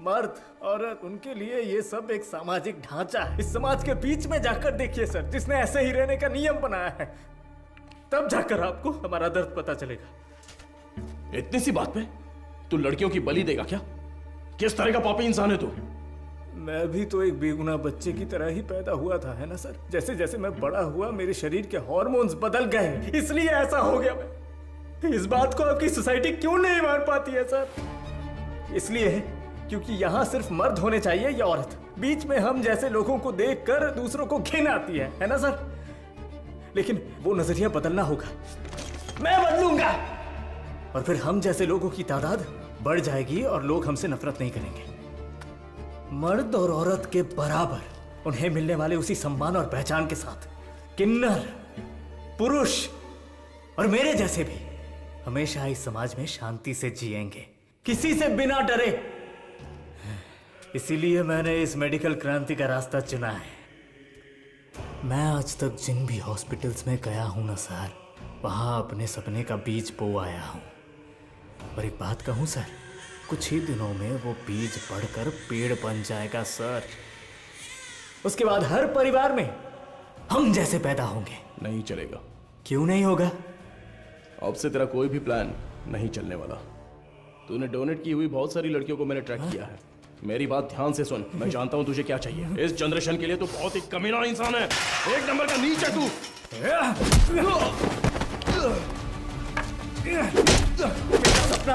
मर्द औरत उनके लिए ये सब एक सामाजिक ढांचा है। इस समाज के बीच में जाकर देखिए सर, जिसने ऐसे ही रहने का नियम बनाया है, तब जाकर आपको हमारा दर्द पता चलेगा। इतनी सी बात पे तू लड़कियों की बलि देगा क्या? किस तरह का पापी इंसान है तू? मैं भी तो एक बेगुनाह बच्चे की तरह ही पैदा हुआ था, है ना सर? जैसे जैसे मैं बड़ा हुआ मेरे शरीर के हार्मोन्स बदल गए, इसलिए ऐसा हो गया। मैं इस बात को आपकी सोसाइटी क्यों नहीं मान पाती है सर? इसलिए क्योंकि यहाँ सिर्फ मर्द होने चाहिए या औरत। बीच में हम जैसे लोगों को देखकर दूसरों को घिन आती है ना सर? लेकिन वो नजरिया बदलना होगा। मैं बदलूंगा और फिर हम जैसे लोगों की तादाद बढ़ जाएगी और लोग हमसे नफरत नहीं करेंगे। मर्द और औरत के बराबर उन्हें मिलने वाले उसी सम्मान और पहचान के साथ किन्नर, पुरुष और मेरे जैसे भी हमेशा इस समाज में शांति से जिएंगे, किसी से बिना डरे। इसीलिए मैंने इस मेडिकल क्रांति का रास्ता चुना है। मैं आज तक जिन भी हॉस्पिटल्स में गया हूं ना सर, वहां अपने सपने का बीज बो आया हूं। और एक बात कहूं सर, कुछ ही दिनों में वो बीज बढ़कर पेड़ बन जाएगा सर। उसके बाद हर परिवार में हम जैसे पैदा होंगे। नहीं चलेगा। क्यों नहीं होगा? अब से तेरा कोई भी प्लान नहीं चलने वाला। तूने डोनेट की हुई बहुत सारी लड़कियों को मैंने ट्रैक किया है। मेरी बात ध्यान से सुन, मैं जानता हूं तुझे क्या चाहिए। इस जनरेशन के लिए तू बहुत ही कमीना इंसान है, एक नंबर का नीच है तू। मेरा सपना